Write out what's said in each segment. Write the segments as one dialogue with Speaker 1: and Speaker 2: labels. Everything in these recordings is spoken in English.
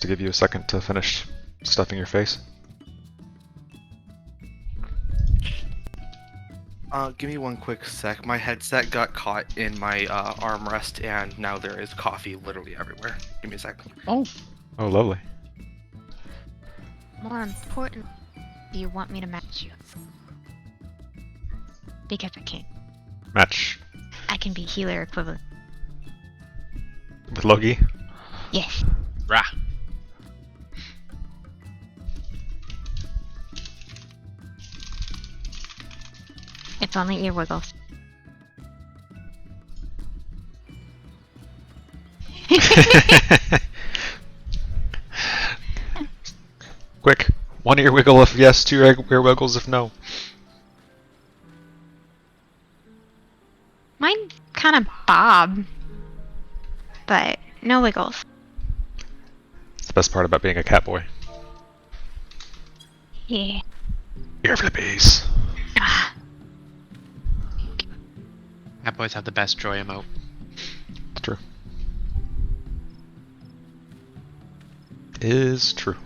Speaker 1: to give you a second to finish stuffing your face.
Speaker 2: Give me one quick sec. My headset got caught in my armrest, and now there is coffee literally everywhere. Give me a sec.
Speaker 3: Oh,
Speaker 1: Oh, lovely.
Speaker 4: More important, do you want me to match you? Because I can.
Speaker 1: Match
Speaker 4: I can be healer equivalent.
Speaker 1: with Loki.
Speaker 4: Yes.
Speaker 3: rah.
Speaker 4: It's only ear wiggles.
Speaker 1: Quick, one ear wiggle if yes, two ear wiggles if no.
Speaker 4: Mine kind of bob, but no wiggles.
Speaker 1: It's the best part about being a cat boy.
Speaker 4: Yeah.
Speaker 1: Ear flippies.
Speaker 4: Ah,
Speaker 3: Cat boys have the best joy emote.
Speaker 1: True. Is true.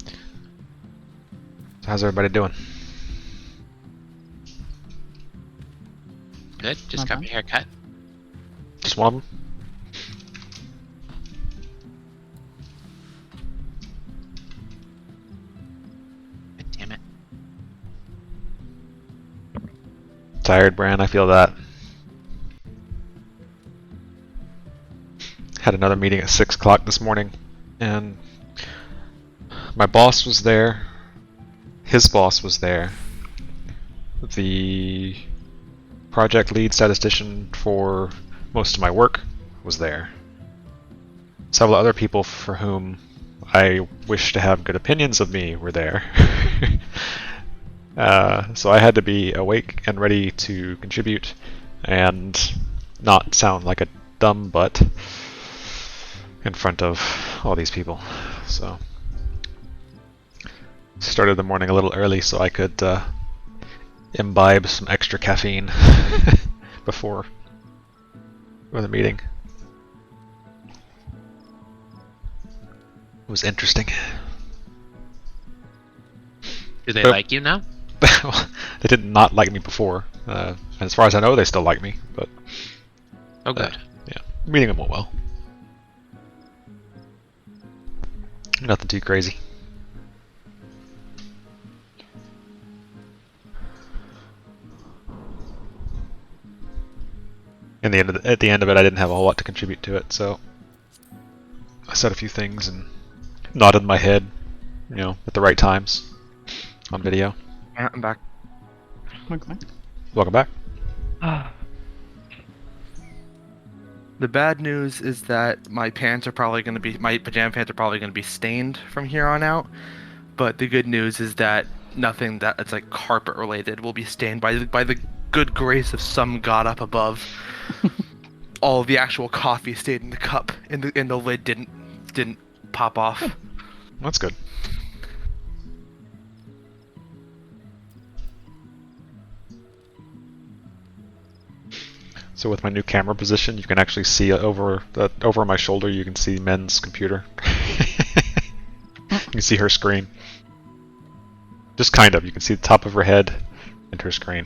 Speaker 1: So how's everybody doing?
Speaker 3: Good. Just
Speaker 5: Not
Speaker 3: got my
Speaker 5: bad.
Speaker 3: hair cut.
Speaker 1: Just one of them?
Speaker 3: God damn it.
Speaker 1: Tired, Bran, I feel that. Had another meeting at 6 o'clock this morning, and my boss was there, his boss was there, the project lead statistician for most of my work was there, several other people for whom I wish to have good opinions of me were there. So I had to be awake and ready to contribute and not sound like a dumb butt in front of all these people. So started the morning a little early so I could imbibe some extra caffeine before the meeting. It was interesting.
Speaker 3: Do they
Speaker 1: But-
Speaker 3: like you now?
Speaker 1: They did not like me before. And as far as I know, they still like me. But
Speaker 3: Oh, good.
Speaker 1: yeah, meeting them went well. Nothing too crazy. In the end at the end of it, I didn't have a whole lot to contribute to it, so I said a few things and nodded my head, you know, at the right times on video.
Speaker 2: Yeah, I'm back.
Speaker 5: Okay.
Speaker 1: Welcome back.
Speaker 2: The bad news is that my pajama pants are probably going to be stained from here on out. But the good news is that nothing that's like carpet related will be stained by the good grace of some god up above. All of the actual coffee stayed in the cup, and the lid didn't pop off.
Speaker 1: That's good. So with my new camera position, you can actually see over my shoulder. You can see Men's computer. You can see her screen. Just kind of. You can see the top of her head and her screen.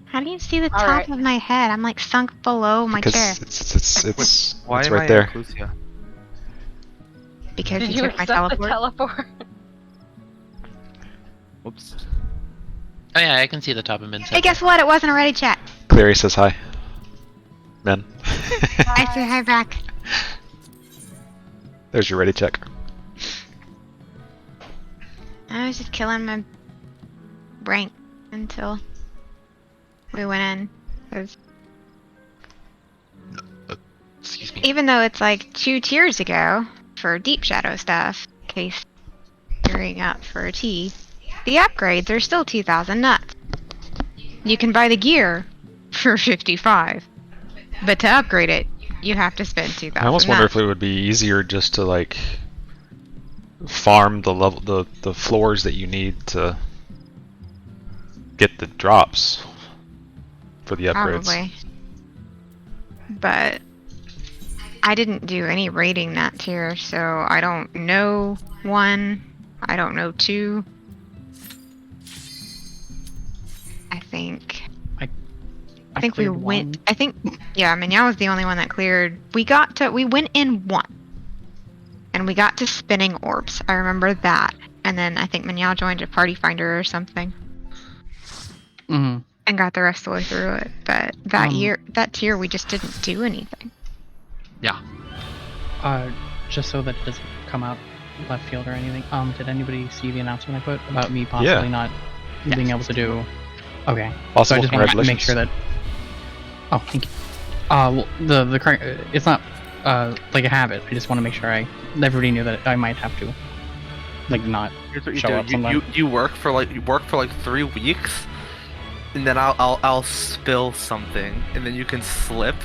Speaker 4: how do you see the
Speaker 5: All
Speaker 4: top
Speaker 5: right.
Speaker 4: of my head? I'm like sunk below my chair.
Speaker 1: Because it's
Speaker 2: Why
Speaker 1: it's
Speaker 2: am
Speaker 1: right
Speaker 2: I
Speaker 1: there.
Speaker 2: in Clusia?
Speaker 4: Because
Speaker 6: Did
Speaker 4: you
Speaker 6: you
Speaker 4: took my
Speaker 6: accept the
Speaker 4: teleport.
Speaker 6: teleport?
Speaker 2: Whoops.
Speaker 3: Oh yeah, I can see the top of Min's
Speaker 4: Hey,
Speaker 3: head.
Speaker 4: guess what? It wasn't a ready chat.
Speaker 1: Cleary says hi. Men.
Speaker 4: I say hi back.
Speaker 1: There's your ready check.
Speaker 4: I was just killing my rank until we went in. 'Cause
Speaker 3: Excuse me.
Speaker 4: even though it's like 2 tiers ago for deep shadow stuff, in case gearing up for a T, the upgrades are still 2,000 nuts. You can buy the gear for 55, but to upgrade it, you have to spend 2,000
Speaker 1: I almost wonder
Speaker 4: nuts.
Speaker 1: if it would be easier just to like farm the floors that you need to get the drops for the upgrades.
Speaker 4: Probably. But I didn't do any rating that tier, so I don't know 1. I don't know 2. I think we
Speaker 5: cleared
Speaker 4: went.
Speaker 5: one.
Speaker 4: I think Minyao was the only one that cleared. We went in 1, and we got to spinning orbs. I remember that, and then I think Minyao joined a party finder or something,
Speaker 5: Mm-hmm.
Speaker 4: and got the rest of the way through it. But that tier, we just didn't do anything.
Speaker 3: Yeah.
Speaker 5: Just so that it doesn't come out left field or anything. Did anybody see the announcement I put about me possibly not being able to do? Okay.
Speaker 1: Also,
Speaker 5: So I just want to make
Speaker 1: congratulations.
Speaker 5: sure that. Oh, thank you. Well, the current it's not like a habit. I just want to make sure everybody knew that I might have to, like, not
Speaker 2: Here's what you
Speaker 5: show
Speaker 2: do.
Speaker 5: up sometime.
Speaker 2: You work for like 3 weeks, and then I'll spill something, and then you can slip,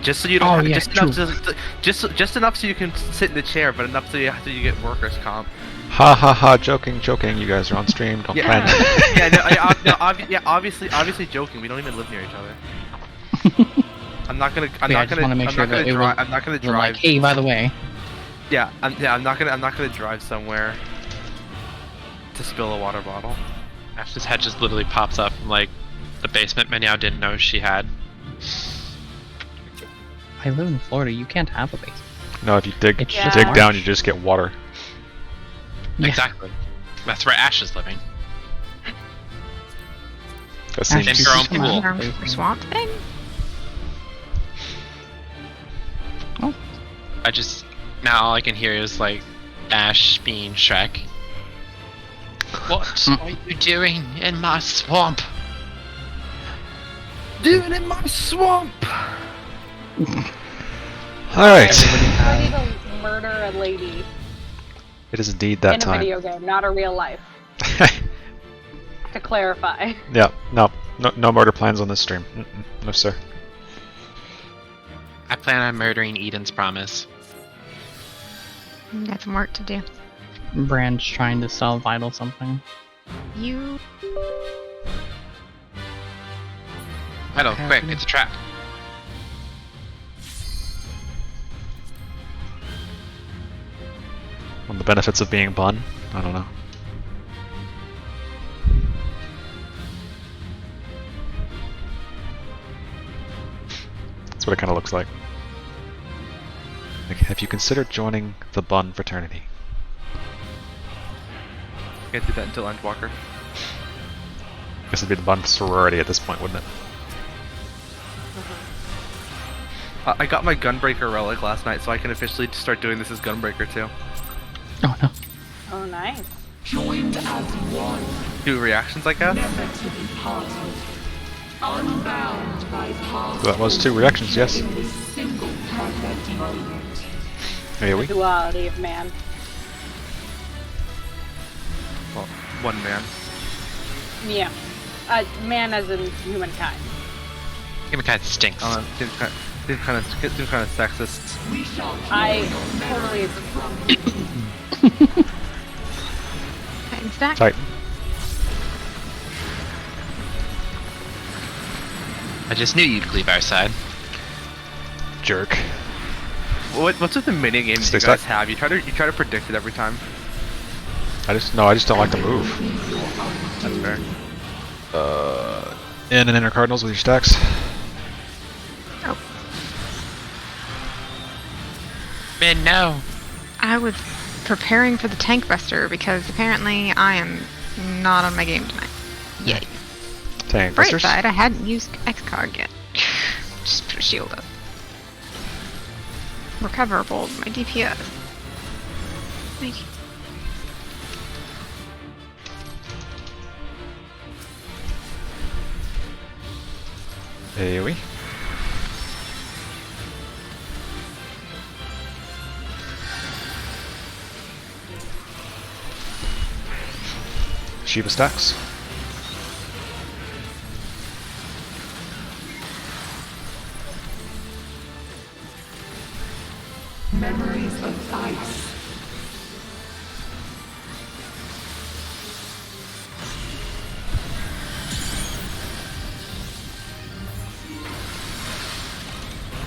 Speaker 2: just so you don't.
Speaker 5: Oh,
Speaker 2: have,
Speaker 5: yeah,
Speaker 2: just enough so you can sit in the chair, but enough so you get workers comp.
Speaker 1: Ha ha ha! Joking. You guys are on stream. Don't plan.
Speaker 2: Obviously joking. We don't even live near each other. I'm not gonna drive.
Speaker 5: Like, hey, by the way.
Speaker 2: I'm not gonna drive somewhere to spill a water bottle.
Speaker 3: Ash's head just literally pops up from like the basement Menyao didn't know she had.
Speaker 5: I live in Florida. You can't have a basement.
Speaker 1: No, if you dig
Speaker 5: It's
Speaker 4: just
Speaker 1: dig
Speaker 5: marsh.
Speaker 1: down, you just get water.
Speaker 5: Yeah.
Speaker 3: Exactly. That's where Ash is living.
Speaker 1: That
Speaker 5: Ash
Speaker 1: seems.
Speaker 3: In her own
Speaker 5: Cool.
Speaker 3: pool.
Speaker 4: For Swamp Thing?
Speaker 3: Now all I can hear is like Ash being Shrek. What are you doing in my swamp?
Speaker 2: Dude, in my swamp.
Speaker 1: All right.
Speaker 6: Ready to murder a lady
Speaker 1: It is indeed that
Speaker 6: in a
Speaker 1: time.
Speaker 6: video game, not a real life. To clarify.
Speaker 1: Yeah. No murder plans on this stream. No, sir.
Speaker 3: I plan on murdering Eden's promise.
Speaker 4: Got some work to do.
Speaker 5: Brand's trying to sell Vital something.
Speaker 4: You.
Speaker 3: Metal, quick, it's a trap.
Speaker 1: On the benefits of being bun? I don't know. That's what it kind of looks like. Like, have you considered joining the bun fraternity?
Speaker 2: Can't do that until Endwalker.
Speaker 1: Guess it'd be the bun sorority at this point, wouldn't it?
Speaker 2: I got my Gunbreaker relic last night, so I can officially start doing this as Gunbreaker too.
Speaker 5: Oh no.
Speaker 6: Oh, nice.
Speaker 7: Joined as one,
Speaker 2: Do reactions, I guess.
Speaker 7: never to be parted. Unbound by past.
Speaker 1: That was 2 reactions, yes.
Speaker 7: In this single perfect moment.
Speaker 1: Here we.
Speaker 6: Duality of man.
Speaker 2: Well, one man.
Speaker 6: Yeah. Man as in humankind.
Speaker 3: Humankind stinks.
Speaker 2: Seems kind of sexist.
Speaker 7: We shall
Speaker 6: I
Speaker 7: join your
Speaker 6: totally
Speaker 7: memories
Speaker 6: agree.
Speaker 4: Titan stack?
Speaker 1: Titan.
Speaker 3: I just knew you'd leave our side.
Speaker 1: Jerk.
Speaker 2: What's with the mini games you
Speaker 1: Sticks
Speaker 2: guys
Speaker 1: that-
Speaker 2: have? You try to predict it every time.
Speaker 1: I just don't like to move.
Speaker 2: That's fair.
Speaker 1: In and inner cardinals with your stacks.
Speaker 3: Man, no.
Speaker 4: I was preparing for the Tank Buster because apparently I am not on my game tonight. Yay.
Speaker 1: Tank
Speaker 4: Bright
Speaker 1: busters.
Speaker 4: side, I hadn't used X-Cog yet. Just put a shield up. Recoverable, my DPS. Thank you.
Speaker 1: AoE. Shiva stacks.
Speaker 7: memories of ice.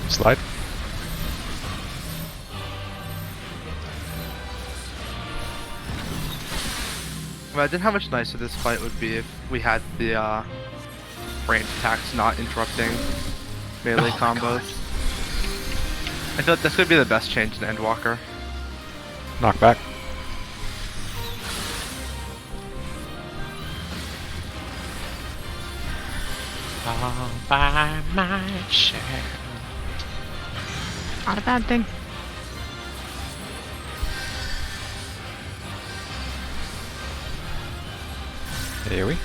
Speaker 1: Slide.
Speaker 2: Imagine how much nicer this fight would be if we had the range attacks not interrupting melee combos. I feel like this could be the best change in Endwalker.
Speaker 1: Knockback.
Speaker 3: All by myself.
Speaker 4: Not a bad thing.
Speaker 1: AoE.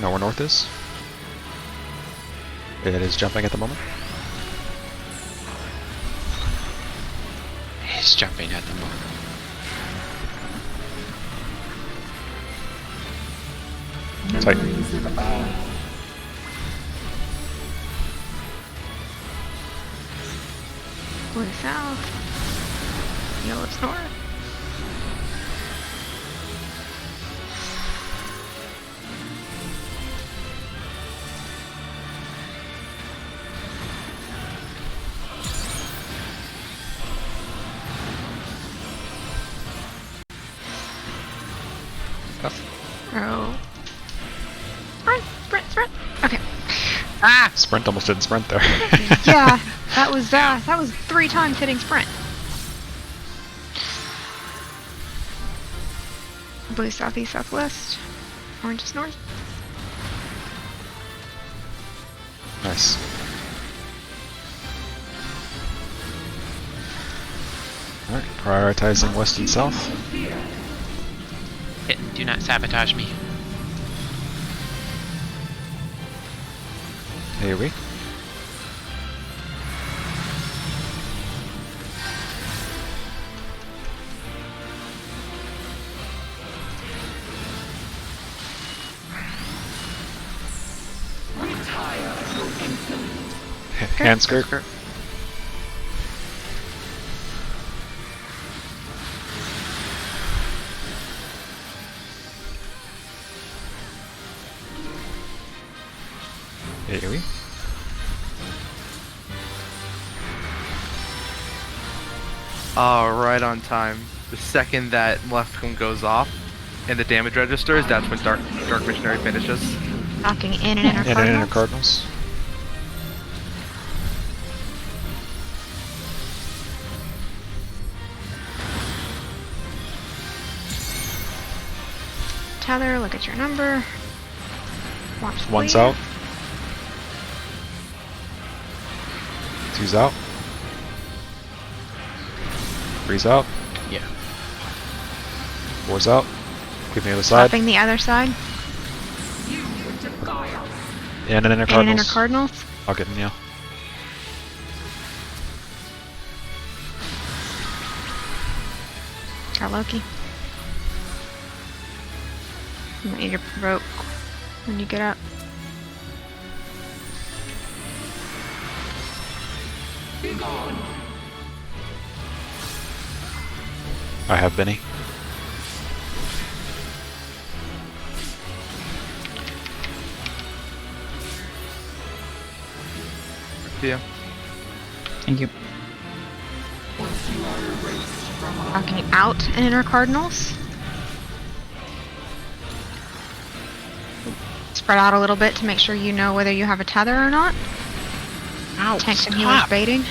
Speaker 1: Know where north is? It is jumping at the moment.
Speaker 3: He's jumping at the moment.
Speaker 1: Tight.
Speaker 7: Memories of all.
Speaker 4: Blue south. Yellow's north. Oh. Sprint, sprint, sprint. Okay.
Speaker 3: Ah!
Speaker 1: Sprint almost didn't sprint there.
Speaker 4: Yeah, that was 3 times hitting sprint. Blue southeast, southwest. Orange is north.
Speaker 1: Nice. Alright, prioritizing west and south.
Speaker 3: Do not sabotage me.
Speaker 1: AoE. Hand skirt. AoE.
Speaker 2: Right on time. The second that Maleficum goes off and the damage registers, that's when Dark Missionary finishes.
Speaker 4: Knocking in and inner
Speaker 1: And
Speaker 4: cardinals.
Speaker 1: inner cardinals.
Speaker 4: Tether, look at your number. Watch
Speaker 1: One's
Speaker 4: bleed.
Speaker 1: out. Two's out. Three's out.
Speaker 3: Yeah.
Speaker 1: Four's out. Clear the other side.
Speaker 4: Popping the other side.
Speaker 1: And an inner
Speaker 4: And
Speaker 1: cardinals.
Speaker 4: inner cardinals.
Speaker 1: I'll get in, yeah.
Speaker 4: Got Loki. You might need to provoke when you get up.
Speaker 1: I have Benny.
Speaker 2: See ya.
Speaker 5: Thank you.
Speaker 4: Knocking out an inner cardinals. Spread out a little bit to make sure you know whether you have a tether or not.
Speaker 3: Ow,
Speaker 4: Tanks and healers
Speaker 3: stop!
Speaker 4: baiting.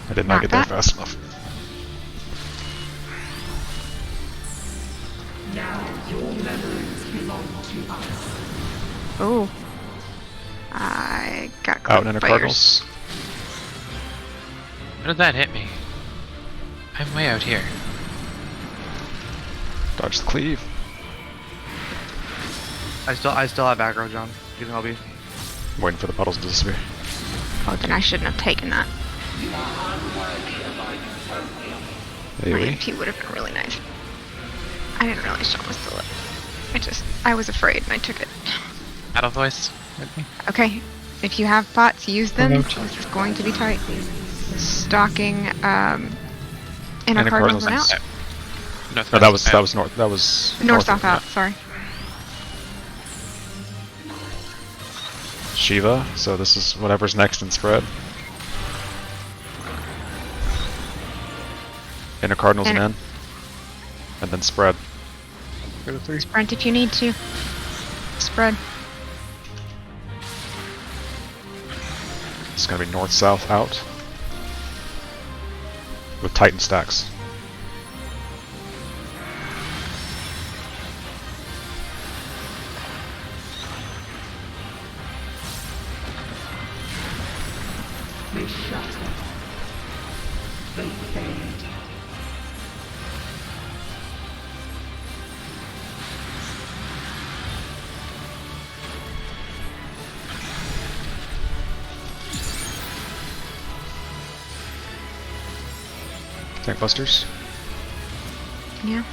Speaker 1: I did not
Speaker 4: Not
Speaker 1: get there
Speaker 4: that.
Speaker 1: fast enough.
Speaker 7: Now your memories belong to us.
Speaker 4: Oh. I got
Speaker 1: Out
Speaker 4: caught
Speaker 1: and inner
Speaker 4: by
Speaker 1: cardinals.
Speaker 3: How did that hit me? I'm way out here.
Speaker 1: Dodge the cleave.
Speaker 2: I still have aggro, John. You can help me.
Speaker 1: I'm waiting for the puddles to disappear.
Speaker 4: Oh, then I shouldn't have taken that. My
Speaker 1: AoE.
Speaker 4: MP would have been really nice. I didn't realize Sean was still up. I was afraid and I took it.
Speaker 3: Battle voice. Hit me.
Speaker 4: Okay, if you have pots, use them.
Speaker 5: Remote.
Speaker 4: This is going to be tight. Stalking, inner
Speaker 1: Inner
Speaker 4: cardinals
Speaker 1: cardinals.
Speaker 4: and out.
Speaker 3: North
Speaker 1: No, that was
Speaker 3: out.
Speaker 1: north. That was
Speaker 4: North, south, out, sorry.
Speaker 1: Shiva, so this is whatever's next in spread. Inner Cardinals and
Speaker 4: And-
Speaker 1: in. And then spread. Go to 3.
Speaker 4: Sprint if you need to. Spread.
Speaker 1: It's gonna be north-south out. With Titan stacks.
Speaker 7: They shatter. They fade.
Speaker 1: Tank busters.
Speaker 4: Yeah.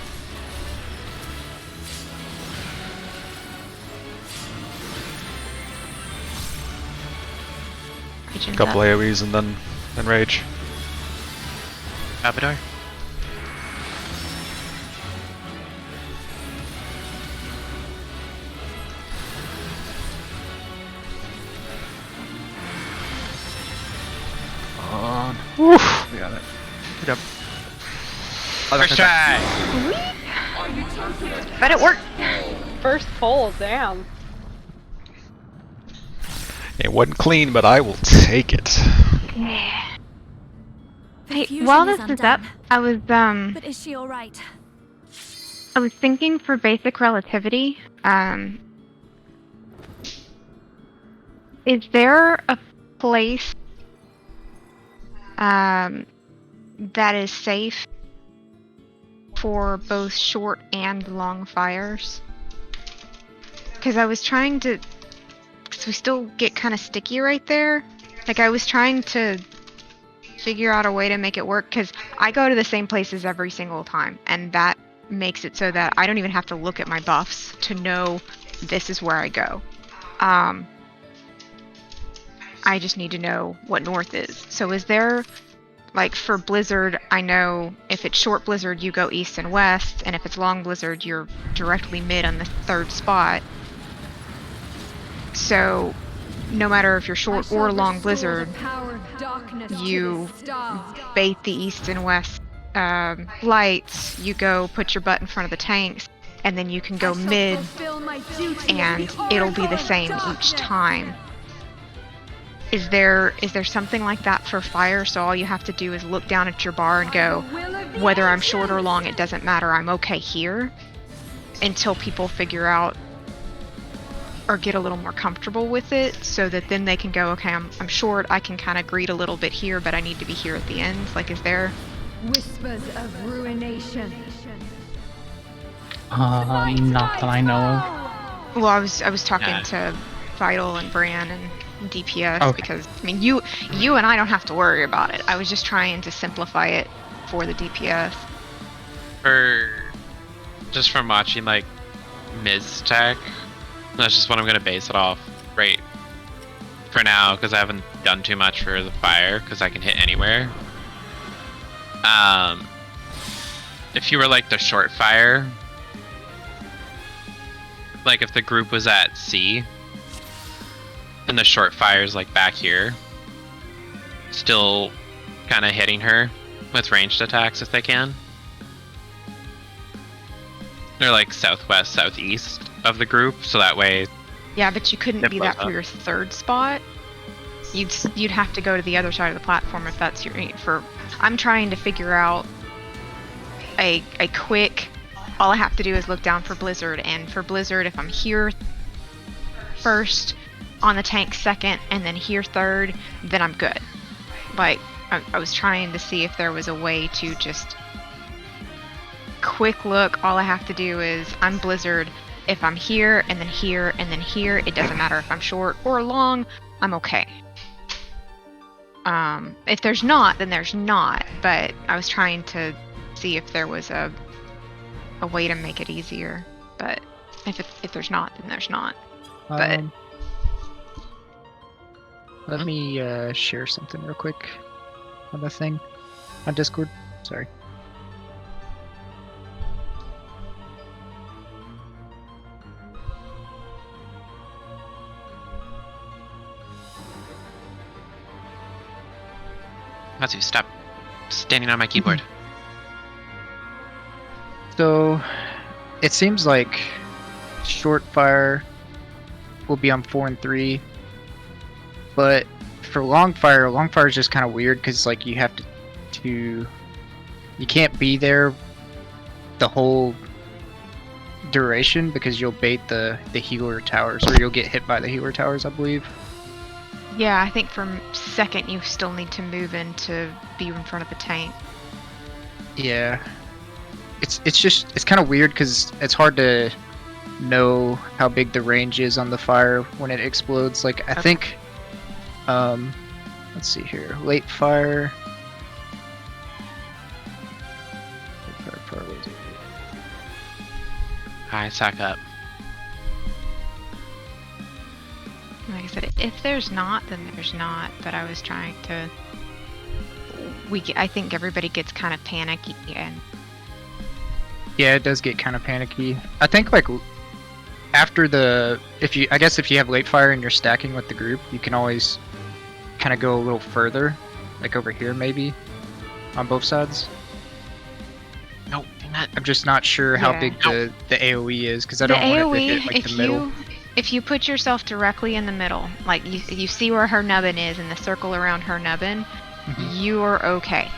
Speaker 4: Region's
Speaker 1: Couple
Speaker 4: up.
Speaker 1: AoEs and then rage.
Speaker 3: Abadar.
Speaker 2: On.
Speaker 1: Woof.
Speaker 2: We got it. Good job.
Speaker 3: First try!
Speaker 4: But it worked.
Speaker 6: First pull, damn.
Speaker 1: It wasn't clean, but I will take it.
Speaker 4: Yeah.
Speaker 8: The
Speaker 4: Hey,
Speaker 8: fusion
Speaker 4: while
Speaker 8: is
Speaker 4: this is up,
Speaker 8: undone. But is she alright?
Speaker 4: I was thinking for basic relativity, is there a place that is safe for both short and long fires? Because I was trying to, because we still get kind of sticky right there. Like I was trying to figure out a way to make it work, because I go to the same places every single time, and that makes it so that I don't even have to look at my buffs to know this is where I go. I just need to know what north is. So is there, like for blizzard, I know if it's short blizzard you go east and west, and if it's long blizzard you're directly mid on the third spot. So no matter if you're short or long blizzard, you bait the east and west lights, you go put your butt in front of the tanks, and then you can go mid, and it'll be the same each time. Is there something like that for fire, so all you have to do is look down at your bar and go, whether I'm short or long, it doesn't matter, I'm okay here, until people figure out or get a little more comfortable with it, so that then they can go, okay, I'm short, I can kind of greet a little bit here, but I need to be here at the end. Like, is there...
Speaker 8: Whispers of ruination.
Speaker 5: Not that I know of.
Speaker 4: Well, I was talking
Speaker 3: Yeah.
Speaker 4: to Vital and Bran and DPS,
Speaker 5: Okay.
Speaker 4: because, I mean, you and I don't have to worry about it. I was just trying to simplify it for the DPS.
Speaker 3: Just from watching like Miz tech, that's just what I'm gonna base it off right for now, because I haven't done too much for the fire, because I can hit anywhere. If you were like the short fire, like if the group was at C and the short fire's like back here, still kind of hitting her with ranged attacks if they can. They're like southwest, southeast of the group, so that way.
Speaker 4: Yeah, but you couldn't
Speaker 3: Yep,
Speaker 4: be that
Speaker 3: up.
Speaker 4: for your third spot. You'd have to go to the other side of the platform if that's your for. I'm trying to figure out a quick. All I have to do is look down for blizzard, and for blizzard, if I'm here first, on the tank second, and then here third, then I'm good. Like I was trying to see if there was a way to just quick look. All I have to do is I'm blizzard. If I'm here and then here and then here, it doesn't matter if I'm short or long, I'm okay. If there's not, then there's not. But I was trying to see if there was a way to make it easier. But if there's not, then there's not. But
Speaker 9: Let me share something real quick on the thing on Discord. Sorry.
Speaker 3: Matsu, stop standing on my keyboard.
Speaker 9: So, it seems like short fire will be on 4 and 3, but for long fire is just kind of weird because like you have to you can't be there the whole duration because you'll bait the healer towers, or you'll get hit by the healer towers, I believe.
Speaker 4: Yeah, I think from second you still need to move in to be in front of the tank.
Speaker 9: Yeah, it's kind of weird because it's hard to know how big the range is on the fire when it explodes. Like I think, let's see here, late fire. Fire was it?
Speaker 3: Alright, sack up.
Speaker 4: Like I said, if there's not, then there's not. But I was trying to. I think everybody gets kind of panicky, and
Speaker 9: Yeah, it does get kind of panicky. I think like after if you have late fire and you're stacking with the group, you can always kind of go a little further, like over here maybe, on both sides.
Speaker 3: No, do not.
Speaker 9: I'm just not sure how
Speaker 4: Yeah.
Speaker 9: big the AOE is because I
Speaker 4: the
Speaker 9: don't want it to
Speaker 4: AOE,
Speaker 9: hit like the middle.
Speaker 4: if you put yourself directly in the middle, like you see where her nubbin is and the circle around her nubbin, you are okay.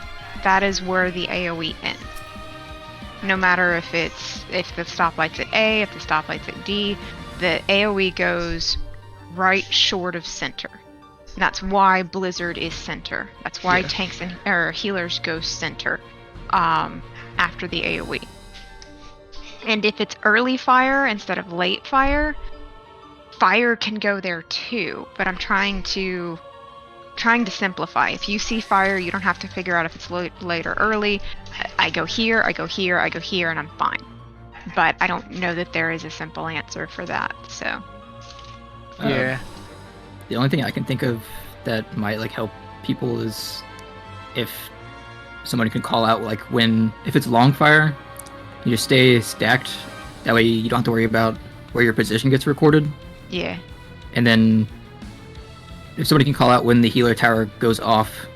Speaker 4: That is where the AOE ends. No matter if the stoplight's at A, if the stoplight's at D, the AOE goes right short of center. That's why Blizzard is center. That's why tanks or healers go center after the AOE. And if it's early fire instead of late fire, fire can go there too. But I'm trying to simplify. If you see fire, you don't have to figure out if it's late or early. I go here, I go here, I go here, and I'm fine. But I don't know that there is a simple answer for that. So
Speaker 9: Yeah.
Speaker 10: The only thing I can think of that might like help people is if somebody can call out like if it's long fire, you just stay stacked. That way you don't have to worry about where your position gets recorded.
Speaker 4: yeah.
Speaker 10: And then if somebody can call out when the healer tower goes off,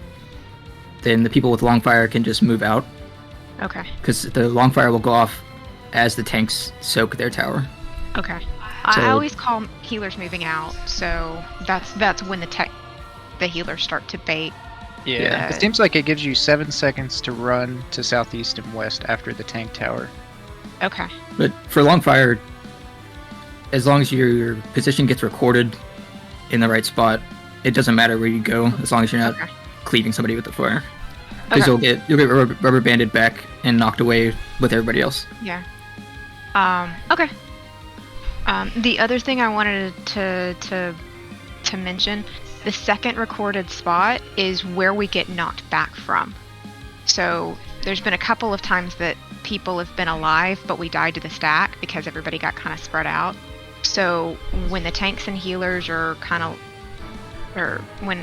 Speaker 10: then the people with long fire can just move out.
Speaker 4: Okay.
Speaker 10: Because the long fire will go off as the tanks soak their tower.
Speaker 4: Okay.
Speaker 10: So-
Speaker 4: I always call healers moving out, so that's when the healers start to bait.
Speaker 9: Yeah. It seems like it gives you 7 seconds to run to southeast and west after the tank tower.
Speaker 4: Okay.
Speaker 10: But for long fire, as long as your position gets recorded in the right spot, it doesn't matter where you go, as long as you're not cleaving somebody with the fire. Because you'll get rubber banded back and knocked away with everybody else.
Speaker 4: Yeah. Okay. The other thing I wanted to mention, the second recorded spot is where we get knocked back from. So there's been a couple of times that people have been alive, but we died to the stack because everybody got kind of spread out. So when the tanks and healers are kind of, or when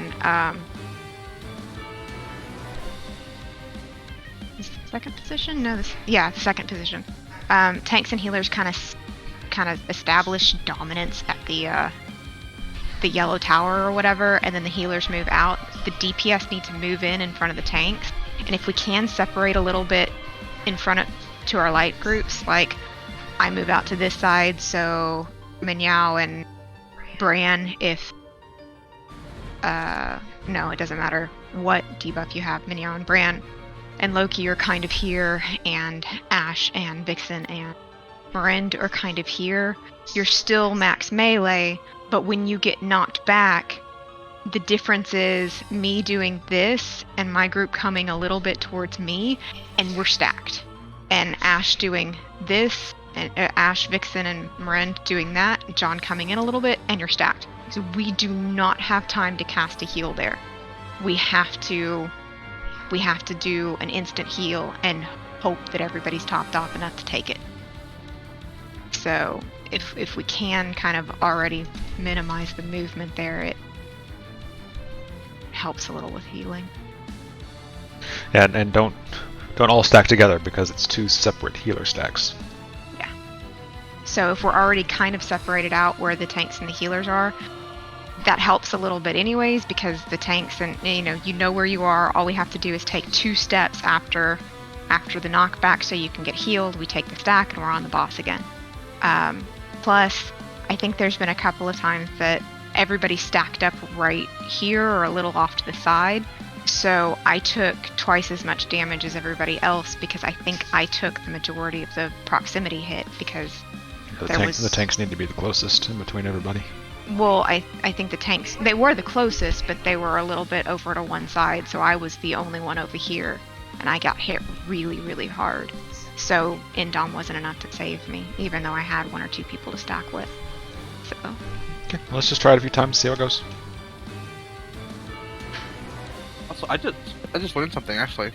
Speaker 4: is the second position? No, the second position. Tanks and healers kind of establish dominance at the yellow tower or whatever, and then the healers move out. The DPS need to move in front of the tanks, and if we can separate a little bit in front to our light groups, like I move out to this side, so Minyao and Bran, if no, it doesn't matter what debuff you have, Minyao and Bran and Loki are kind of here, and Ashe and Vixen and Mirend are kind of here. You're still max melee, but when you get knocked back, the difference is me doing this and my group coming a little bit towards me, and we're stacked. And Ashe doing this, and Ashe, Vixen, and Mirend doing that, John coming in a little bit, and you're stacked. So we do not have time to cast a heal there. We have to do an instant heal and hope that everybody's topped off enough to take it. So if we can kind of already minimize the movement there, it helps a little with healing.
Speaker 1: Yeah, and don't all stack together because it's two separate healer stacks.
Speaker 4: Yeah. So if we're already kind of separated out where the tanks and the healers are, that helps a little bit anyways, because the tanks, and you know where you are. All we have to do is take 2 steps after the knockback so you can get healed. We take the stack and we're on the boss again. Plus, I think there's been a couple of times that everybody stacked up right here or a little off to the side. So I took twice as much damage as everybody else because I think I took the majority of the proximity hit because
Speaker 1: the tanks need to be the closest in between everybody.
Speaker 4: Well, I think the tanks, they were the closest, but they were a little bit over to one side, so I was the only one over here, and I got hit really, really hard. So Indom wasn't enough to save me, even though I had 1 or 2 people to stack with. So.
Speaker 1: Okay, well, let's just try it a few times, see how it goes.
Speaker 2: Also, I just learned something actually.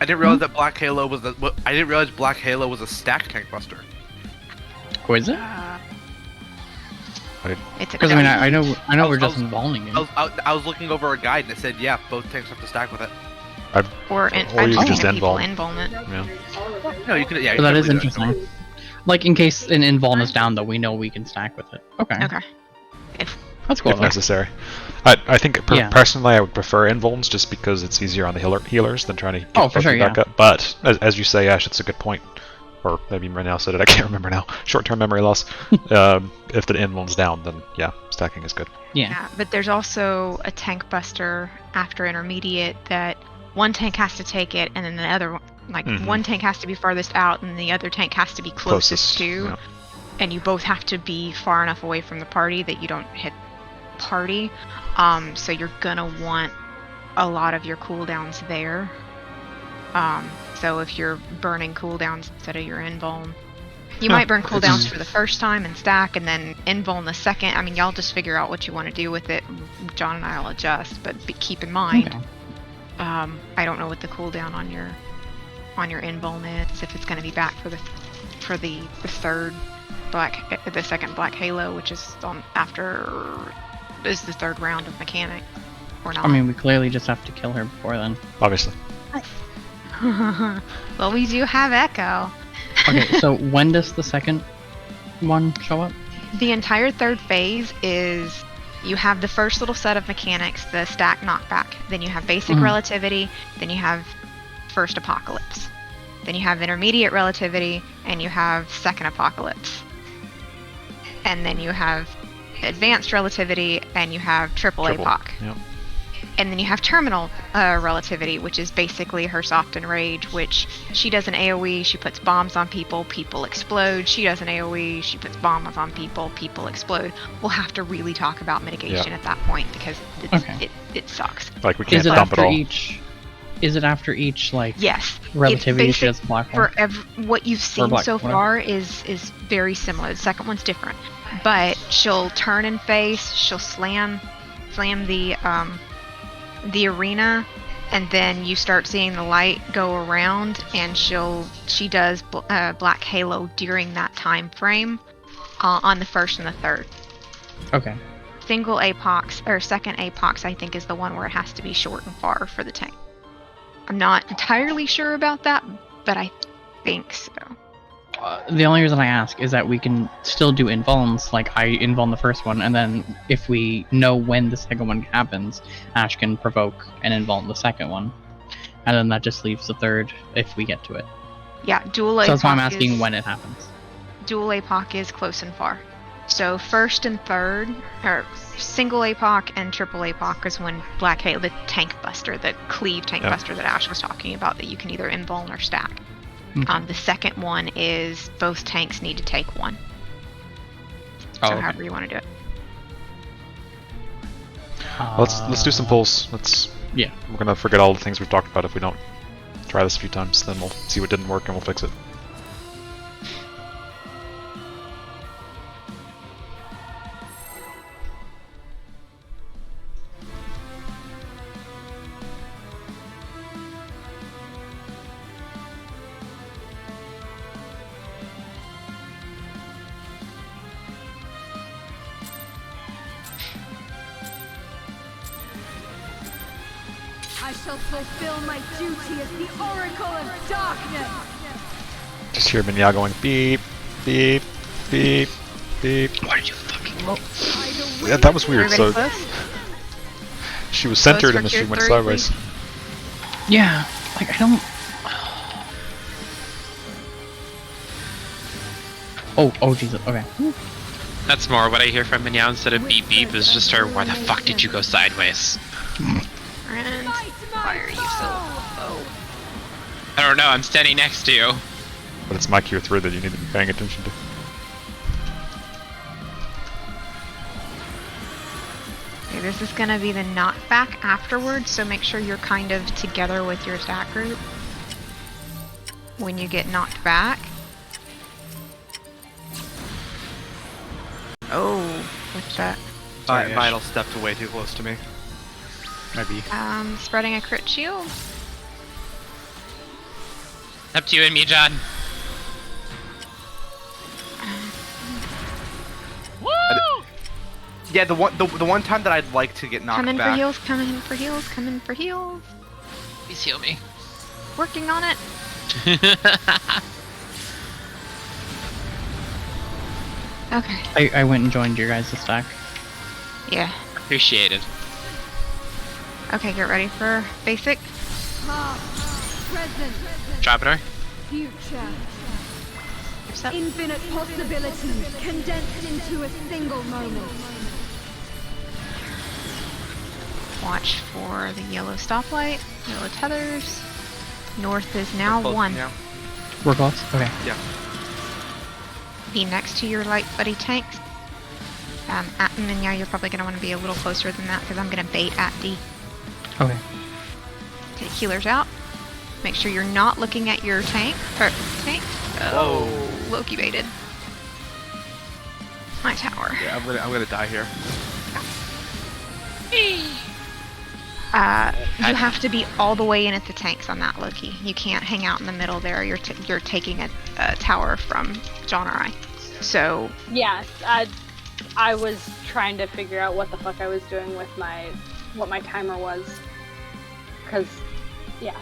Speaker 2: I didn't realize that Black Halo was I didn't realize Black Halo was a stack tank buster.
Speaker 5: Oh, is it?
Speaker 4: It's
Speaker 5: because I know we're just involving it.
Speaker 2: I was looking over a guide and it said, yeah, both tanks have to stack with it.
Speaker 4: Or you
Speaker 1: can just invuln.
Speaker 4: It.
Speaker 1: Yeah.
Speaker 2: No, you can. Yeah.
Speaker 5: So that is interesting. Like in case an invuln is down, though, we know we can stack with it. Okay.
Speaker 4: Okay.
Speaker 5: That's cool.
Speaker 1: If necessary. I think personally I would prefer invulns just because it's easier on the healers than trying to get
Speaker 5: for sure,
Speaker 1: back up. But as you say, Ash, it's a good point. Or maybe Renell said it, I can't remember now. Short-term memory loss. If the invuln's down, then yeah, stacking is good.
Speaker 4: Yeah, but there's also a tank buster after intermediate that one tank has to take it, and then the other, one tank has to be farthest out, and the other tank has to be closest to.
Speaker 1: Yeah.
Speaker 4: And you both have to be far enough away from the party that you don't hit party. So you're gonna want a lot of your cooldowns there. So if you're burning cooldowns instead of your invuln, you might burn cooldowns for the first time and stack, and then invuln the second. I mean, y'all just figure out what you want to do with it. John and I will adjust, but keep in mind, I don't know what the cooldown on your invuln is. If it's going to be back for the second Black Halo, which is is the 3rd round of mechanic, or not.
Speaker 5: I mean, we clearly just have to kill her before then.
Speaker 1: Obviously.
Speaker 4: Well, we do have Echo.
Speaker 5: Okay, so when does the second one show up?
Speaker 4: The entire 3rd phase is you have the first little set of mechanics, the stack knockback. Then you have basic relativity. Then you have first apocalypse. Then you have intermediate relativity, and you have second apocalypse. And then you have advanced relativity, and you have triple APOC.
Speaker 1: Yep.
Speaker 4: And then you have terminal relativity, which is basically her soft enrage, which she does an AoE, she puts bombs on people, people explode. She does an AoE, she puts bombs on people, people explode. We'll have to really talk about mitigation at that point because it sucks.
Speaker 1: Like we can't dump it all.
Speaker 5: Is it after each
Speaker 4: yes,
Speaker 5: relativity she does black one?
Speaker 4: What you've seen so far is very similar. The second one's different, but she'll turn and face, she'll slam the arena, and then you start seeing the light go around, and she does Black Halo during that time frame on the 1st and the 3rd.
Speaker 5: Okay.
Speaker 4: Single APOX or second APOX, I think, is the one where it has to be short and far for the tank. I'm not entirely sure about that, but I think so.
Speaker 5: The only reason I ask is that we can still do invulns, like I invuln the first one, and then if we know when the second one happens, Ash can provoke and invuln the second one. And then that just leaves the 3rd if we get to it.
Speaker 4: Yeah, dual APOC.
Speaker 5: So that's why I'm asking when it happens.
Speaker 4: Dual APOC is close and far. So 1st and 3rd, or single APOC and triple APOC is when Black Halo, the tank buster, the cleave tank buster that Ash was talking about, that you can either invuln or stack.
Speaker 5: Okay.
Speaker 4: The second one is both tanks need to take 1. So however you want to do it.
Speaker 1: Let's do some pulls. We're gonna forget all the things we've talked about if we don't try this a few times. Then we'll see what didn't work and we'll fix it.
Speaker 8: I shall fulfill my duty as the Oracle of Darkness!
Speaker 1: Just hear Minya going beep, beep, beep, beep.
Speaker 5: Why did you fucking
Speaker 1: Yeah, that was weird.
Speaker 4: Everybody
Speaker 1: So
Speaker 4: close?
Speaker 1: she was centered
Speaker 4: for
Speaker 1: and then she
Speaker 4: tier
Speaker 1: went
Speaker 4: 3,
Speaker 1: sideways.
Speaker 4: please.
Speaker 5: Yeah, like I don't. Oh, Jesus. Okay.
Speaker 3: That's more what I hear from Minyao instead of beep beep is just her, why the fuck did you go sideways?
Speaker 4: Friend, why are you so low?
Speaker 3: I don't know, I'm standing next to you.
Speaker 1: But it's my tier 3 that you need to be paying attention to.
Speaker 4: Okay, this is gonna be the knockback afterwards, so make sure you're kind of together with your stack group when you get knocked back. Oh, what's that?
Speaker 2: Sorry, Vital stepped way too close to me.
Speaker 10: Maybe.
Speaker 4: Spreading a crit shield.
Speaker 3: Up to you and me, John.
Speaker 2: Yeah, the one time that I'd like to get knocked
Speaker 4: Come in
Speaker 2: back.
Speaker 4: for heals, come in for heals, come in for heals.
Speaker 3: Please heal me.
Speaker 4: Working on it. Okay.
Speaker 5: I went and joined your guys' stack.
Speaker 4: Yeah.
Speaker 3: Appreciated.
Speaker 4: Okay, get ready for basic.
Speaker 8: Past, present,
Speaker 3: Dropper.
Speaker 8: future.
Speaker 4: Steps up.
Speaker 8: Infinite possibilities condensed into a single moment.
Speaker 4: Watch for the yellow stoplight, yellow tethers. North is now
Speaker 2: Close
Speaker 4: 1.
Speaker 2: now.
Speaker 5: We're close? Okay.
Speaker 2: Yeah.
Speaker 4: Be next to your light buddy tanks. And then yeah, you're probably going to want to be a little closer than that because I'm going to bait at D.
Speaker 5: Okay.
Speaker 4: Take healers out. Make sure you're not looking at your tank. Tank. Oh, Loki baited. My tower.
Speaker 2: Yeah, I'm gonna die here.
Speaker 4: You have to be all the way in at the tanks on that, Loki. You can't hang out in the middle there. You're taking a tower from John or I. So
Speaker 6: Yeah, I was trying to figure out what the fuck I was doing with what my timer was. Cause, yeah.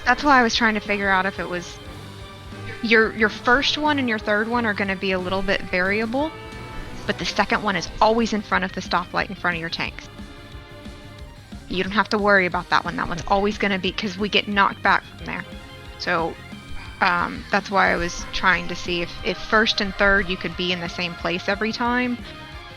Speaker 4: that's why I was trying to figure out if it was your first one and your third one are going to be a little bit variable, but the second one is always in front of the stoplight in front of your tanks. You don't have to worry about that one. That one's always going to be, because we get knocked back from there. So that's why I was trying to see if first and third you could be in the same place every time.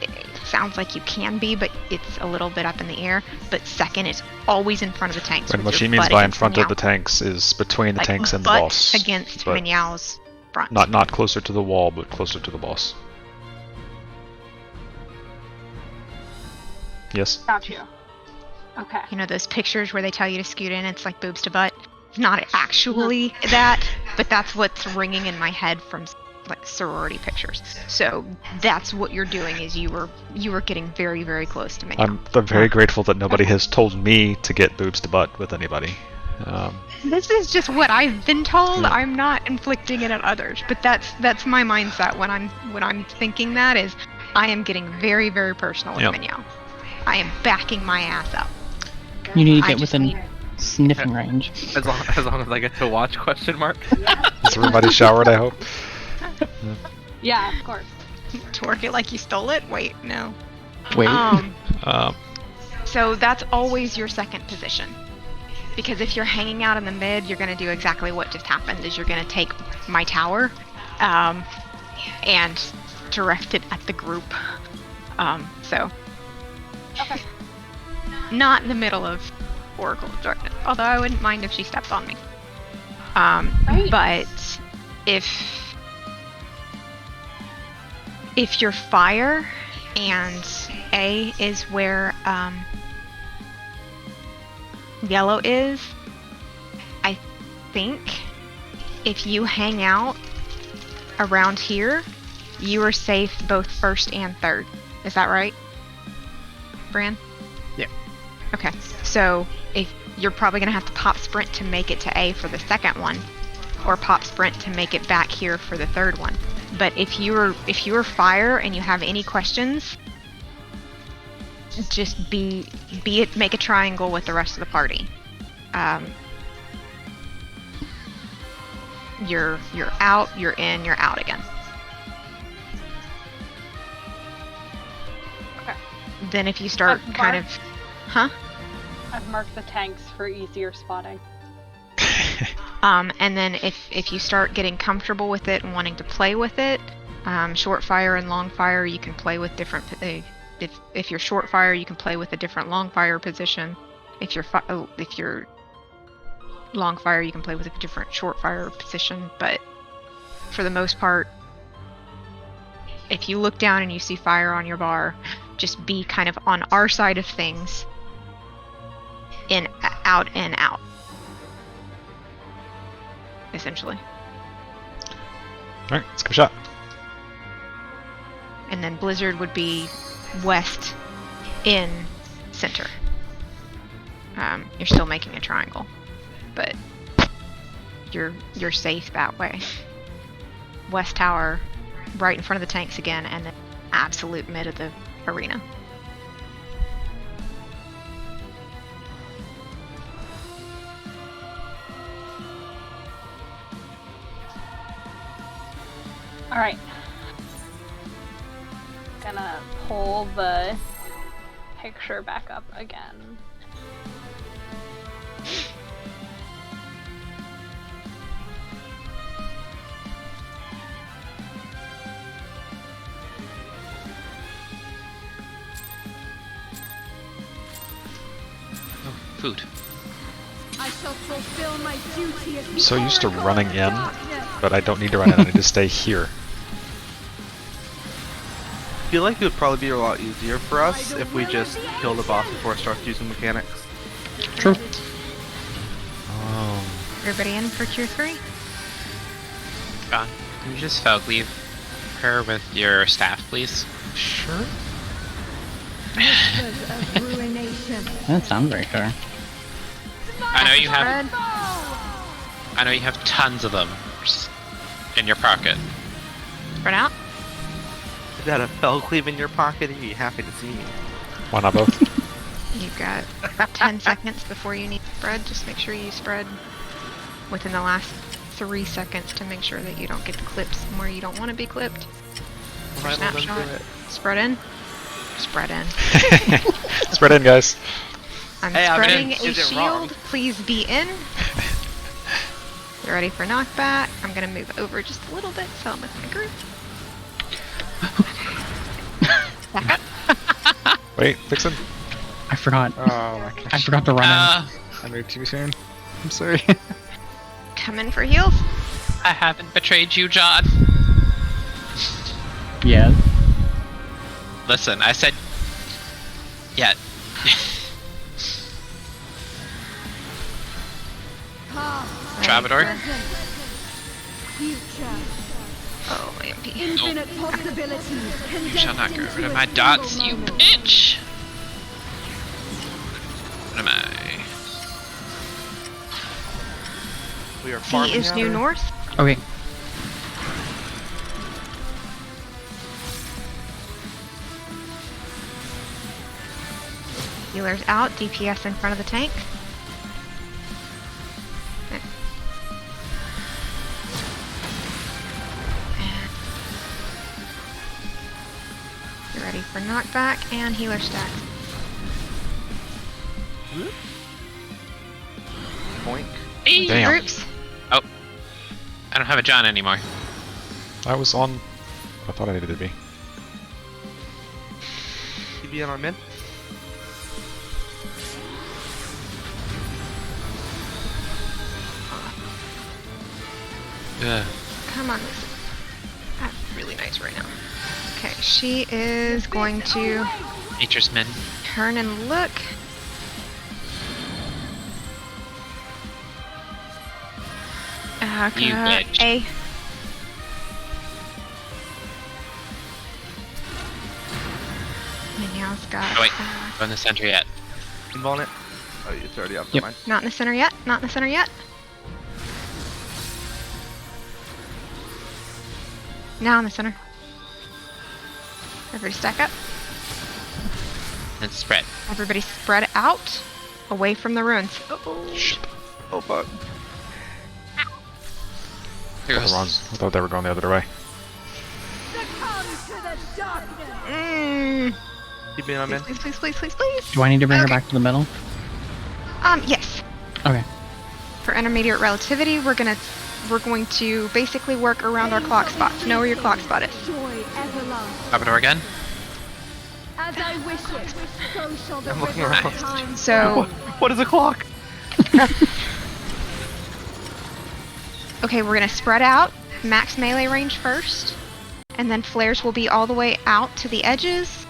Speaker 4: It sounds like you can be, but it's a little bit up in the air. But second is always in front of the tanks.
Speaker 1: And
Speaker 4: with
Speaker 1: what
Speaker 4: your
Speaker 1: she means
Speaker 4: butt
Speaker 1: by in
Speaker 4: against
Speaker 1: front of
Speaker 4: Minyao.
Speaker 1: the tanks is between the
Speaker 4: Like,
Speaker 1: tanks and the
Speaker 4: butt
Speaker 1: boss.
Speaker 4: against
Speaker 1: but
Speaker 4: Minyao's front.
Speaker 1: not closer to the wall, but closer to the boss. Yes?
Speaker 6: Got you. Okay.
Speaker 4: You know those pictures where they tell you to scoot in, it's like boobs to butt? It's not actually that, but that's what's ringing in my head from like sorority pictures. So that's what you're doing, is you were getting very, very close to me.
Speaker 1: I'm very grateful that nobody has told me to get boobs to butt with anybody.
Speaker 4: This is just what I've been told.
Speaker 1: Yeah.
Speaker 4: I'm not inflicting it on others, but that's my mindset when I'm thinking that is I am getting very, very personal with
Speaker 1: Yep.
Speaker 4: Minyao. I am backing my ass up.
Speaker 5: You need to
Speaker 4: I
Speaker 5: get
Speaker 4: just
Speaker 5: within
Speaker 4: need-
Speaker 5: sniffing range.
Speaker 2: As long as I get to watch? Question mark.
Speaker 1: Is everybody showered, I hope?
Speaker 6: Yeah, of course.
Speaker 4: Twerk it like you stole it? Wait, no.
Speaker 5: Wait.
Speaker 1: Um,
Speaker 4: So that's always your second position. Because if you're hanging out in the mid, you're going to do exactly what just happened, is you're going to take my tower and direct it at the group. So
Speaker 6: Okay.
Speaker 4: not in the middle of Oracle of Darkness, although I wouldn't mind if she stepped on me.
Speaker 6: Right.
Speaker 4: But if you're fire and A is where yellow is, I think if you hang out around here, you are safe both first and third. Is that right, Bran?
Speaker 9: Yeah.
Speaker 4: Okay, so if you're probably gonna have to pop sprint to make it to A for the second one, or pop sprint to make it back here for the third one. But if you're fire and you have any questions, just make a triangle with the rest of the party. You're out, you're in, you're out again. then if you start
Speaker 6: I've
Speaker 4: kind of... Huh?
Speaker 6: I've marked the tanks for easier spotting.
Speaker 4: And then if you start getting comfortable with it and wanting to play with it, short fire and long fire, you can play with different... if you're short fire, you can play with a different long fire position. If you're long fire, you can play with a different short fire position. But for the most part, if you look down and you see fire on your bar, just be kind of on our side of things, out and out, essentially.
Speaker 1: Alright, let's give a shot.
Speaker 4: And then blizzard would be west, in, center. You're still making a triangle, but you're safe that way. West tower, right in front of the tanks again, and then absolute mid of the arena.
Speaker 6: Alright. Gonna pull the picture back up again.
Speaker 3: Food.
Speaker 8: I shall fulfill my duty as
Speaker 1: I'm
Speaker 8: the
Speaker 1: so used to
Speaker 8: Oracle
Speaker 1: running
Speaker 8: of
Speaker 1: in,
Speaker 8: Darkness.
Speaker 1: but I don't need to run in, I need to stay here.
Speaker 2: I feel like it would probably be a lot easier for us if we just kill the boss before it starts using mechanics.
Speaker 5: True.
Speaker 4: Everybody in for tier 3?
Speaker 3: John, can you just fog leave her with your staff, please?
Speaker 1: Sure.
Speaker 8: Whispers of ruination.
Speaker 5: That sounds very fair.
Speaker 3: I know you have.
Speaker 4: Spread.
Speaker 3: I know you have tons of them in your pocket.
Speaker 4: Spread out.
Speaker 2: Is that a fell cleave in your pocket? Are you happy to see me?
Speaker 1: Why not both?
Speaker 4: You've got 10 seconds before you need to spread. Just make sure you spread within the last 3 seconds to make sure that you don't get clipped somewhere you don't want to be clipped.
Speaker 2: Alright, well, then
Speaker 4: Snapshot.
Speaker 2: do it.
Speaker 4: Spread in. Spread in.
Speaker 1: Spread in, guys.
Speaker 4: I'm
Speaker 2: Hey, I'm
Speaker 4: spreading
Speaker 2: in.
Speaker 4: a
Speaker 2: Is it wrong?
Speaker 4: shield. Please be in. You're ready for knockback. I'm gonna move over just a little bit so I'm with my group. Back up.
Speaker 1: Wait, Vixen.
Speaker 5: I forgot.
Speaker 9: Oh my gosh.
Speaker 5: I forgot to run in.
Speaker 9: I moved too soon. I'm sorry.
Speaker 4: Come in for heals.
Speaker 3: I haven't betrayed you, John.
Speaker 5: Yeah.
Speaker 3: Listen, I said. Yeah. Travador?
Speaker 8: Future.
Speaker 4: Oh, my MP.
Speaker 8: Infinite possibilities.
Speaker 3: You shall not get
Speaker 8: condensed
Speaker 3: rid of
Speaker 8: into
Speaker 3: my
Speaker 8: a
Speaker 3: dots,
Speaker 8: single
Speaker 3: you
Speaker 8: moment.
Speaker 3: bitch! What am I?
Speaker 2: We are
Speaker 4: He
Speaker 2: farming
Speaker 4: is
Speaker 2: out
Speaker 4: due
Speaker 2: or-
Speaker 4: north.
Speaker 5: Okay.
Speaker 4: Healer's out. DPS in front of the tank. Okay. And you're ready for knockback and healer stack.
Speaker 2: Boink.
Speaker 3: Hey!
Speaker 1: Damn.
Speaker 4: Groups.
Speaker 3: I don't have a John anymore.
Speaker 1: I was on... I thought I needed to be.
Speaker 2: TB in on mid.
Speaker 3: Ugh.
Speaker 4: Come on. That's really nice right now. Okay, she is going to
Speaker 3: Nature's men.
Speaker 4: turn and look.
Speaker 3: You bitch.
Speaker 4: A. Minyao's got.
Speaker 3: Oh, wait. Go in the center yet.
Speaker 2: Invuln it. Oh, it's already up.
Speaker 5: Yep.
Speaker 2: Never mind.
Speaker 4: Not in the center yet. Not in the center yet. Now in the center. Everybody stack up.
Speaker 3: And spread.
Speaker 4: Everybody spread out away from the ruins.
Speaker 2: Oh fuck.
Speaker 3: Here
Speaker 1: I
Speaker 3: goes.
Speaker 1: thought they were going the other way.
Speaker 8: Succumb to the darkness.
Speaker 2: Keep me on, man.
Speaker 4: Please, please, please, please, please.
Speaker 5: Do I need to bring her back to the middle?
Speaker 4: Yes.
Speaker 5: Okay.
Speaker 4: For intermediate relativity, we're going to basically work around our clock spots. Know where your clock spot is.
Speaker 8: Joy everlasting.
Speaker 3: Labrador again.
Speaker 8: As I wish it, so shall the
Speaker 2: I'm looking
Speaker 8: river
Speaker 2: around.
Speaker 8: of time.
Speaker 4: So,
Speaker 2: What is a clock?
Speaker 4: okay, we're going to spread out. Max melee range first. And then flares will be all the way out to the edges.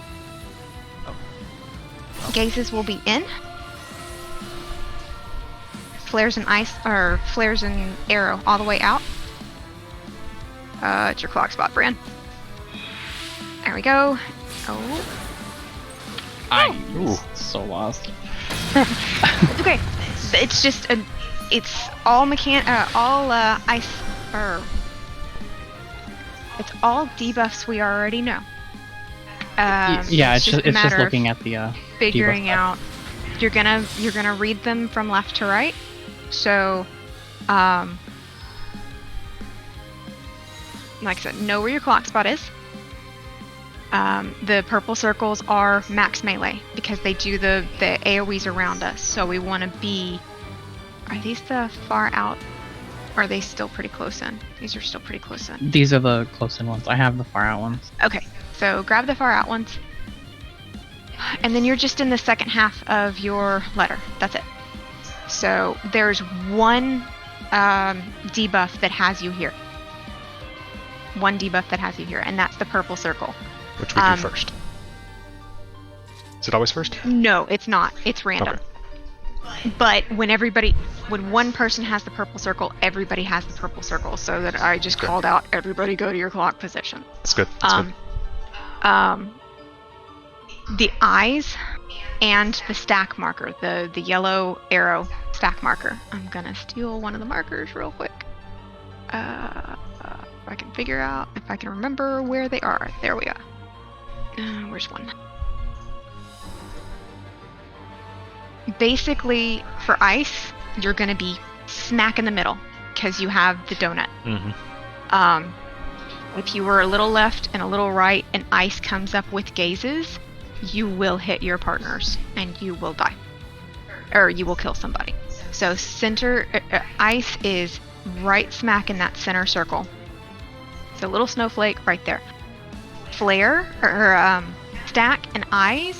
Speaker 4: Gazes will be in. Flares and ice, or flares and arrow all the way out. It's your clock spot, Bran. There we go. Oh.
Speaker 5: I'm so lost.
Speaker 4: It's okay. It's just it's all ice, or it's all debuffs we already know.
Speaker 5: Yeah, it's just
Speaker 4: matter
Speaker 5: looking at the
Speaker 4: figuring
Speaker 5: debuff.
Speaker 4: out. You're gonna read them from left to right. So, like I said, know where your clock spot is. The purple circles are max melee because they do the AoEs around us. So we want to be. Are these the far out? Or are they still pretty close in? These are still pretty close in.
Speaker 5: These are the close in ones. I have the far out ones.
Speaker 4: Okay, so grab the far out ones. And then you're just in the second half of your letter. That's it. So there's one debuff that has you here. One debuff that has you here, and that's the purple circle.
Speaker 1: Which we do first. Is it always first?
Speaker 4: No, it's not. It's random.
Speaker 1: Okay.
Speaker 4: But when one person has the purple circle, everybody has the purple circle. So that I just called out, everybody go to your clock position.
Speaker 1: That's good. That's good.
Speaker 4: The eyes and the stack marker, the yellow arrow stack marker. I'm gonna steal one of the markers real quick. If I can figure out, if I can remember where they are. There we are. Where's one? Basically, for ice, you're gonna be smack in the middle because you have the donut.
Speaker 1: Mm-hmm.
Speaker 4: If you were a little left and a little right and ice comes up with gazes, you will hit your partners and you will die. Or you will kill somebody. So center, ice is right smack in that center circle. It's a little snowflake right there. Flare, or stack and eyes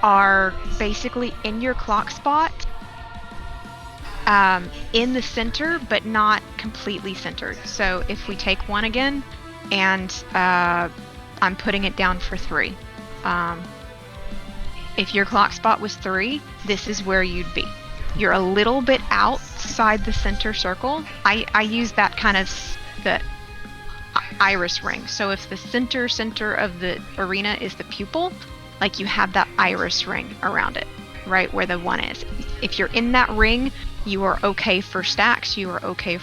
Speaker 4: are basically in your clock spot. In the center, but not completely centered. So if we take one again, and I'm putting it down for 3. If your clock spot was 3, this is where you'd be. You're a little bit outside the center circle. I use that kind of the iris ring. So if the center of the arena is the pupil, like you have that iris ring around it, right where the 1 is. If you're in that ring, you are okay for stacks. You are okay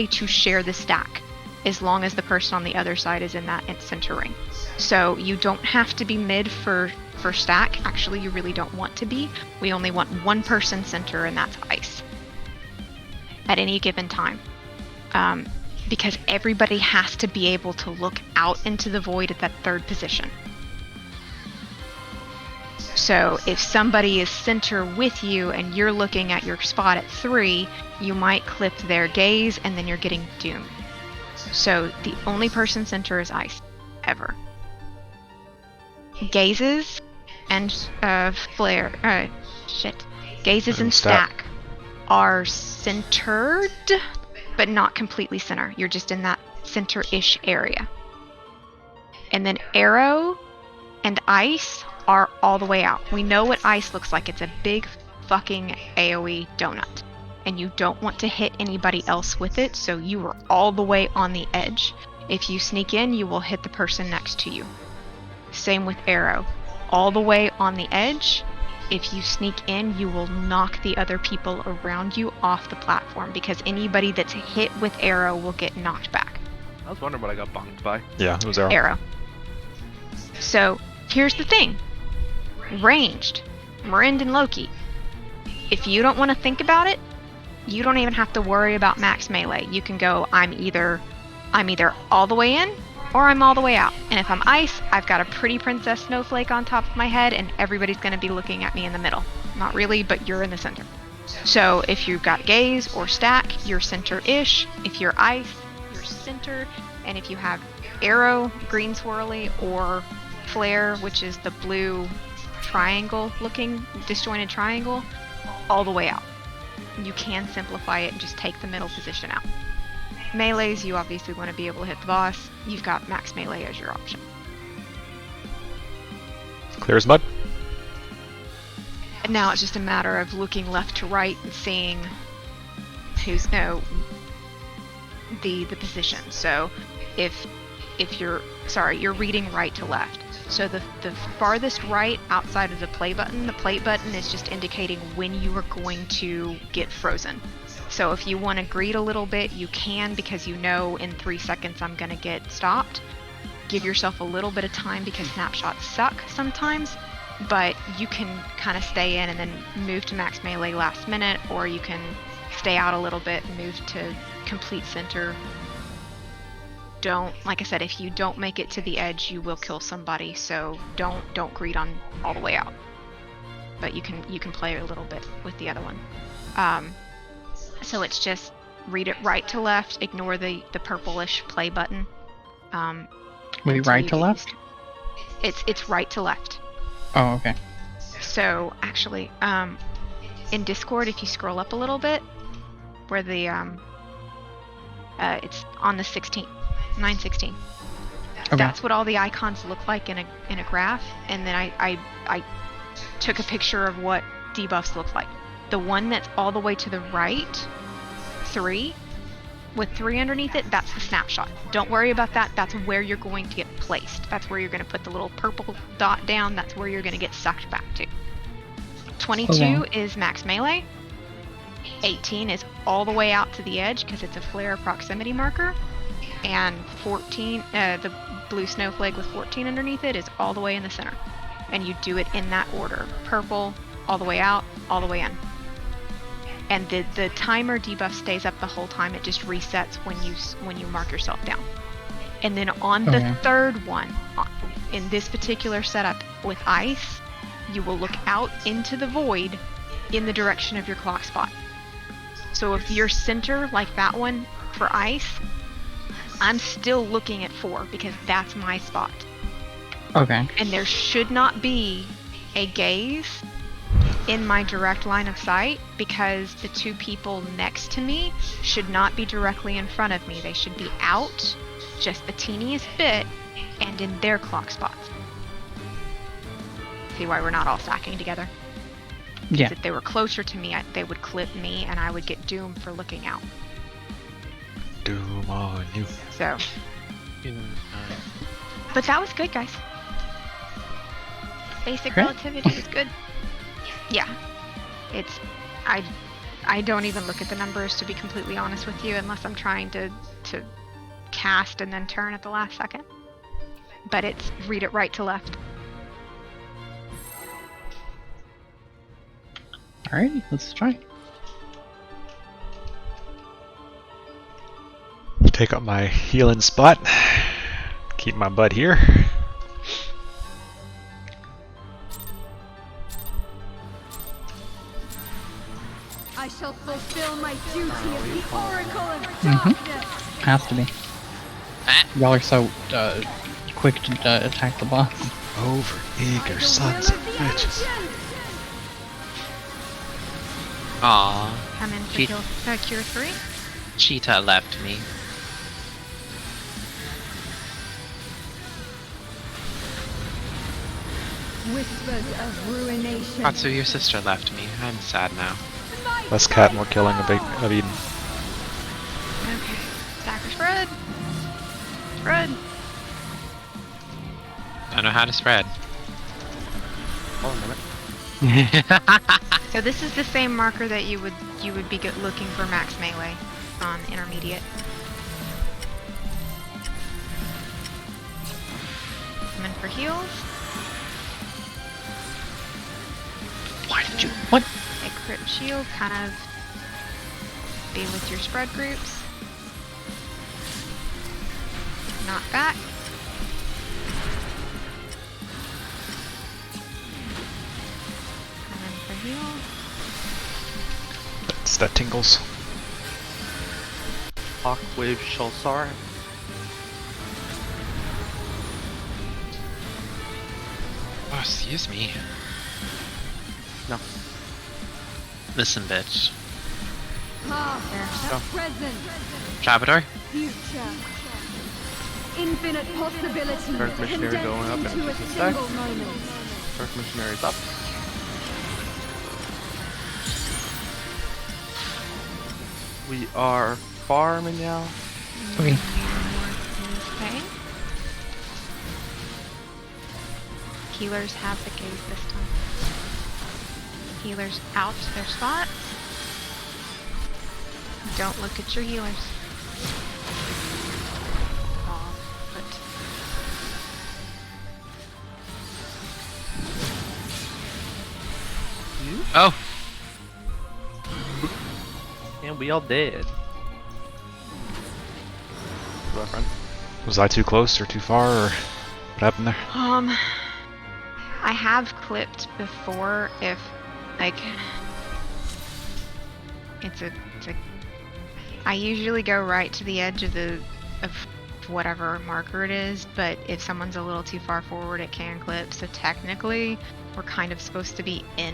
Speaker 4: to share the stack, as long as the person on the other side is in that center ring. So you don't have to be mid for stack. Actually, you really don't want to be. We only want one person center, and that's ice at any given time. Because everybody has to be able to look out into the void at that 3rd position. So if somebody is center with you and you're looking at your spot at 3, you might clip their gaze and then you're getting doomed. So the only person center is ice, ever. Gazes and Gazes and stack are centered, but not completely center. You're just in that center-ish area. And then arrow and ice are all the way out. We know what ice looks like. It's a big fucking AoE donut. And you don't want to hit anybody else with it, so you are all the way on the edge. If you sneak in, you will hit the person next to you. Same with arrow. All the way on the edge. If you sneak in, you will knock the other people around you off the platform, because anybody that's hit with arrow will get knocked back.
Speaker 2: I was wondering what I got bonked by.
Speaker 1: Yeah, it was arrow.
Speaker 4: Arrow. So, here's the thing. Ranged, Marind and Loki. If you don't want to think about it, you don't even have to worry about max melee. You can go, I'm either all the way in, or I'm all the way out. And if I'm ice, I've got a pretty princess snowflake on top of my head, and everybody's going to be looking at me in the middle. Not really, but you're in the center. So if you've got gaze or stack, you're center-ish. If you're ice, you're center. And if you have arrow, green swirly, or flare, which is the blue triangle-looking disjointed triangle, all the way out. You can simplify it and just take the middle position out. Melees, you obviously want to be able to hit the boss. You've got max melee as your option.
Speaker 1: Clear as mud.
Speaker 4: And now it's just a matter of looking left to right and seeing who's the position. So if you're reading right to left. So the farthest right outside of the play button is just indicating when you are going to get frozen. So if you want to greed a little bit, you can, because you know in 3 seconds I'm going to get stopped. Give yourself a little bit of time because snapshots suck sometimes, but you can kind of stay in and then move to max melee last minute, or you can stay out a little bit and move to complete center. Like I said, if you don't make it to the edge, you will kill somebody, so don't greed on all the way out. But you can play a little bit with the other one. So it's just read it right to left, ignore the purplish play button.
Speaker 5: Wait, right to left?
Speaker 4: It's right to left.
Speaker 5: Oh, okay.
Speaker 4: So actually, in Discord, if you scroll up a little bit, where the it's on the 16th. 916.
Speaker 5: Okay.
Speaker 4: That's what all the icons look like in a graph, and then I took a picture of what debuffs look like. The one that's all the way to the right, 3, with 3 underneath it, that's the snapshot. Don't worry about that. That's where you're going to get placed. That's where you're going to put the little purple dot down. That's where you're going to get sucked back to. 22 is max melee. 18 is all the way out to the edge because it's a flare proximity marker. And 14, the blue snowflake with 14 underneath it, is all the way in the center. And you do it in that order. Purple, all the way out, all the way in. And the timer debuff stays up the whole time. It just resets when you mark yourself down. And then on the third one, in this particular setup with ice, you will look out into the void in the direction of your clock spot. So if you're center like that one for ice, I'm still looking at 4 because that's my spot.
Speaker 5: Okay.
Speaker 4: And there should not be a gaze in my direct line of sight because the 2 people next to me should not be directly in front of me. They should be out just the teeniest bit and in their clock spots. See why we're not all stacking together?
Speaker 5: Yeah.
Speaker 4: If they were closer to me, they would clip me and I would get doomed for looking out.
Speaker 1: Doom on you.
Speaker 4: So. But that was good, guys. Basic relativity is good. Yeah. It's I don't even look at the numbers, to be completely honest with you, unless I'm trying to cast and then turn at the last second. But it's read it right to left.
Speaker 5: Alrighty, let's try.
Speaker 1: Take up my healing spot. Keep my butt here.
Speaker 8: I shall fulfill my duty as the Oracle of Darkness.
Speaker 5: Has to be. Y'all are so quick to attack the boss.
Speaker 1: Over eager sons of bitches.
Speaker 3: Aww.
Speaker 4: Come in for cure 3.
Speaker 3: Cheetah left me.
Speaker 8: Whispers of ruination.
Speaker 3: Katsu, your sister left me. I'm sad now.
Speaker 1: Less cat, more killing of Eden.
Speaker 4: Okay. Stacker spread. Spread.
Speaker 3: I know how to spread.
Speaker 4: So this is the same marker that you would be looking for max melee on intermediate. Come in for heals.
Speaker 5: Why did you? What?
Speaker 4: A crit shield, kind of be with your spread groups. Knock back.
Speaker 1: Gets that tingles.
Speaker 2: Hawkwave Shulsar.
Speaker 3: Oh, excuse me.
Speaker 2: No.
Speaker 3: Listen, bitch.
Speaker 8: Past, present,
Speaker 3: Trapdoor?
Speaker 8: future. Infinite possibilities
Speaker 2: Dark Missionary going up
Speaker 8: condensed
Speaker 2: in
Speaker 8: into a
Speaker 2: just a sec.
Speaker 8: single moment.
Speaker 2: Dark Missionary's up. We are farming now.
Speaker 10: Okay.
Speaker 4: Okay. Healers have the gaze this time. Healers out their spots. Don't look at your healers. Oh,
Speaker 3: Oh!
Speaker 2: And we all dead. Reference.
Speaker 1: Was I too close or too far, or what happened there?
Speaker 4: I have clipped before if, like, I usually go right to the edge of whatever marker it is, but if someone's a little too far forward, it can clip. So technically, we're kind of supposed to be in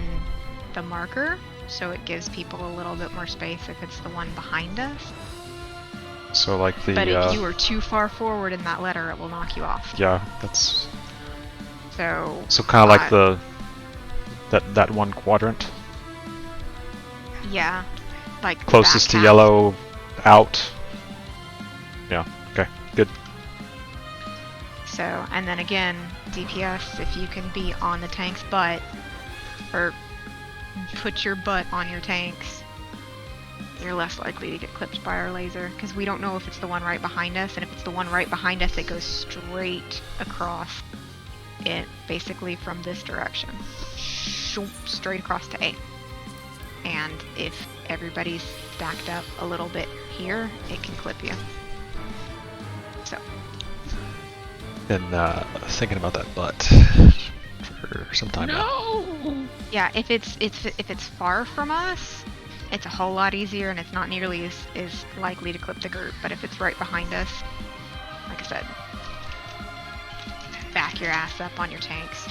Speaker 4: the marker, so it gives people a little bit more space if it's the one behind us.
Speaker 1: So like the
Speaker 4: But if you are too far forward in that letter, it will knock you off.
Speaker 1: yeah, that's
Speaker 4: So
Speaker 1: kind of like that one quadrant
Speaker 4: yeah, like
Speaker 1: closest
Speaker 4: back
Speaker 1: to
Speaker 4: half.
Speaker 1: yellow out. Yeah. Okay. Good.
Speaker 4: So, and then again, DPS, if you can be on the tank's butt, or put your butt on your tanks, you're less likely to get clipped by our laser, because we don't know if it's the one right behind us, and if it's the one right behind us, it goes straight across it, basically from this direction. Straight across to A. And if everybody's stacked up a little bit here, it can clip you. So.
Speaker 1: Been thinking about that butt for some time now.
Speaker 4: Yeah, if it's far from us, it's a whole lot easier and it's not nearly as likely to clip the group. But if it's right behind us, like I said, back your ass up on your tanks.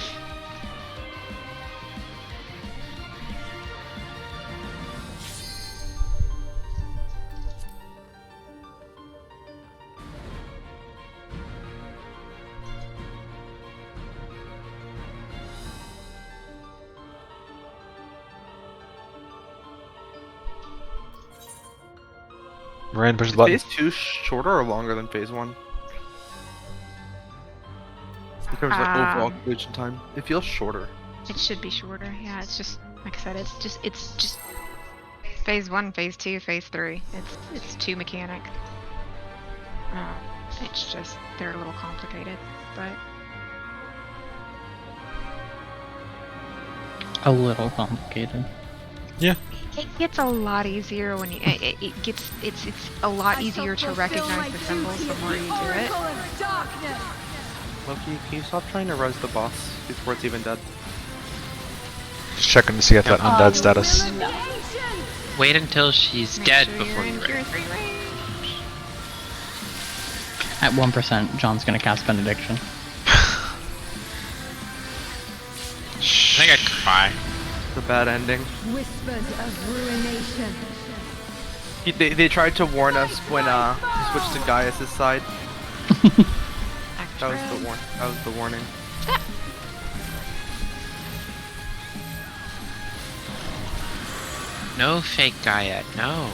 Speaker 1: Moran, push the button.
Speaker 2: Phase 2 shorter or longer than Phase 1? In terms of overall completion time, it feels shorter.
Speaker 4: It should be shorter. Yeah, it's just like I said, it's just Phase 1, Phase 2, Phase 3. It's 2 mechanic. It's just they're a little complicated, but
Speaker 5: A little complicated.
Speaker 1: Yeah.
Speaker 4: it gets a lot easier when you it's a lot easier to recognize the symbols the more you do it.
Speaker 2: Loki, can you stop trying to res the boss before it's even dead?
Speaker 1: Just checking to see if that undead status.
Speaker 3: Wait until she's
Speaker 4: Make
Speaker 3: dead
Speaker 4: sure
Speaker 3: before
Speaker 4: you're
Speaker 3: you
Speaker 4: in Cure
Speaker 3: res.
Speaker 4: 3 range.
Speaker 5: At 1%, John's gonna cast Benediction.
Speaker 3: I think I'd cry.
Speaker 2: It's a bad ending.
Speaker 8: Whispers of ruination.
Speaker 2: They tried to warn us when we switched to Gaius' side. That was the warning.
Speaker 3: No fake Gaia, no.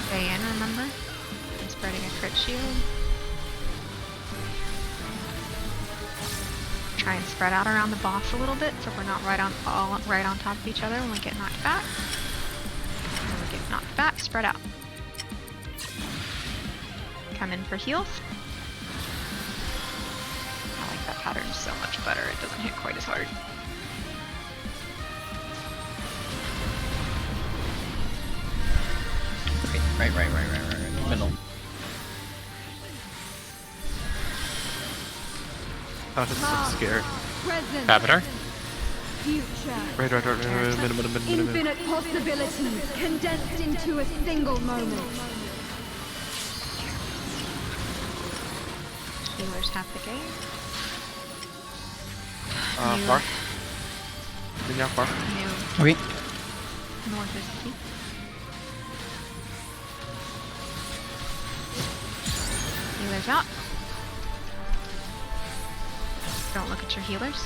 Speaker 4: Stay in, remember? I'm spreading a crit shield. Try and spread out around the boss a little bit so we're not right on top of each other when we get knocked back. When we get knocked back, spread out. Come in for heals. I like that pattern so much better. It doesn't hit quite as hard.
Speaker 5: Right. Middle.
Speaker 2: I was so scared.
Speaker 8: Present.
Speaker 3: Avatar?
Speaker 8: Future.
Speaker 2: Right.
Speaker 8: Infinite possibilities condensed into a single moment.
Speaker 4: Healers have the gate.
Speaker 2: Far. Now far.
Speaker 4: New
Speaker 5: Okay.
Speaker 4: north is the healers up. Don't look at your healers.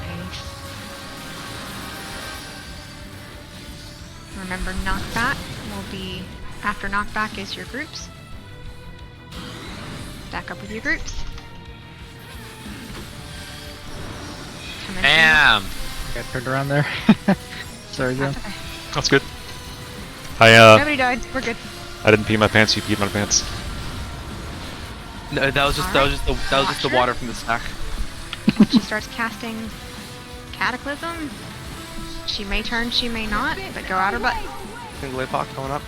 Speaker 4: Nice. Remember, knockback will be after knockback is your groups. Stack up with your groups. Come in.
Speaker 3: Damn!
Speaker 9: Got turned around there. Sorry, Joe.
Speaker 4: That's okay.
Speaker 1: That's good. I
Speaker 4: Nobody died. We're good.
Speaker 1: I didn't pee my pants. You peed my pants.
Speaker 2: No, that was just the water from the stack.
Speaker 4: When she starts casting Cataclysm, she may turn, she may not, but go out her butt.
Speaker 2: Single epoch going up.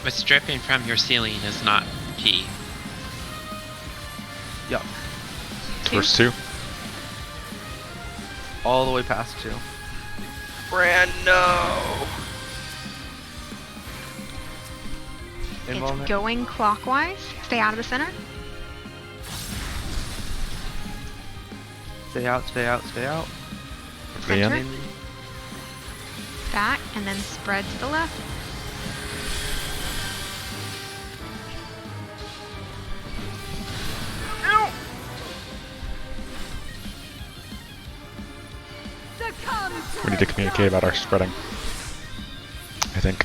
Speaker 3: What's dripping from your ceiling is not pee.
Speaker 2: Yep.
Speaker 1: First two.
Speaker 2: All the way past 2. Brand no.
Speaker 4: It's going clockwise. Stay out of the center.
Speaker 2: Stay out, stay out, stay out.
Speaker 1: Me in.
Speaker 4: Center. Back, and then spread to the left. Ow!
Speaker 1: We need to communicate about our spreading. I think.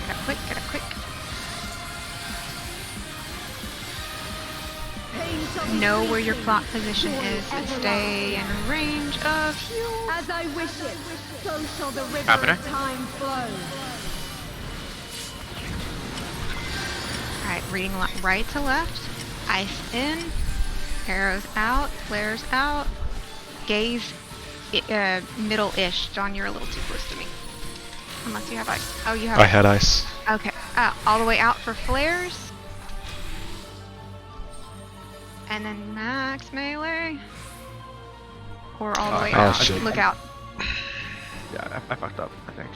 Speaker 4: Get up quick, get up quick. Know where your plot position is and stay in range of you.
Speaker 8: As I wish it, so shall the river
Speaker 3: Copy that.
Speaker 8: of time flow.
Speaker 4: Alright, reading right to left. Ice in. Arrows out. Flares out. Gaze middle-ish. John, you're a little too close to me. Unless you have ice. Oh, you have
Speaker 1: I had ice.
Speaker 4: Okay. All the way out for flares. And then max melee. Or all the way
Speaker 1: oh,
Speaker 4: out.
Speaker 1: shit.
Speaker 4: Look out.
Speaker 2: Yeah, I fucked up, I think.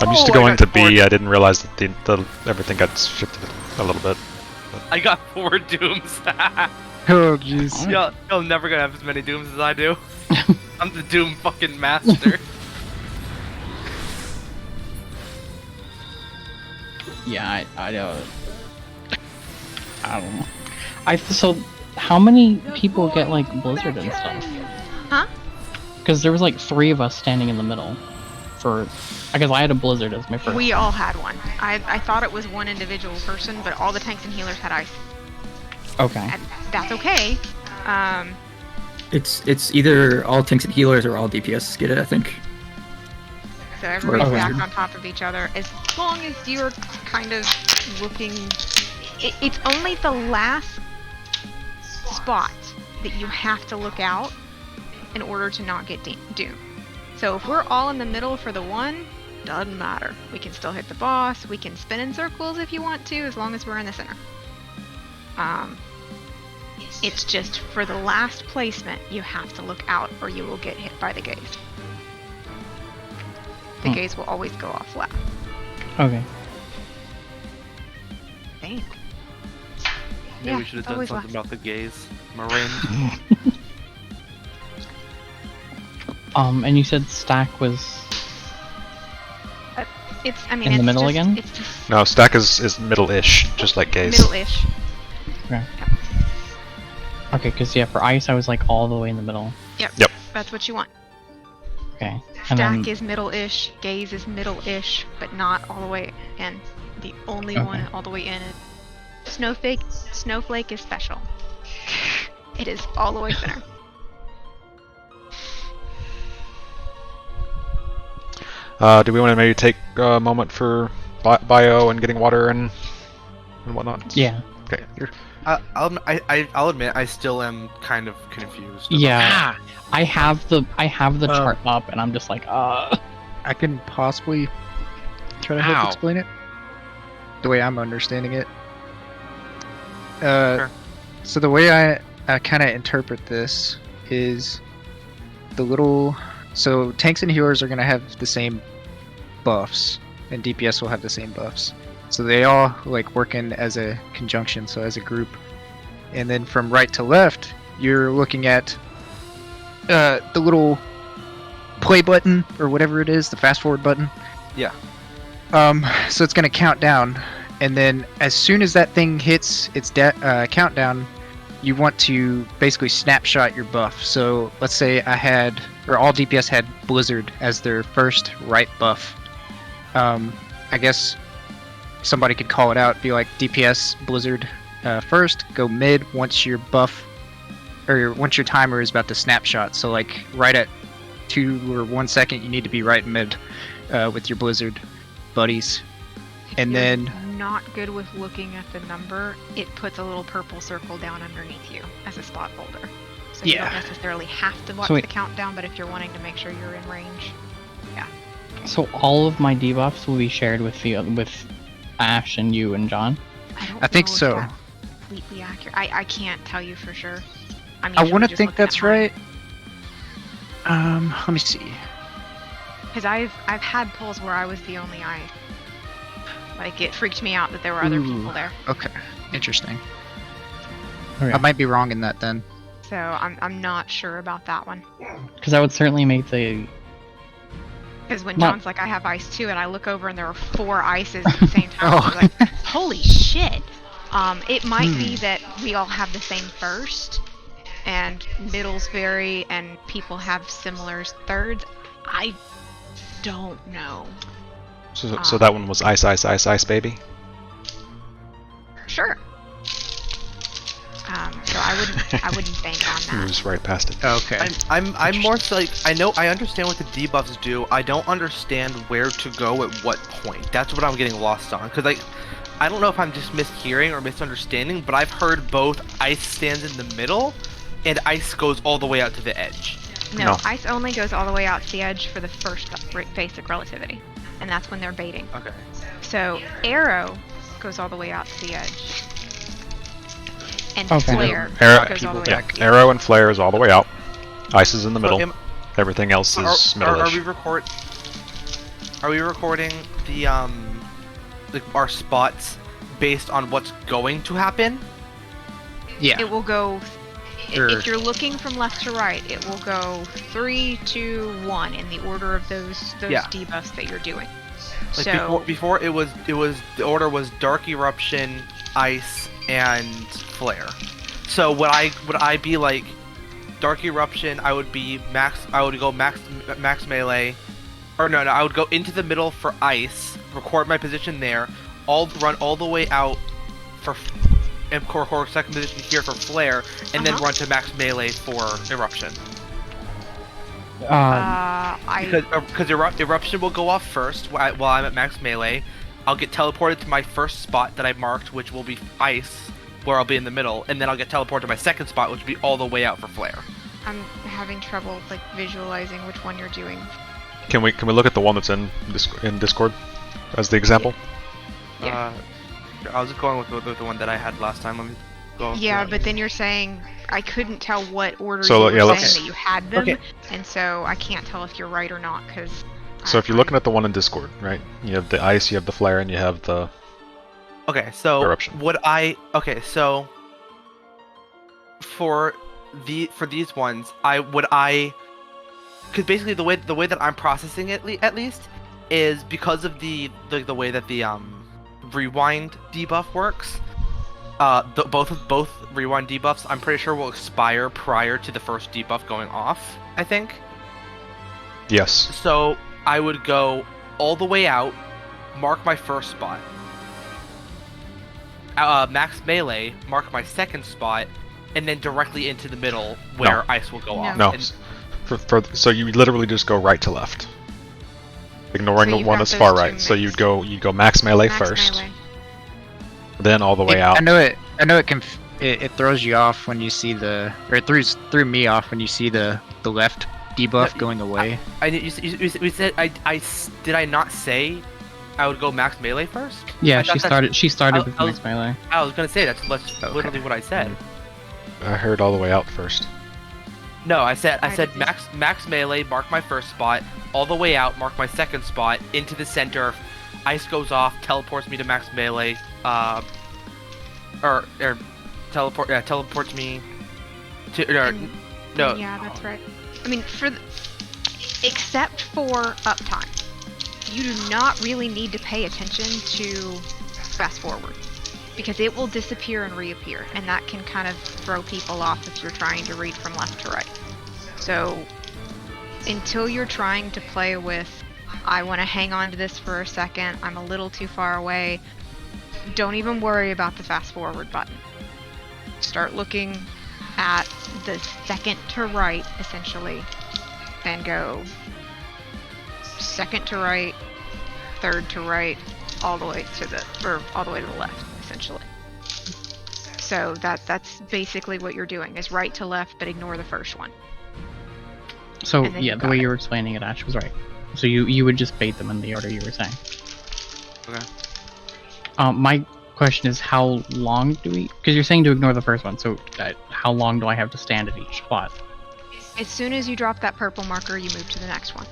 Speaker 1: I'm used to
Speaker 2: Oh, I
Speaker 1: going
Speaker 2: got
Speaker 1: to B. I didn't realize that the everything got shifted a little bit.
Speaker 2: I got 4 dooms.
Speaker 9: Oh, jeez.
Speaker 2: You'll never gonna have as many dooms as I do. I'm the doom fucking master.
Speaker 5: Yeah, I don't know. So how many people get like Blizzard and stuff?
Speaker 4: Huh?
Speaker 5: Because there was like 3 of us standing in the middle. Because I had a Blizzard as my first.
Speaker 4: We all had one. I thought it was one individual person, but all the tanks and healers had ice.
Speaker 5: Okay.
Speaker 4: And that's okay.
Speaker 10: It's either all tanks and healers or all DPS get it, I think.
Speaker 4: So everybody's
Speaker 5: Okay.
Speaker 4: stacked on top of each other. As long as you're kind of looking... It's only the last spot that you have to look out in order to not get doomed. So if we're all in the middle for the one, doesn't matter. We can still hit the boss. We can spin in circles if you want to, as long as we're in the center. It's just for the last placement, you have to look out or you will get hit by the gaze. The gaze will always go off left.
Speaker 5: Okay.
Speaker 4: Damn.
Speaker 2: Maybe
Speaker 4: Yeah,
Speaker 2: we should have done
Speaker 4: always
Speaker 2: something
Speaker 4: left.
Speaker 2: about the gaze. Marin.
Speaker 5: And you said stack was
Speaker 4: I mean,
Speaker 5: in the
Speaker 4: it's
Speaker 5: middle
Speaker 4: just,
Speaker 5: again?
Speaker 4: It's just
Speaker 1: No, stack is middle-ish, just like gaze.
Speaker 4: middle-ish.
Speaker 5: Okay, because yeah, for ice I was like all the way in the middle.
Speaker 4: Yep.
Speaker 1: Yep.
Speaker 4: That's what you want.
Speaker 5: Okay.
Speaker 4: Stack
Speaker 5: And then
Speaker 4: is middle-ish, gaze is middle-ish, but not all the way in. The only
Speaker 5: Okay.
Speaker 4: one all the way in is Snowflake is special. It is all the way center.
Speaker 1: Do we want to maybe take a moment for bio and getting water and whatnot?
Speaker 5: yeah.
Speaker 1: Okay.
Speaker 2: I'll admit I still am kind of confused.
Speaker 5: Yeah.
Speaker 3: Ah!
Speaker 5: I have the chart up and I'm just like
Speaker 9: I can possibly try to help
Speaker 3: Ow.
Speaker 9: explain it. the way I'm understanding it.
Speaker 2: Sure.
Speaker 9: So the way I kind of interpret this is the little. So tanks and healers are gonna have the same buffs, and DPS will have the same buffs. So they all like working as a conjunction, so as a group. And then from right to left, you're looking at the little play button or whatever it is, the fast forward button.
Speaker 2: Yeah.
Speaker 9: So it's gonna count down, and then as soon as that thing hits its countdown, you want to basically snapshot your buff. So let's say all DPS had Blizzard as their first right buff. I guess somebody could call it out, be like DPS Blizzard first, go mid once your buff, or once your timer is about to snapshot. So like right at 2 or 1 second, you need to be right mid with your Blizzard buddies. And
Speaker 4: You're
Speaker 9: then
Speaker 4: not good with looking at the number, it puts a little purple circle down underneath you as a spot folder. So you
Speaker 9: Yeah.
Speaker 4: don't necessarily have to watch
Speaker 5: So
Speaker 4: the
Speaker 5: wait.
Speaker 4: countdown, but if you're wanting to make sure you're in range, yeah.
Speaker 5: So all of my debuffs will be shared with Ash and you and John.
Speaker 9: I think
Speaker 4: know if
Speaker 9: so.
Speaker 4: that's completely accurate. I can't tell you for sure. I'm
Speaker 9: I
Speaker 4: usually
Speaker 9: want to
Speaker 4: just
Speaker 9: think
Speaker 4: looking at
Speaker 9: that's
Speaker 4: mine.
Speaker 9: right. Let me see.
Speaker 4: Because I've had pulls where I was the only eye. Like it freaked me out that there were other
Speaker 9: Ooh.
Speaker 4: people there.
Speaker 9: Okay, interesting.
Speaker 5: Okay.
Speaker 9: I might be wrong in that then.
Speaker 4: So I'm not sure about that one.
Speaker 5: Because that would certainly make the
Speaker 4: Because when
Speaker 5: Not-
Speaker 4: John's like, I have ice too, and I look over and there are 4 ices at the same time,
Speaker 9: Oh.
Speaker 4: I was like, holy shit. It might
Speaker 9: Hmm.
Speaker 4: be that we all have the same first, and middles vary, and people have similar thirds. I don't know.
Speaker 1: So that one was ice, ice, ice, ice, baby.
Speaker 4: Sure. So I wouldn't bank on that.
Speaker 1: Moves right past it.
Speaker 9: Okay.
Speaker 2: I'm more so like I understand what the debuffs do. I don't understand where to go at what point. That's what I'm getting lost on. Cause like I don't know if I'm just mishearing or misunderstanding, but I've heard both ice stands in the middle, and ice goes all the way out to the edge.
Speaker 4: No, ice only goes all the way out to the edge for the first basic relativity, and that's when they're baiting.
Speaker 2: Okay.
Speaker 4: So arrow goes all the way out to the edge, and
Speaker 5: Okay.
Speaker 4: flare
Speaker 1: Arrow,
Speaker 4: goes all the way
Speaker 1: yeah,
Speaker 4: out to the
Speaker 1: arrow and flare is all the way out. Ice is in the middle.
Speaker 2: am-
Speaker 1: Everything else is middle-ish.
Speaker 2: Are we recording the like our spots based on what's going to happen?
Speaker 9: Yeah.
Speaker 4: It will go.
Speaker 9: Sure.
Speaker 4: If you're looking from left to right, it will go 3, 2, 1 in the order of those
Speaker 2: Yeah.
Speaker 4: debuffs that you're doing.
Speaker 2: Like
Speaker 4: So
Speaker 2: before it was the order was dark eruption, ice, and flare. So would I be like dark eruption? I would go max melee, or no, I would go into the middle for ice, record my position there, run all the way out for and record second position here for flare, and then run to max melee for eruption. Because eruption will go off first while I'm at max melee. I'll get teleported to my first spot that I marked, which will be ice, where I'll be in the middle, and then I'll get teleported to my second spot, which will be all the way out for flare.
Speaker 4: I'm having trouble like visualizing which one you're doing.
Speaker 1: Can we look at the one that's in Discord as the example?
Speaker 4: Yeah.
Speaker 2: I was just going with the one that I had last time. Let me go.
Speaker 4: Yeah, but then you're saying I couldn't tell what order
Speaker 1: So,
Speaker 4: you
Speaker 1: yeah,
Speaker 4: were
Speaker 1: let's-
Speaker 4: saying that you had them,
Speaker 2: Okay.
Speaker 4: and so I can't tell if you're right or not because.
Speaker 1: So if you're looking at the one in Discord, right? You have the ice, you have the flare, and you have the
Speaker 2: Okay, so
Speaker 1: eruption.
Speaker 2: so for these ones, because basically the way that I'm processing it at least is because of the way that the rewind debuff works. Both rewind debuffs, I'm pretty sure will expire prior to the first debuff going off. I think.
Speaker 1: yes.
Speaker 2: So I would go all the way out, mark my first spot. Max melee, mark my second spot, and then directly into the middle where ice will go off.
Speaker 1: No.
Speaker 2: And-
Speaker 1: So you literally just go right to left, ignoring
Speaker 4: So
Speaker 1: the
Speaker 4: you've
Speaker 1: one
Speaker 4: got
Speaker 1: that's
Speaker 4: those
Speaker 1: far
Speaker 4: two
Speaker 1: right. So
Speaker 4: mixed.
Speaker 1: you'd go max melee
Speaker 4: Max
Speaker 1: first,
Speaker 4: melee.
Speaker 1: then all the way out.
Speaker 9: I know it can. It throws you off when you see it threw me off when you see the left debuff
Speaker 2: No,
Speaker 9: going away.
Speaker 2: we said did I not say I would go max melee first.
Speaker 5: Yeah,
Speaker 2: I
Speaker 5: she
Speaker 2: thought that's-
Speaker 5: started with
Speaker 2: I was-
Speaker 5: max melee.
Speaker 2: I was gonna say that's literally what I said.
Speaker 1: I heard all the way out first.
Speaker 2: No, I said
Speaker 4: I did
Speaker 2: max melee, mark my first spot, all the way out, mark my second spot, into the center, ice goes off, teleports me to max melee, teleports me to no.
Speaker 4: Yeah, that's right. I mean, except for uptime, you do not really need to pay attention to fast forward because it will disappear and reappear, and that can kind of throw people off if you're trying to read from left to right. So until you're trying to play with, I want to hang on to this for a second, I'm a little too far away, don't even worry about the fast forward button. Start looking at the second to right, essentially, and go second to right, third to right, all the way to the left, essentially. So that's basically what you're doing, is right to left, but ignore the first one.
Speaker 5: So
Speaker 4: And then
Speaker 5: yeah,
Speaker 4: you
Speaker 5: the
Speaker 4: got
Speaker 5: way
Speaker 4: it.
Speaker 5: you were explaining it, Ash was right. So you would just bait them in the order you were saying.
Speaker 2: Okay.
Speaker 5: My question is, how long do we? Because you're saying to ignore the first one. So how long do I have to stand at each spot?
Speaker 4: As soon as you drop that purple marker, you move to the next one.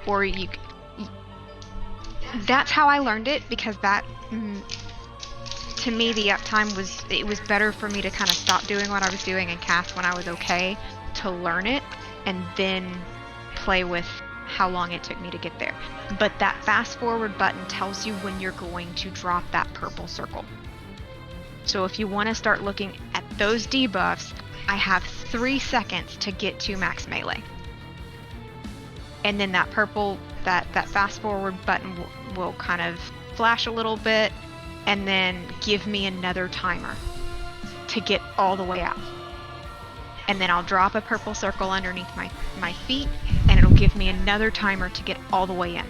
Speaker 4: Or that's how I learned it, because that, to me, the uptime was better for me to kind of stop doing what I was doing and cast when I was okay, to learn it, and then play with how long it took me to get there. But that fast forward button tells you when you're going to drop that purple circle. So if you want to start looking at those debuffs, I have 3 seconds to get to max melee. And then that purple, that fast forward button will kind of flash a little bit and then give me another timer to get all the way out. And then I'll drop a purple circle underneath my feet, and it'll give me another timer to get all the way in.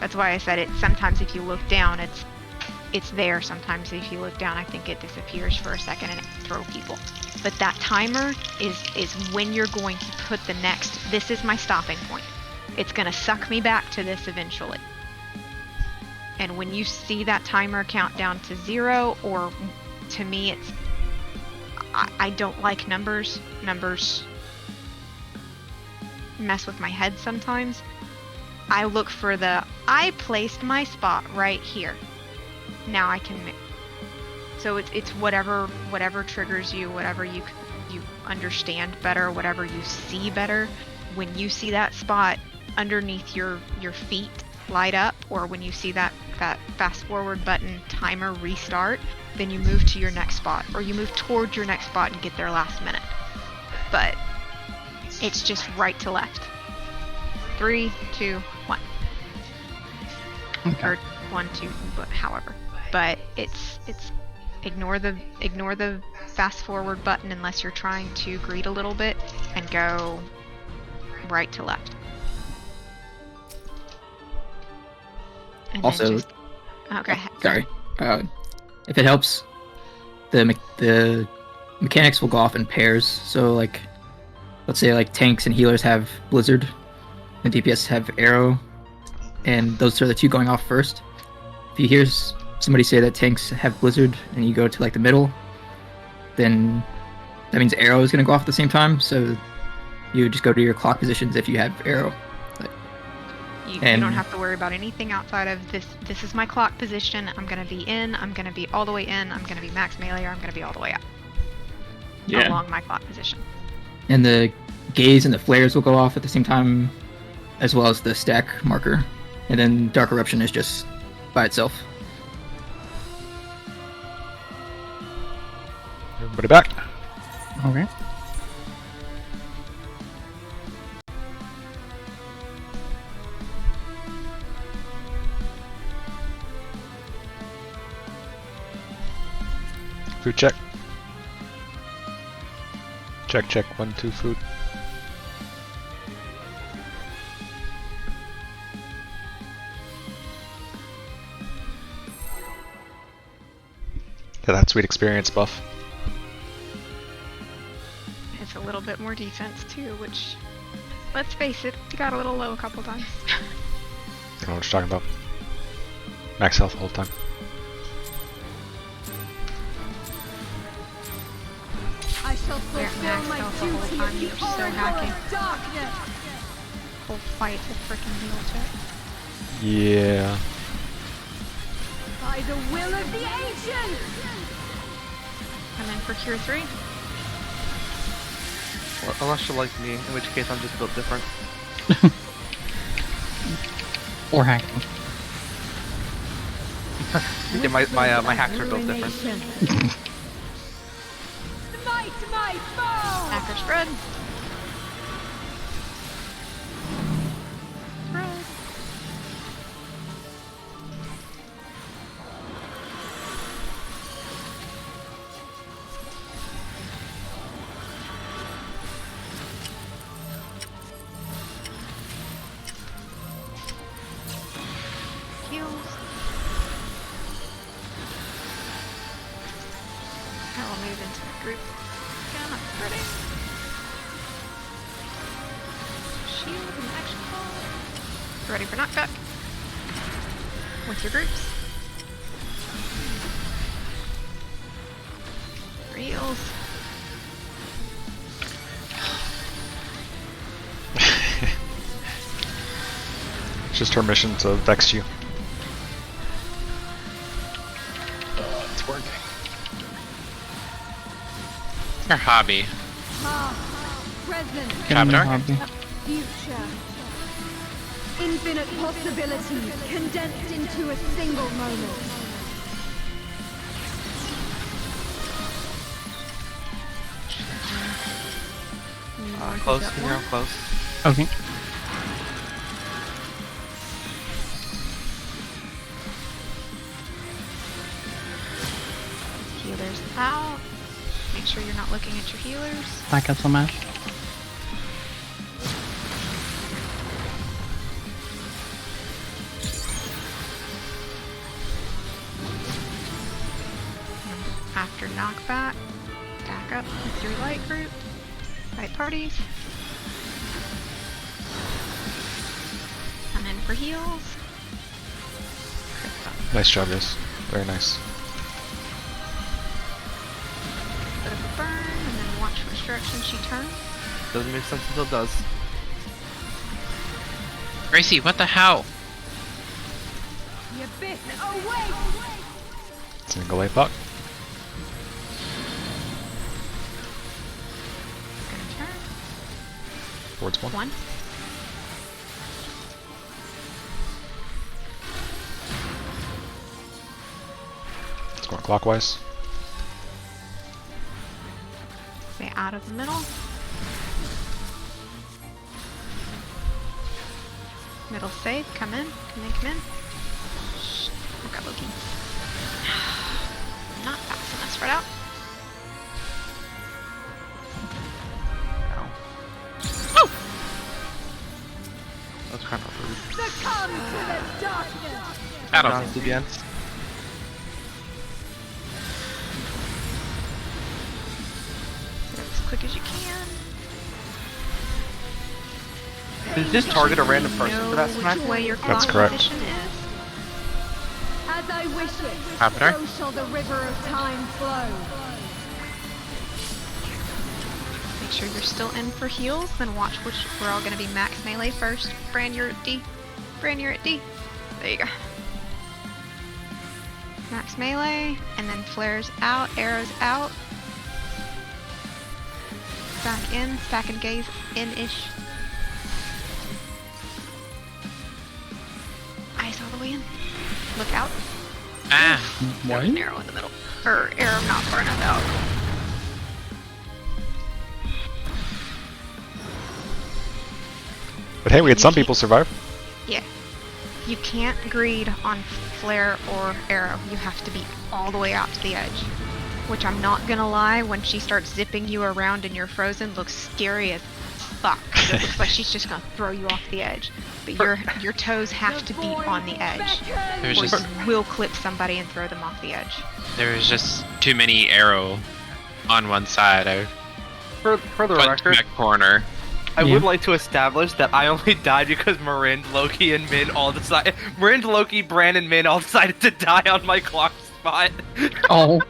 Speaker 4: That's why I said it. Sometimes if you look down, it's there. Sometimes if you look down, I think it disappears for a second and it can throw people. But that timer is when you're going to put the next, this is my stopping point. It's going to suck me back to this eventually. And when you see that timer count down to 0, or to me it's, I don't like numbers. Numbers mess with my head sometimes. I look for I placed my spot right here. Now I can move. So it's whatever triggers you, whatever you understand better, whatever you see better. When you see that spot underneath your feet light up, or when you see that fast forward button timer restart, then you move to your next spot, or you move towards your next spot and get there last minute. But it's just right to left. 3, 2, 1.
Speaker 5: Okay.
Speaker 4: Or 1, 2, but however. But it's ignore the fast forward button unless you're trying to greed a little bit, and go right to left. And then
Speaker 10: Also,
Speaker 4: okay.
Speaker 10: sorry. If it helps, the mechanics will go off in pairs. So like, let's say like tanks and healers have Blizzard, and DPS have Arrow, and those are the two going off first. If you hear somebody say that tanks have Blizzard and you go to like the middle, then that means Arrow is going to go off at the same time. So you just go to your clock positions if you have Arrow.
Speaker 4: You don't have to worry about anything outside of this. This is my clock position. I'm going to be in. I'm going to be all the way in. I'm going to be max melee, or I'm going to be all the way out.
Speaker 10: Yeah.
Speaker 4: Along my clock position.
Speaker 10: And the gaze and the flares will go off at the same time, as well as the stack marker. And then Dark Eruption is just by itself.
Speaker 1: Everybody back.
Speaker 5: Okay.
Speaker 1: Food check. Check, 1, 2, food. Yeah, that sweet experience buff.
Speaker 4: It's a little bit more defense too, which, let's face it, you got a little low a couple times.
Speaker 1: I don't know what you're talking about. Max health the whole time.
Speaker 8: I shall
Speaker 4: They're
Speaker 8: fulfill
Speaker 4: maxed
Speaker 8: my
Speaker 4: out the whole
Speaker 8: duty
Speaker 4: time,
Speaker 8: as the
Speaker 4: you're so
Speaker 8: oracle
Speaker 4: hacking.
Speaker 8: of darkness.
Speaker 4: Whole fight to freaking heal check.
Speaker 1: Yeah.
Speaker 8: By the will of the ancients.
Speaker 4: Come in for cure 3.
Speaker 2: Well, unless you're like me, in which case I'm just built different.
Speaker 5: Or hacking.
Speaker 2: Yeah, my hacks are built different.
Speaker 8: Smite my foe.
Speaker 4: Hacker spread. Spread. Heals. I will move into the group. Come on, spreading. Shield and action call. Ready for knockback. With your groups. Reels.
Speaker 1: It's just her mission to vex you.
Speaker 11: It's working.
Speaker 3: Her hobby.
Speaker 8: Present.
Speaker 3: Avatar?
Speaker 5: Hobby.
Speaker 8: Future. Infinite possibilities condensed into a single moment.
Speaker 2: Close, Nero, close.
Speaker 5: Okay.
Speaker 4: Healers out. Make sure you're not looking at your healers.
Speaker 5: Back up some mash.
Speaker 4: After knockback, back up with your light group. Light parties. Come in for heals.
Speaker 1: Nice job, guys. Very nice.
Speaker 4: Bit of a burn, and then watch which direction she turns.
Speaker 2: Doesn't make sense until it does.
Speaker 3: Gracie, what the hell?
Speaker 8: The abyss awaits.
Speaker 1: Single light puck.
Speaker 4: Gonna turn.
Speaker 1: Towards one.
Speaker 4: One.
Speaker 1: It's going clockwise.
Speaker 4: Stay out of the middle. Middle safe. Come in. Come in. Come in. Shh. I'll grab Loki. Not fast enough. Spread out.
Speaker 2: That's kind of rude.
Speaker 8: Succumb to the darkness.
Speaker 3: I don't
Speaker 2: Honest again.
Speaker 4: Get up as quick as you can.
Speaker 2: Did you just target a random person for that
Speaker 4: Know
Speaker 2: smack?
Speaker 4: which way your
Speaker 1: That's
Speaker 4: clock
Speaker 1: correct.
Speaker 4: position is.
Speaker 8: As I wish it,
Speaker 3: Avatar?
Speaker 8: so shall the river of time flow.
Speaker 4: Make sure you're still in for heals, then watch which we're all gonna be max melee first. Bran, you're at D. Bran, you're at D. There you go. Max melee, and then flares out, arrows out. Back in, stack and gaze in-ish. Eyes all the way in. Look out.
Speaker 3: Ah!
Speaker 4: There's an arrow in the middle. Or arrow not far enough out.
Speaker 1: But hey, we had some people survive.
Speaker 4: Yeah. You can't greed on flare or arrow. You have to be all the way out to the edge. Which I'm not gonna lie, when she starts zipping you around and you're frozen, looks scary as fuck. It looks like she's just gonna throw you off the edge. But your toes have to be on the edge.
Speaker 3: There's
Speaker 4: Or
Speaker 3: just
Speaker 4: you will clip somebody and throw them off the edge.
Speaker 3: there was just too many arrow on one side. I
Speaker 2: For the
Speaker 3: went to
Speaker 2: record,
Speaker 3: that corner.
Speaker 2: I
Speaker 5: Yeah.
Speaker 2: would like to establish that I only died because Marin, Loki, and Min all decided. Marin, Loki, Bran, and Min all decided to die on my clock spot.
Speaker 5: Oh.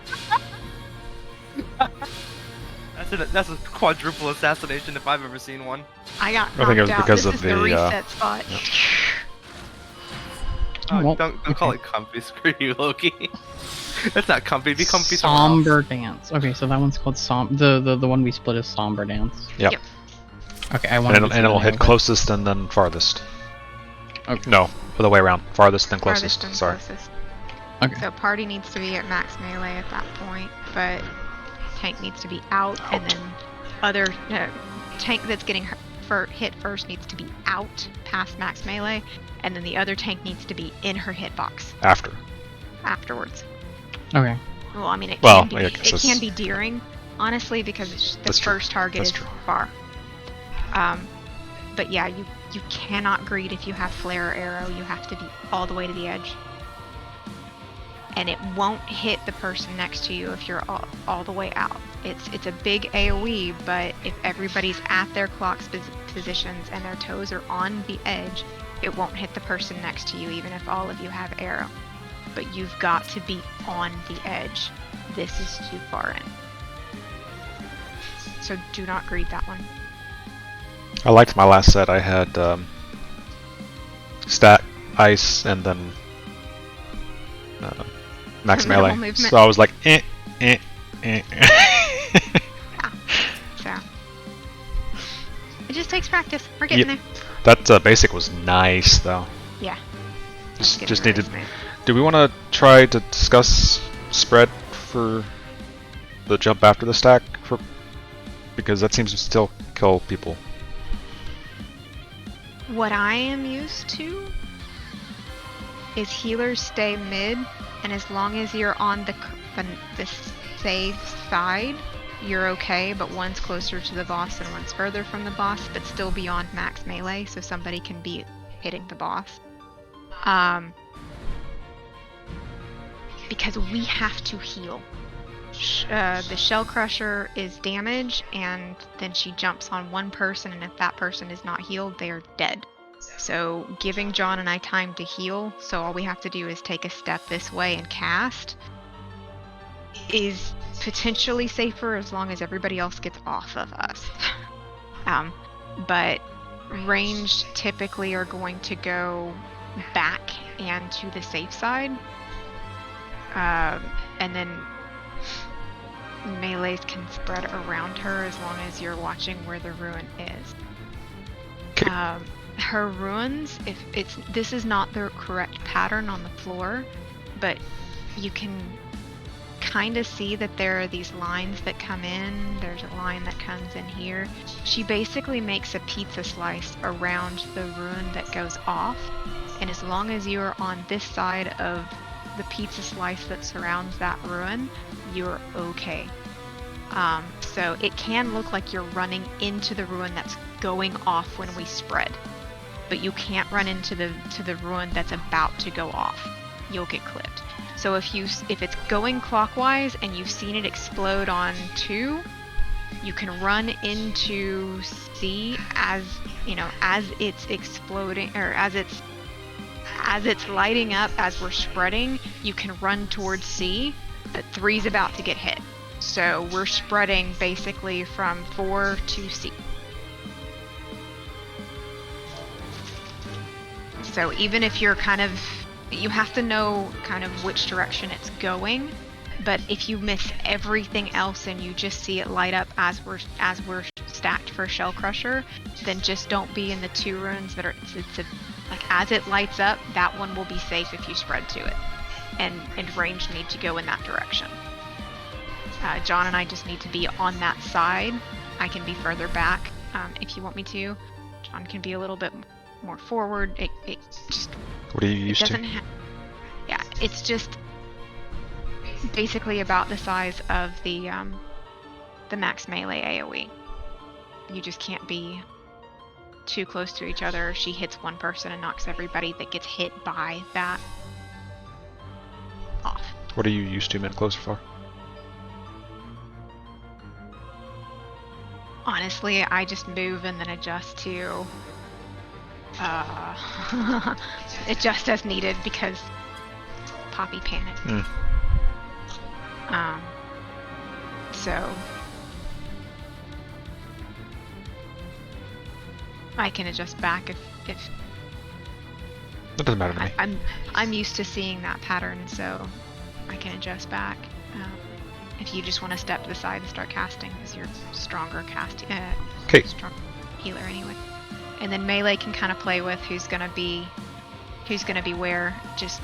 Speaker 2: That's a quadruple assassination if I've ever seen one.
Speaker 4: I got
Speaker 1: I
Speaker 4: knocked
Speaker 1: think it was
Speaker 4: out.
Speaker 1: because
Speaker 4: This
Speaker 1: of
Speaker 4: is the
Speaker 1: the,
Speaker 4: reset spot.
Speaker 5: Well,
Speaker 2: Don't call it comfy. Screw you, Loki. That's not comfy. Be comfy
Speaker 5: Somber Dance. Okay, so that one's called the one we split is Somber Dance.
Speaker 1: Yep.
Speaker 4: Yep.
Speaker 5: Okay, I want
Speaker 1: And it'll hit closest and then farthest.
Speaker 5: Okay.
Speaker 1: No, other way around. Farthest then closest.
Speaker 4: Farthest and
Speaker 1: Sorry.
Speaker 4: closest.
Speaker 5: Okay.
Speaker 4: So party needs to be at max melee at that point, but tank needs to be out, and then other tank that's getting hit first needs to be out past max melee, and then the other tank needs to be in her hitbox afterwards.
Speaker 5: Okay.
Speaker 4: Well, I mean, it
Speaker 1: Well,
Speaker 4: can be,
Speaker 1: yeah, 'cause
Speaker 4: it can
Speaker 1: it's-
Speaker 4: be during, honestly, because the
Speaker 1: That's true.
Speaker 4: first target
Speaker 1: That's
Speaker 4: is
Speaker 1: true.
Speaker 4: far. But yeah, you cannot greed if you have flare or arrow. You have to be all the way to the edge. And it won't hit the person next to you if you're all the way out. It's a big AoE, but if everybody's at their clock positions and their toes are on the edge, it won't hit the person next to you, even if all of you have arrow. But you've got to be on the edge. This is too far in. So do not greed that one.
Speaker 1: I liked my last set. I had stat, ice, and then max
Speaker 4: Minimal
Speaker 1: melee.
Speaker 4: movement.
Speaker 1: So I was like, eh.
Speaker 4: So it just takes practice. We're getting
Speaker 1: Yep.
Speaker 4: there.
Speaker 1: That basic was nice though.
Speaker 4: Yeah.
Speaker 1: Just
Speaker 4: Getting really
Speaker 1: needed.
Speaker 4: smooth.
Speaker 1: Do we want to try to discuss spread for the jump after the stack? Because that seems to still kill people.
Speaker 4: What I am used to is healers stay mid, and as long as you're on the safe side, you're okay, but one's closer to the boss and one's further from the boss, but still beyond max melee, so somebody can be hitting the boss. Because we have to heal. The Shell Crusher is damage, and then she jumps on one person, and if that person is not healed, they are dead. So giving John and I time to heal, so all we have to do is take a step this way and cast, is potentially safer as long as everybody else gets off of us. But ranged typically are going to go back and to the safe side. And then melees can spread around her as long as you're watching where the ruin is. Her ruins, this is not the correct pattern on the floor, but you can kind of see that there are these lines that come in. There's a line that comes in here. She basically makes a pizza slice around the ruin that goes off, and as long as you're on this side of the pizza slice that surrounds that ruin, you're okay. So it can look like you're running into the ruin that's going off when we spread, but you can't run into the ruin that's about to go off. You'll get clipped. So if it's going clockwise and you've seen it explode on 2, you can run into C as it's exploding, or as it's lighting up as we're spreading. You can run towards C, but 3's about to get hit. So we're spreading basically from 4 to C. So even if you're you have to know kind of which direction it's going, but if you miss everything else and you just see it light up as we're stacked for Shell Crusher, then just don't be in the 2 ruins that are like as it lights up, that one will be safe if you spread to it. And range need to go in that direction. John and I just need to be on that side. I can be further back if you want me to. John can be a little bit more forward. It just...
Speaker 1: What are you used to?
Speaker 4: Yeah, it's just basically about the size of the max melee AoE. You just can't be too close to each other. She hits one person and knocks everybody that gets hit by that off.
Speaker 1: What are you used to, man? Closer far?
Speaker 4: Honestly, I just move and then adjust to adjust as needed because Poppy panicked. So I can adjust back if
Speaker 1: That doesn't matter to me.
Speaker 4: I'm used to seeing that pattern, so I can adjust back. If you just want to step to the side and start casting, because you're stronger strong healer anyway. And then melee can kind of play with who's gonna be where. Just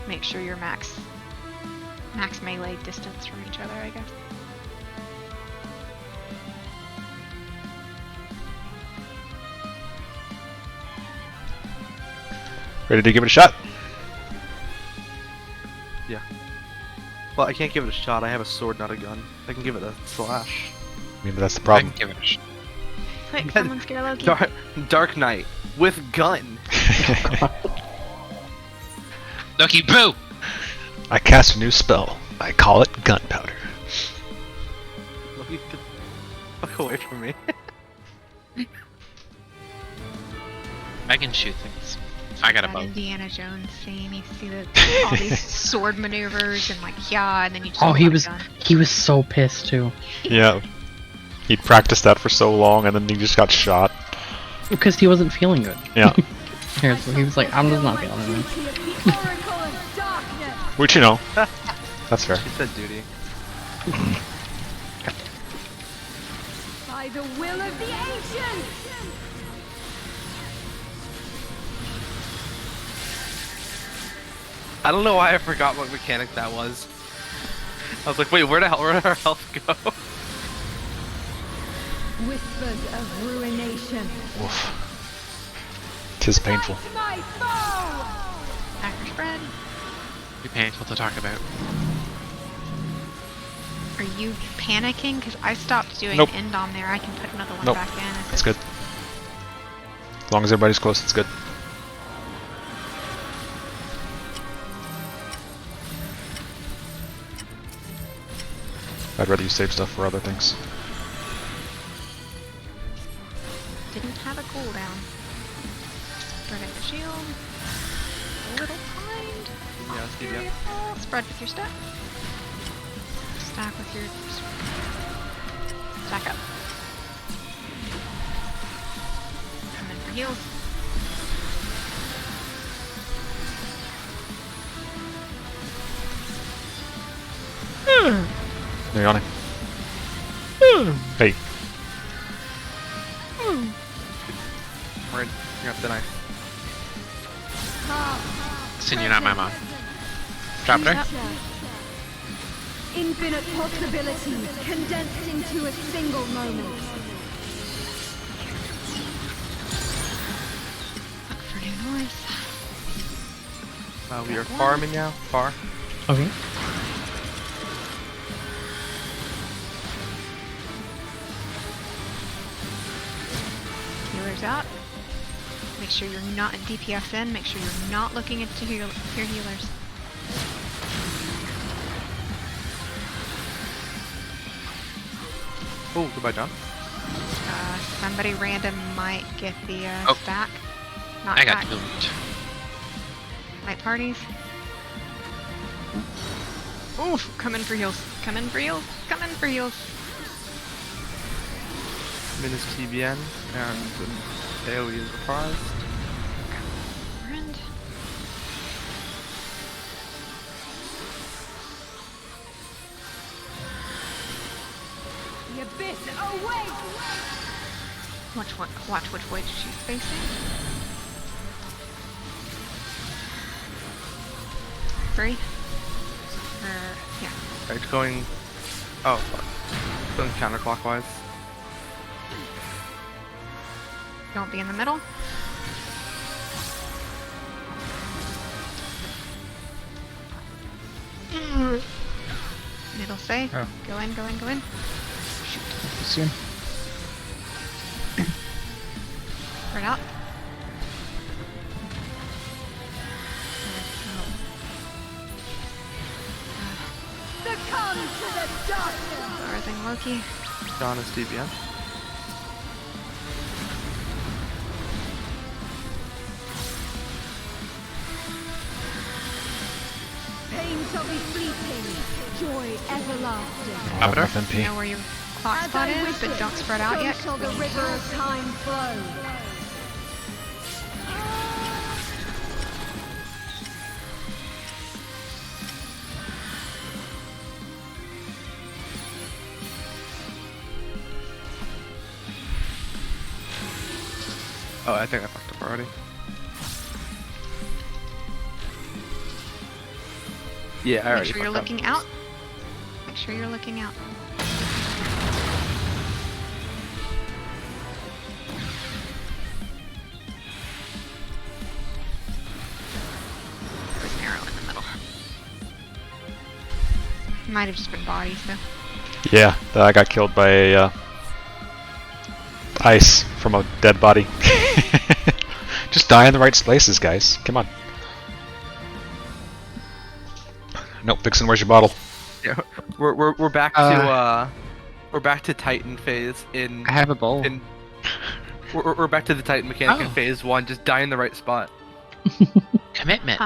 Speaker 4: make sure you're max melee distance from each other, I guess.
Speaker 1: Ready to give it a shot?
Speaker 2: Yeah. Well, I can't give it a shot. I have a sword, not a gun. I can give it a slash.
Speaker 1: I mean, that's the
Speaker 3: I
Speaker 1: problem.
Speaker 3: can give it a shot.
Speaker 4: Quick, someone scare Loki.
Speaker 2: Dark Knight with gun.
Speaker 3: Loki, boo!
Speaker 1: I cast a new spell. I call it gunpowder.
Speaker 2: Loki, get the fuck away from me.
Speaker 3: I can shoot things. I got a
Speaker 4: That
Speaker 3: bow.
Speaker 4: Indiana Jones scene. You see all these sword maneuvers and and then you just
Speaker 5: Oh,
Speaker 4: pull out a gun.
Speaker 5: he was so pissed too.
Speaker 1: Yeah. He'd practiced that for so long and then he just got shot.
Speaker 5: Because he wasn't feeling good.
Speaker 1: Yeah.
Speaker 5: So he was like, I'm just not feeling it.
Speaker 1: Which, you know, that's fair.
Speaker 2: She said duty.
Speaker 8: By the will of the ancients!
Speaker 2: I don't know why I forgot what mechanic that was. I was like, wait, where did our health go?
Speaker 8: Whispers of ruination.
Speaker 1: Oof. 'Tis painful.
Speaker 8: My foe!
Speaker 4: Hacker spread.
Speaker 3: Be painful to talk about.
Speaker 4: Are you panicking? Because I stopped doing
Speaker 1: Nope.
Speaker 4: end on there. I can put another one
Speaker 1: Nope.
Speaker 4: back in. if
Speaker 1: That's good. As long as everybody's close, it's good. I'd rather you save stuff for other things.
Speaker 4: Didn't have a cooldown. Spread out the shield. A little kind.
Speaker 2: Yeah, Steve, yeah.
Speaker 4: Beautiful. Spread with your step. Stack with your... Stack up. Come in for heals.
Speaker 1: They're yawning. Hey.
Speaker 2: Right, grab the knife.
Speaker 3: Listen, you're not my mom. Drop her.
Speaker 8: Infinite possibilities condensed into a single moment.
Speaker 4: Look for new noise.
Speaker 2: We are farming now. Far.
Speaker 5: Okay.
Speaker 4: Healers out. Make sure you're not in DPS in. Make sure you're not looking into your healers.
Speaker 2: Oh, goodbye, John.
Speaker 4: Somebody random might get the stack. Not
Speaker 3: I got
Speaker 4: stack.
Speaker 3: doomed.
Speaker 4: Light parties. Oof! Come in for heals. Come in for heals. Come in for heals.
Speaker 2: Minus TBN and AoE is reprised.
Speaker 4: Friend.
Speaker 8: The abyss away!
Speaker 4: Watch which way she's facing. 3. Yeah.
Speaker 2: Right, going. Oh, fuck. Going counterclockwise.
Speaker 4: Don't be in the middle. Middle safe.
Speaker 9: Oh.
Speaker 4: Go in, go in, go in.
Speaker 9: Soon.
Speaker 4: Right out.
Speaker 8: The carnage to the darkness.
Speaker 4: Everything Loki.
Speaker 2: John is DBM.
Speaker 8: Pain shall be fleeting, joy everlasting.
Speaker 1: I have enough MP.
Speaker 4: You know where your clock spot is, but don't spread out yet.
Speaker 8: So shall the river of time flow.
Speaker 2: Oh, I think I fucked up already. Yeah, I
Speaker 4: Make
Speaker 2: already
Speaker 4: sure you're
Speaker 2: fucked up.
Speaker 4: looking out. Make sure you're looking out. There's an arrow in the middle. Might have just been bodies though.
Speaker 1: Yeah, I got killed by a ice from a dead body. Just die in the right places, guys. Come on. Nope, Vixen, where's your bottle?
Speaker 2: Yeah, we're back to we're back to Titan phase in.
Speaker 9: I have a bowl.
Speaker 2: We're back to the Titan mechanic in phase 1. Just die in the right spot.
Speaker 3: Commitment.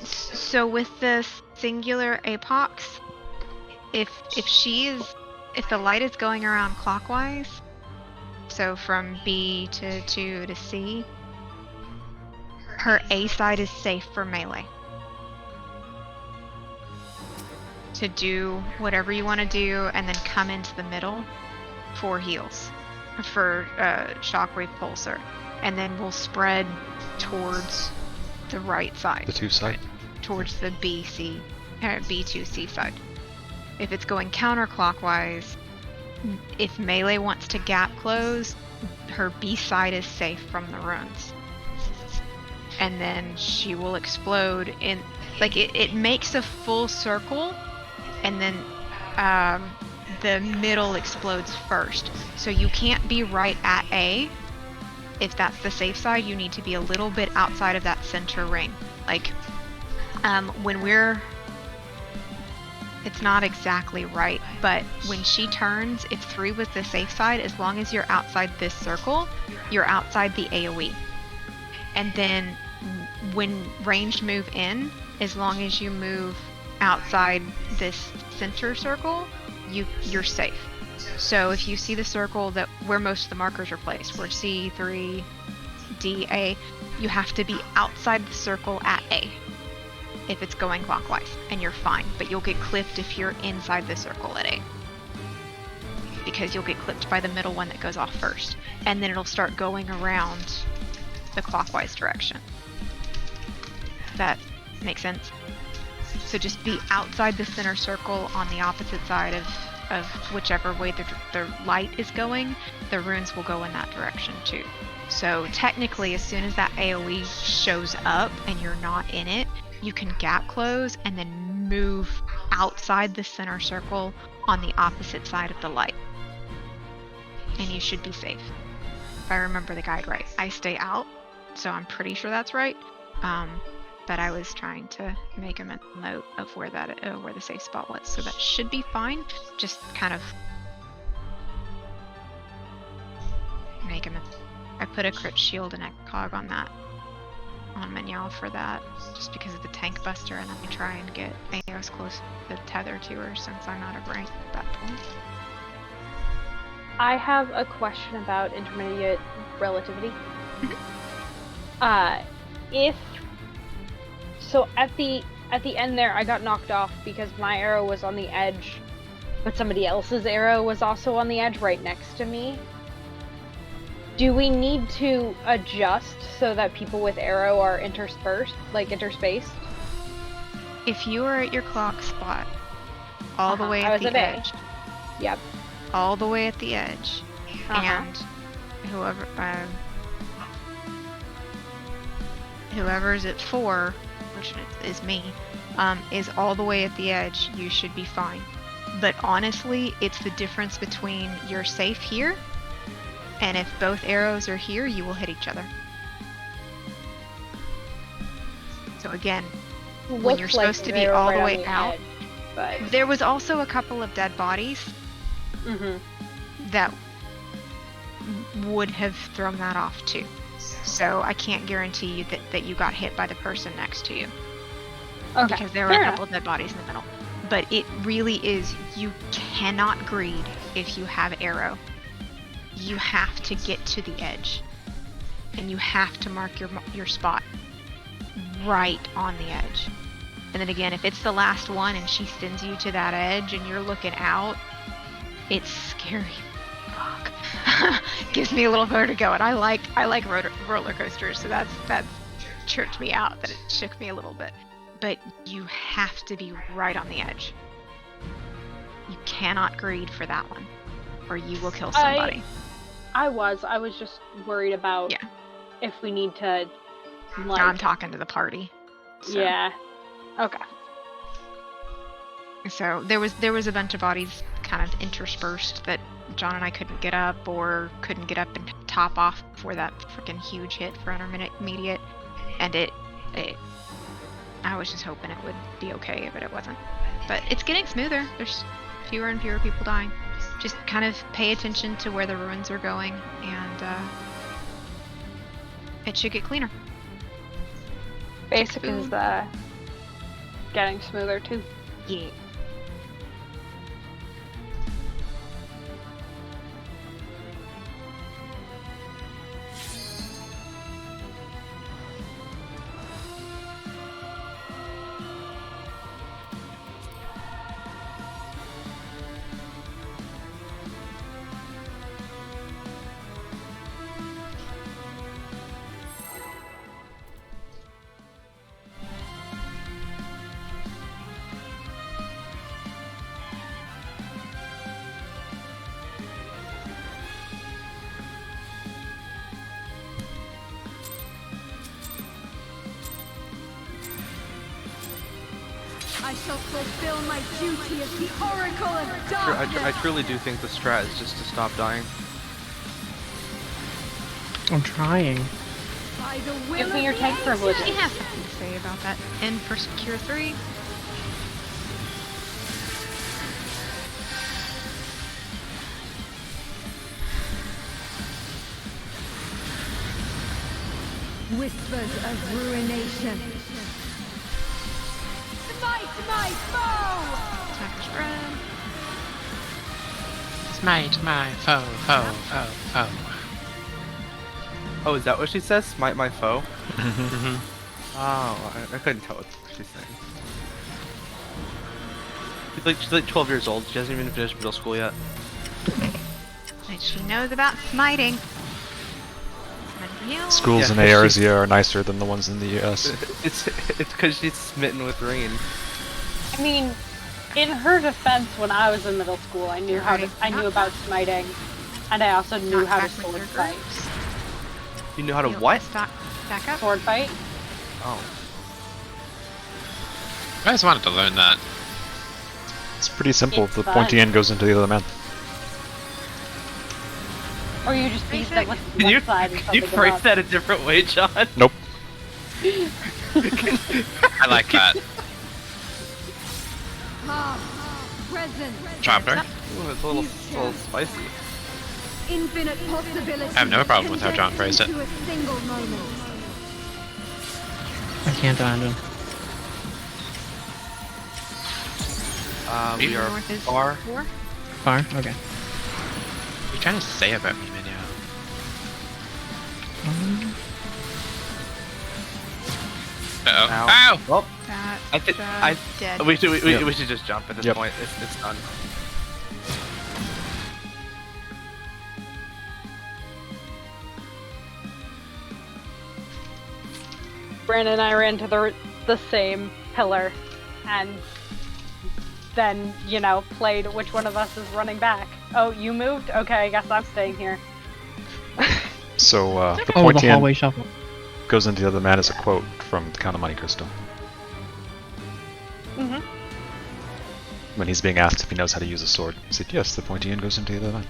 Speaker 4: So with the singular apox, if the light is going around clockwise, so from B to 2 to C, her A side is safe for melee. To do whatever you want to do and then come into the middle for heals, for shockwave pulsar, and then we'll spread towards the right side.
Speaker 1: The 2 side?
Speaker 4: Towards the B2C side. If it's going counterclockwise, if melee wants to gap close, her B side is safe from the runes. And then she will explode in, like, it makes a full circle, and then the middle explodes first. So you can't be right at A. If that's the safe side, you need to be a little bit outside of that center ring. Like, when we're... It's not exactly right, but when she turns, if 3 was the safe side, as long as you're outside this circle, you're outside the AoE. And then when ranged move in, as long as you move outside this center circle, you're safe. So if you see the circle that where most of the markers are placed, where C, 3, D, A, you have to be outside the circle at A if it's going clockwise, and you're fine. But you'll get clipped if you're inside the circle at A, because you'll get clipped by the middle one that goes off first, and then it'll start going around the clockwise direction. That makes sense? So just be outside the center circle on the opposite side of whichever way the light is going. The runes will go in that direction too. So technically, as soon as that AoE shows up and you're not in it, you can gap close and then move outside the center circle on the opposite side of the light. And you should be safe. If I remember the guide right. I stay out, so I'm pretty sure that's right. But I was trying to make a mental note of where the safe spot was, so that should be fine. Just kind of make him. I put a crit shield and a cog on that, on Menyal for that, just because of the tank buster, and then we try and get Aos close to the tether to her since I'm out of rank at that point.
Speaker 6: I have a question about intermediate relativity. So at the end there, I got knocked off because my arrow was on the edge, but somebody else's arrow was also on the edge right next to me. Do we need to adjust so that people with arrow are interspaced?
Speaker 4: If you are at your clock spot, all the way at the edge.
Speaker 6: Yep.
Speaker 4: All the way at the edge, and whoever's at 4, which is me, is all the way at the edge, you should be fine. But honestly, it's the difference between you're safe here, and if both arrows are here, you will hit each other. So again, when you're supposed to be all the way out,
Speaker 6: but
Speaker 4: There was also a couple of dead bodies that would have thrown that off too. So I can't guarantee you that you got hit by the person next to you.
Speaker 6: okay.
Speaker 4: Because there were
Speaker 6: fair
Speaker 4: a couple
Speaker 6: enough.
Speaker 4: of dead bodies in the middle. But it really is, you cannot greed if you have arrow. You have to get to the edge. And you have to mark your spot right on the edge. And then again, if it's the last one and she sends you to that edge and you're looking out, it's scary. Fuck. Gives me a little vertigo, and I like roller coasters, so that tripped me out. That it shook me a little bit. But you have to be right on the edge. You cannot greed for that one, or you will kill somebody.
Speaker 6: I was just worried about if we need to. Like,
Speaker 4: I'm talking to the party. So.
Speaker 6: Yeah. Okay.
Speaker 4: So there was a bunch of bodies kind of interspersed that John and I couldn't get up or couldn't get up and top off before that freaking huge hit for intermediate, and it I was just hoping it would be okay, but it wasn't. But it's getting smoother. There's fewer and fewer people dying. Just kind of pay attention to where the ruins are going, and it should get cleaner.
Speaker 6: Basic is getting smoother too.
Speaker 4: Yeah.
Speaker 8: I shall fulfill my duty as the Oracle of Darkness.
Speaker 2: I truly do think the strat is just to stop dying.
Speaker 5: I'm trying.
Speaker 8: By the will
Speaker 6: Give me
Speaker 8: of
Speaker 6: your
Speaker 8: the
Speaker 6: tank privilege.
Speaker 4: She has something to say about that. And for Secure 3,
Speaker 8: Whispers of ruination. Smite my foe!
Speaker 4: time for spread.
Speaker 3: Smite my foe, foe, foe, foe.
Speaker 2: Oh, is that what she says? Smite my foe? Oh, I couldn't tell what she's saying. She's like 12 years old. She hasn't even finished middle school yet.
Speaker 4: And she knows about smiting.
Speaker 1: Schools in Asia are nicer than the ones in the US.
Speaker 2: It's because she's smitten with rain.
Speaker 6: I mean, in her defense, when I was in middle school, I knew about smiting, and I also knew how to sword fight.
Speaker 2: You knew how to what?
Speaker 4: Back up.
Speaker 6: Sword fight.
Speaker 2: Oh.
Speaker 3: I just wanted to learn that.
Speaker 1: It's pretty simple.
Speaker 6: It's
Speaker 1: the
Speaker 6: fun.
Speaker 1: pointy end goes into the other man.
Speaker 6: Or you just beat them with
Speaker 2: Can you,
Speaker 6: one side and
Speaker 2: can you
Speaker 6: something
Speaker 2: phrase
Speaker 6: else.
Speaker 2: that a different way, John?
Speaker 1: Nope.
Speaker 3: I like that.
Speaker 8: Present.
Speaker 3: Chopper.
Speaker 2: Ooh, it's a little spicy.
Speaker 8: Infinite possibilities.
Speaker 3: I have no problem with how John phrased it.
Speaker 8: To a single moment.
Speaker 5: I can't imagine.
Speaker 2: We are
Speaker 4: North is
Speaker 2: far.
Speaker 4: 4.
Speaker 5: Far? Okay.
Speaker 3: What are you trying to say about me, Minya? Uh-oh.
Speaker 2: Ow.
Speaker 3: Ow!
Speaker 2: Well,
Speaker 4: That,
Speaker 2: I think
Speaker 4: dead.
Speaker 2: we should
Speaker 1: Yep.
Speaker 2: we should just jump at this
Speaker 1: Yep.
Speaker 2: point. It's done.
Speaker 6: Brandon and I ran to the same pillar, and then, you know, played which one of us is running back. Oh, you moved? Okay, I guess I'm staying here.
Speaker 1: So the
Speaker 5: Oh, the
Speaker 1: pointy
Speaker 5: hallway
Speaker 1: end
Speaker 5: shuffle.
Speaker 1: goes into the other man as a quote from the Count of Monte Cristo.
Speaker 6: Mm-hmm.
Speaker 1: When he's being asked if he knows how to use a sword, he said, yes, the pointy end goes into the other man.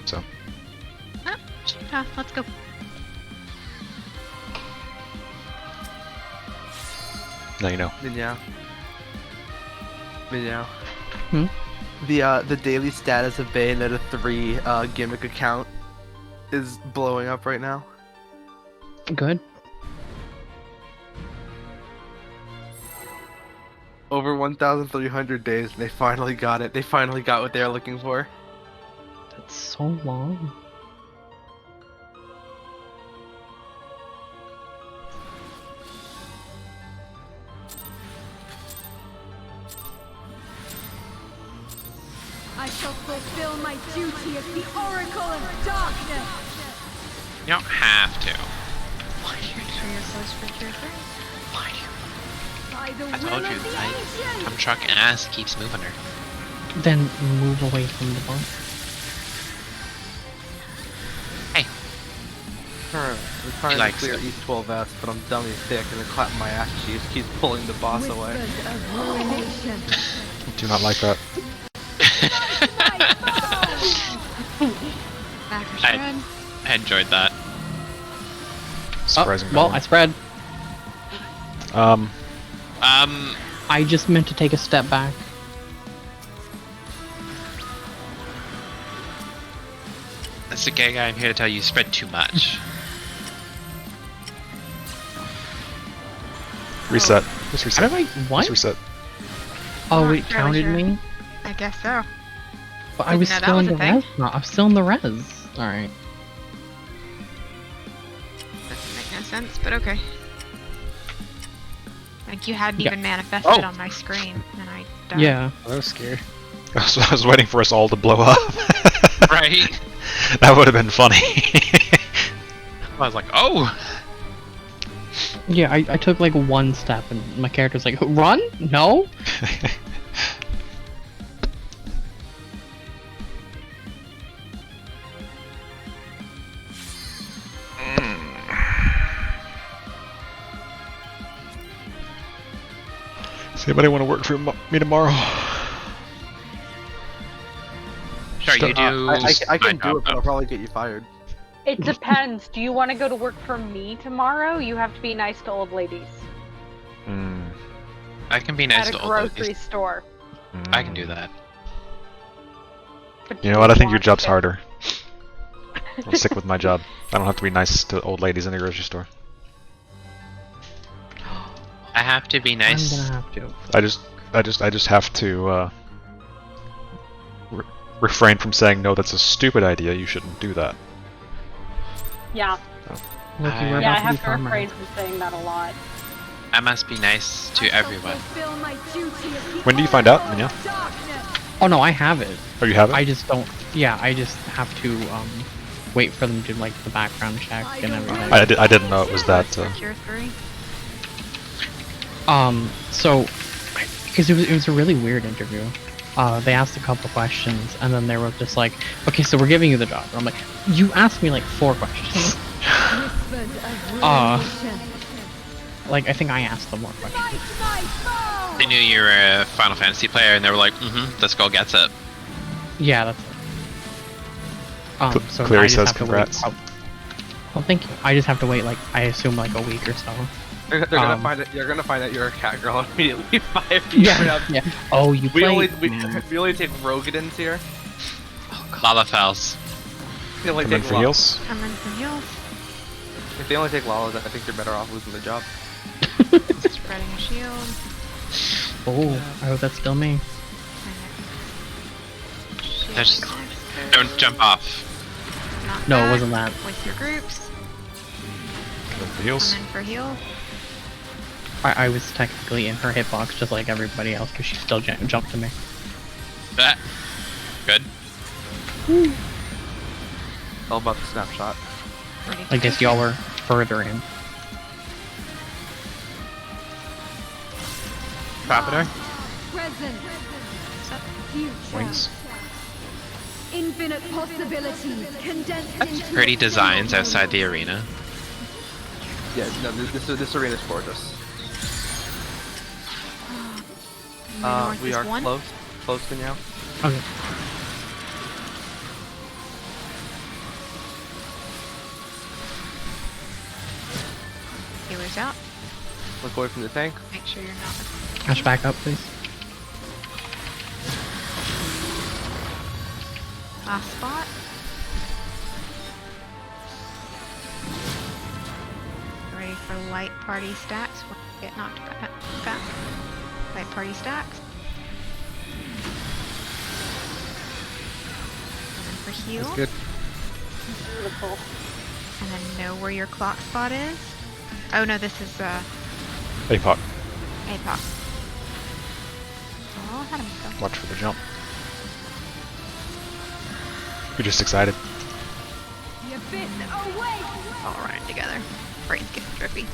Speaker 1: So,
Speaker 4: Let's go.
Speaker 1: now you know.
Speaker 2: Then yeah. Video.
Speaker 5: Hmm?
Speaker 2: The daily status of Bayonetta 3 gimmick account is blowing up right now.
Speaker 5: Good.
Speaker 2: Over 1,300 days, and they finally got it. They finally got what they're looking for.
Speaker 5: That's so long.
Speaker 8: I shall fulfill my duty as the Oracle of Darkness.
Speaker 3: You don't have to.
Speaker 4: Why do you show your close for tier 3?
Speaker 3: Why do you?
Speaker 8: By the
Speaker 3: I
Speaker 8: will
Speaker 3: told you,
Speaker 8: of the
Speaker 3: my
Speaker 8: ancients.
Speaker 3: dump truck ass keeps moving her.
Speaker 5: Then move away from the boss.
Speaker 2: I'm trying to
Speaker 3: likes
Speaker 2: clear
Speaker 3: it.
Speaker 2: East 12S, but I'm dummy thick and then clapping my ass. She just keeps pulling the boss away.
Speaker 8: Whispers of ruination.
Speaker 1: Do not like that.
Speaker 4: Back for shred.
Speaker 3: I enjoyed that.
Speaker 1: Surprising.
Speaker 5: Well, I spread. I just meant to take a step back.
Speaker 3: That's the gay guy. I'm here to tell you, spread too much.
Speaker 1: Reset. Just
Speaker 5: How
Speaker 1: reset.
Speaker 5: did I? What?
Speaker 1: Just reset.
Speaker 5: Oh,
Speaker 4: Not
Speaker 5: it
Speaker 4: fairly
Speaker 5: counted
Speaker 4: sure.
Speaker 5: me?
Speaker 4: I guess so.
Speaker 5: But I was
Speaker 4: Didn't know that
Speaker 5: still in
Speaker 4: was
Speaker 5: the
Speaker 4: a thing.
Speaker 5: res. No, I'm still in the res. Alright.
Speaker 4: Doesn't make no sense, but okay. Like you hadn't
Speaker 5: Yeah.
Speaker 4: even manifested
Speaker 3: Oh.
Speaker 4: on my screen, and I died.
Speaker 5: Yeah.
Speaker 9: I was scared.
Speaker 1: I was waiting for us all to blow up.
Speaker 3: Right?
Speaker 1: That would have been funny.
Speaker 3: I was like, oh!
Speaker 5: Yeah, I took like one step and my character's like, run? No?
Speaker 1: Does anybody want to work for me tomorrow?
Speaker 3: Sure, you do.
Speaker 2: I can
Speaker 3: my
Speaker 2: do
Speaker 3: job,
Speaker 2: it, but I'll
Speaker 3: though.
Speaker 2: probably get you fired.
Speaker 6: It depends. Do you want to go to work for me tomorrow? You have to be nice to old ladies
Speaker 3: I can be nice
Speaker 6: at
Speaker 3: to
Speaker 6: a
Speaker 3: old
Speaker 6: grocery
Speaker 3: ladies.
Speaker 6: store.
Speaker 3: I can do that.
Speaker 6: But
Speaker 1: You know what? I think your
Speaker 6: want
Speaker 1: job's
Speaker 6: to.
Speaker 1: harder. I'll stick with my job. I don't have to be nice to old ladies in the grocery store.
Speaker 3: I have to be nice.
Speaker 5: I'm gonna have to.
Speaker 1: I just have to refrain from saying no. That's a stupid idea. You shouldn't do that.
Speaker 6: Yeah.
Speaker 5: Look, you were
Speaker 6: Yeah, I
Speaker 5: about to be
Speaker 6: have to
Speaker 5: farmer.
Speaker 6: refrain from saying that a lot.
Speaker 3: I must be nice to
Speaker 8: I shall
Speaker 3: everyone.
Speaker 8: fulfill my duty as the
Speaker 1: When do you find out,
Speaker 8: Oracle
Speaker 1: Minya?
Speaker 8: of Darkness.
Speaker 5: Oh no, I have it.
Speaker 1: Oh, you have it?
Speaker 5: I just don't. Yeah, I just have to wait for them to do like the background check and everything.
Speaker 1: I didn't know it was that.
Speaker 4: For tier 3.
Speaker 5: So because it was a really weird interview. They asked a couple questions and then they were just like, okay, so we're giving you the job. I'm like, you asked me like 4 questions.
Speaker 8: Whispers of ruination.
Speaker 5: Like I think I asked them more questions.
Speaker 8: Fight my foe.
Speaker 3: They knew you were a Final Fantasy player, and they were like, this girl gets it.
Speaker 5: Yeah, that's it. So
Speaker 1: Cleary
Speaker 5: I just
Speaker 1: says
Speaker 5: have to
Speaker 1: congrats.
Speaker 5: wait. Oh, thank you. I just have to wait like I assume like a week or so.
Speaker 2: They're gonna find it. You're gonna find out you're a cat girl and immediately fire you.
Speaker 5: Yeah. Yeah. Oh, you
Speaker 2: We
Speaker 5: play.
Speaker 2: only
Speaker 5: Man.
Speaker 2: we only take Rogadins here.
Speaker 3: Lalafels.
Speaker 2: They only
Speaker 1: Come in
Speaker 2: take
Speaker 1: for
Speaker 2: Lala.
Speaker 1: heals.
Speaker 4: Come in for heals.
Speaker 2: If they only take Lalas, I think you're better off losing the job.
Speaker 4: Spreading a shield.
Speaker 5: Oh, I hope that's still me.
Speaker 4: Shield
Speaker 3: There's-
Speaker 4: next to-
Speaker 3: Don't jump off.
Speaker 4: Knock
Speaker 5: No, it
Speaker 4: back
Speaker 5: wasn't that.
Speaker 4: With your groups.
Speaker 1: Come in for heals.
Speaker 4: Come in for heal.
Speaker 5: I was technically in her hitbox just like everybody else because she still jumped to me.
Speaker 3: That. Good.
Speaker 2: All about the snapshot.
Speaker 4: Ready
Speaker 5: I
Speaker 4: to
Speaker 5: guess
Speaker 4: go.
Speaker 5: y'all were further in.
Speaker 3: Propiter?
Speaker 8: Present. Future.
Speaker 1: Wings.
Speaker 8: Infinite possibilities condensed into
Speaker 3: Pretty
Speaker 8: a
Speaker 3: designs
Speaker 8: single
Speaker 3: outside the
Speaker 8: moment.
Speaker 3: arena.
Speaker 2: Yeah, no, this arena's gorgeous.
Speaker 4: North
Speaker 2: We
Speaker 4: is
Speaker 2: are
Speaker 4: one.
Speaker 2: close to now.
Speaker 5: Okay.
Speaker 4: Healers out.
Speaker 2: Look away from the tank.
Speaker 4: Make sure you're not.
Speaker 5: Cash back up, please.
Speaker 4: Last spot. Ready for light party stacks. We'll get knocked back. Light party stacks. And then for heal.
Speaker 2: That's good.
Speaker 6: Beautiful.
Speaker 4: And then know where your clock spot is. Oh no, this is
Speaker 1: APOC.
Speaker 4: APOC. Oh, how do I go?
Speaker 1: Watch for the jump. You're just excited.
Speaker 8: The abyss away!
Speaker 4: All running together. Brain's getting drippy.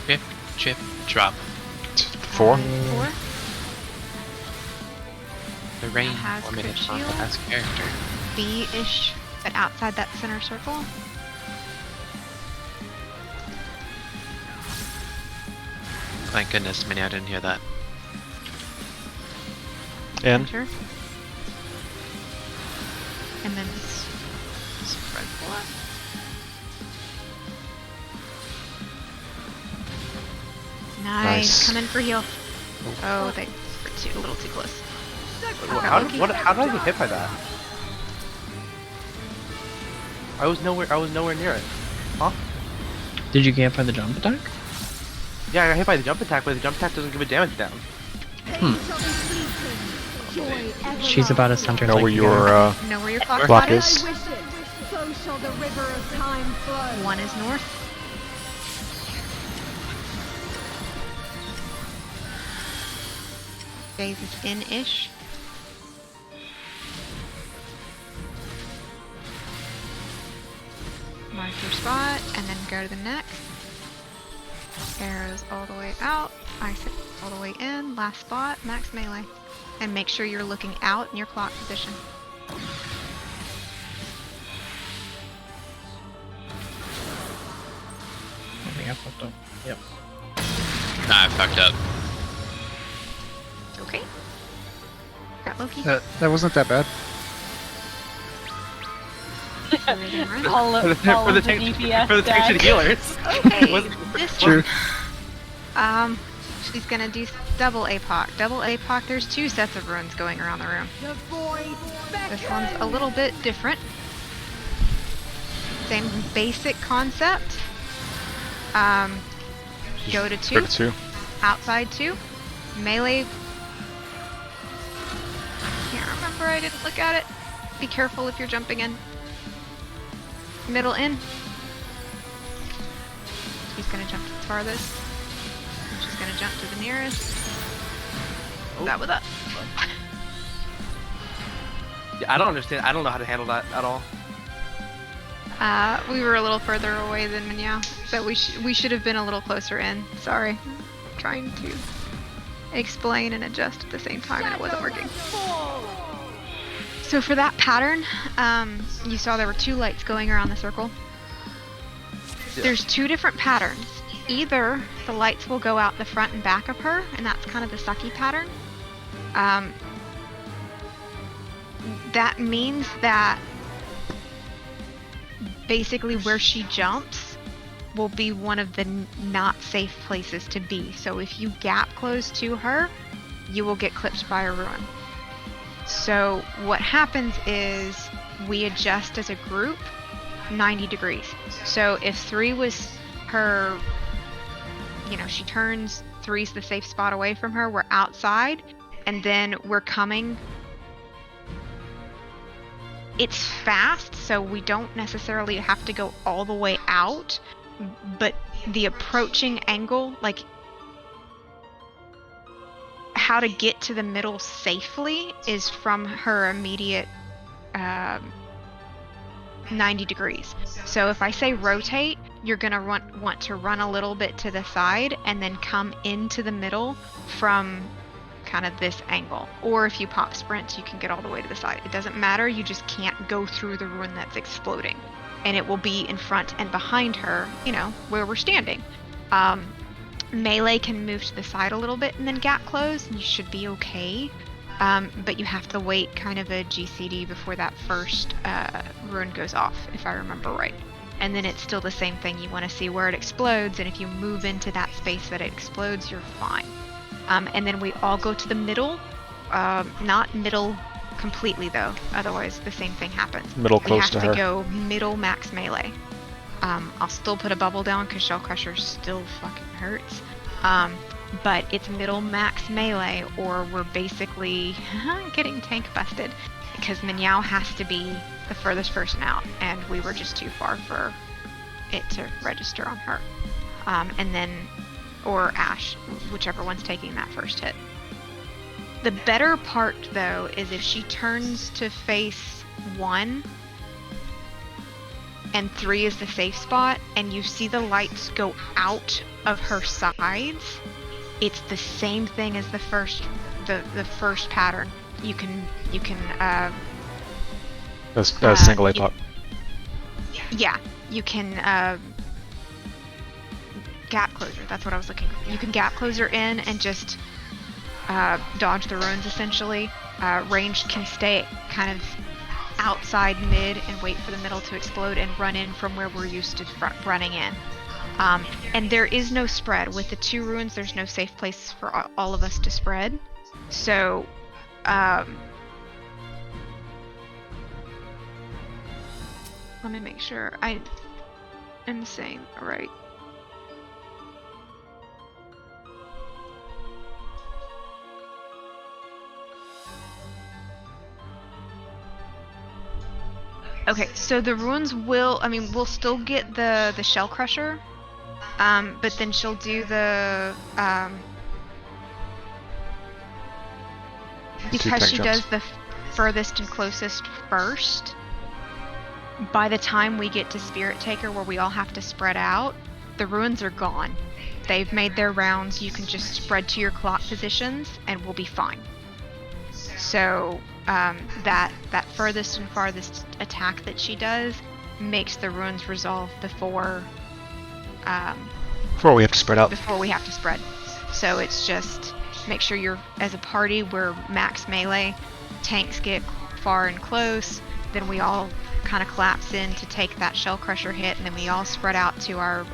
Speaker 3: Drip, drip, drop.
Speaker 1: 4.
Speaker 4: 4.
Speaker 3: The rain
Speaker 4: has
Speaker 3: formated
Speaker 4: crit
Speaker 3: on the
Speaker 4: shield.
Speaker 3: last character.
Speaker 4: B-ish, but outside that center circle.
Speaker 3: Thank goodness, Minnie, I didn't hear that.
Speaker 1: And
Speaker 4: Enter. And then spread left. Nice. Come in for heal. Oh, they were a little too close.
Speaker 2: How did I get hit by that? I was nowhere near it. Huh?
Speaker 5: Did you get hit by the jump attack?
Speaker 2: Yeah, I got hit by the jump attack, but the jump attack doesn't give a damage down.
Speaker 5: She's about as centered
Speaker 1: know
Speaker 5: like
Speaker 1: where
Speaker 5: you
Speaker 1: your
Speaker 5: are.
Speaker 4: Know where your clock
Speaker 1: block
Speaker 4: spot
Speaker 1: is.
Speaker 8: So shall the river of time flow.
Speaker 4: 1 is north. Days is in-ish. Mark your spot, and then go to the next. Arrows all the way out. Ice all the way in. Last spot, max melee. And make sure you're looking out in your clock position.
Speaker 5: I think I fucked up. Yep.
Speaker 3: Nah, I fucked up.
Speaker 4: Okay. Got Loki.
Speaker 9: That wasn't that bad.
Speaker 6: All of,
Speaker 2: For
Speaker 6: all
Speaker 2: the
Speaker 6: of the
Speaker 2: tank-
Speaker 6: DPS
Speaker 2: for the tanks and
Speaker 6: deck.
Speaker 2: healers.
Speaker 4: Okay, this
Speaker 9: True.
Speaker 4: one. She's gonna do double APOC. Double APOC, there's 2 sets of runes going around the room.
Speaker 8: The void
Speaker 4: This one's a little bit different. Same basic concept. Go to 2.
Speaker 1: Go to 2.
Speaker 4: Outside 2. Melee. Can't remember, I didn't look at it. Be careful if you're jumping in. Middle in. She's gonna jump to the farthest. And she's gonna jump to the nearest. That was up.
Speaker 2: Yeah, I don't understand. I don't know how to handle that at all.
Speaker 4: We were a little further away than Minyao, so we should have been a little closer in. Sorry. Trying to explain and adjust at the same time, and it wasn't working. So for that pattern, you saw there were 2 lights going around the circle.
Speaker 2: Yeah.
Speaker 4: There's 2 different patterns. Either the lights will go out the front and back of her, and that's kind of the sucky pattern. That means that basically where she jumps will be one of the not safe places to be. So if you gap close to her, you will get clipped by a ruin. So what happens is we adjust as a group 90 degrees. So if 3 was her, she turns, 3's the safe spot away from her, we're outside, and then we're coming. It's fast, so we don't necessarily have to go all the way out, but the approaching angle, like how to get to the middle safely, is from her immediate 90 degrees. So if I say rotate, you're gonna want to run a little bit to the side and then come into the middle from kind of this angle. Or if you pop sprint, you can get all the way to the side. It doesn't matter, you just can't go through the ruin that's exploding. And it will be in front and behind her, where we're standing. Melee can move to the side a little bit and then gap close, and you should be okay. But you have to wait kind of a GCD before that first ruin goes off, if I remember right. And then it's still the same thing. You want to see where it explodes, and if you move into that space that it explodes, you're fine. And then we all go to the middle, not middle completely though. Otherwise, the same thing happens.
Speaker 1: Middle
Speaker 4: We
Speaker 1: close
Speaker 4: have
Speaker 1: to
Speaker 4: to
Speaker 1: her.
Speaker 4: go middle max melee. I'll still put a bubble down because Shell Crusher still fucking hurts. But it's middle max melee, or we're basically getting tank busted because Minyao has to be the furthest person out, and we were just too far for it to register on her. And then, or Ash, whichever one's taking that first hit. The better part, though, is if she turns to face 1, and 3 is the safe spot, and you see the lights go out of her sides, it's the same thing as the first pattern. You can
Speaker 1: single APOC.
Speaker 4: yeah, you can gap closer. That's what I was looking for. You can gap closer in and just dodge the ruins essentially. Ranged can stay kind of outside mid and wait for the middle to explode and run in from where we're used to running in. And there is no spread. With the 2 ruins, there's no safe place for all of us to spread. So, let me make sure I am saying right. Okay, so the ruins will, we'll still get the Shell Crusher, but then she'll do the, because she does the furthest and closest first, by the time we get to Spirit Taker where we all have to spread out, the ruins are gone. They've made their rounds, you can just spread to your clock positions and we'll be fine. So, that furthest and farthest attack that she does makes the ruins resolve before
Speaker 1: we have to spread out.
Speaker 4: Before we have to spread. So it's just make sure you're, as a party, we're max melee. Tanks get far and close, then we all kind of collapse in to take that Shell Crusher hit, and then we all spread out to our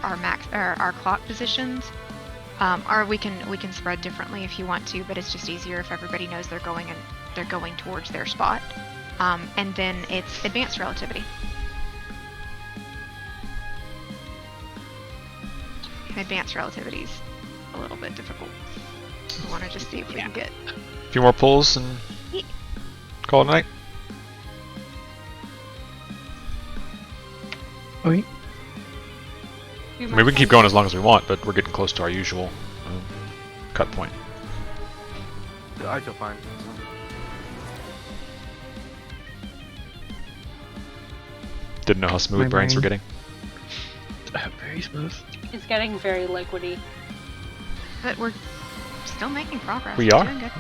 Speaker 4: clock positions. Or we can spread differently if you want to, but it's just easier if everybody knows they're going towards their spot. And then it's advanced relativity. And advanced relativity is a little bit difficult. I want to just see if we can get
Speaker 1: a few more pulls and call it a night.
Speaker 5: Okay.
Speaker 1: I mean, we can keep going as long as we want, but we're getting close to our usual cut point.
Speaker 2: I feel fine.
Speaker 1: Didn't know how smooth
Speaker 5: My
Speaker 1: brains were
Speaker 5: brain.
Speaker 1: getting.
Speaker 5: Very smooth.
Speaker 6: It's getting very liquidy.
Speaker 4: But we're still making progress.
Speaker 1: We
Speaker 4: We're
Speaker 1: are.
Speaker 4: doing good.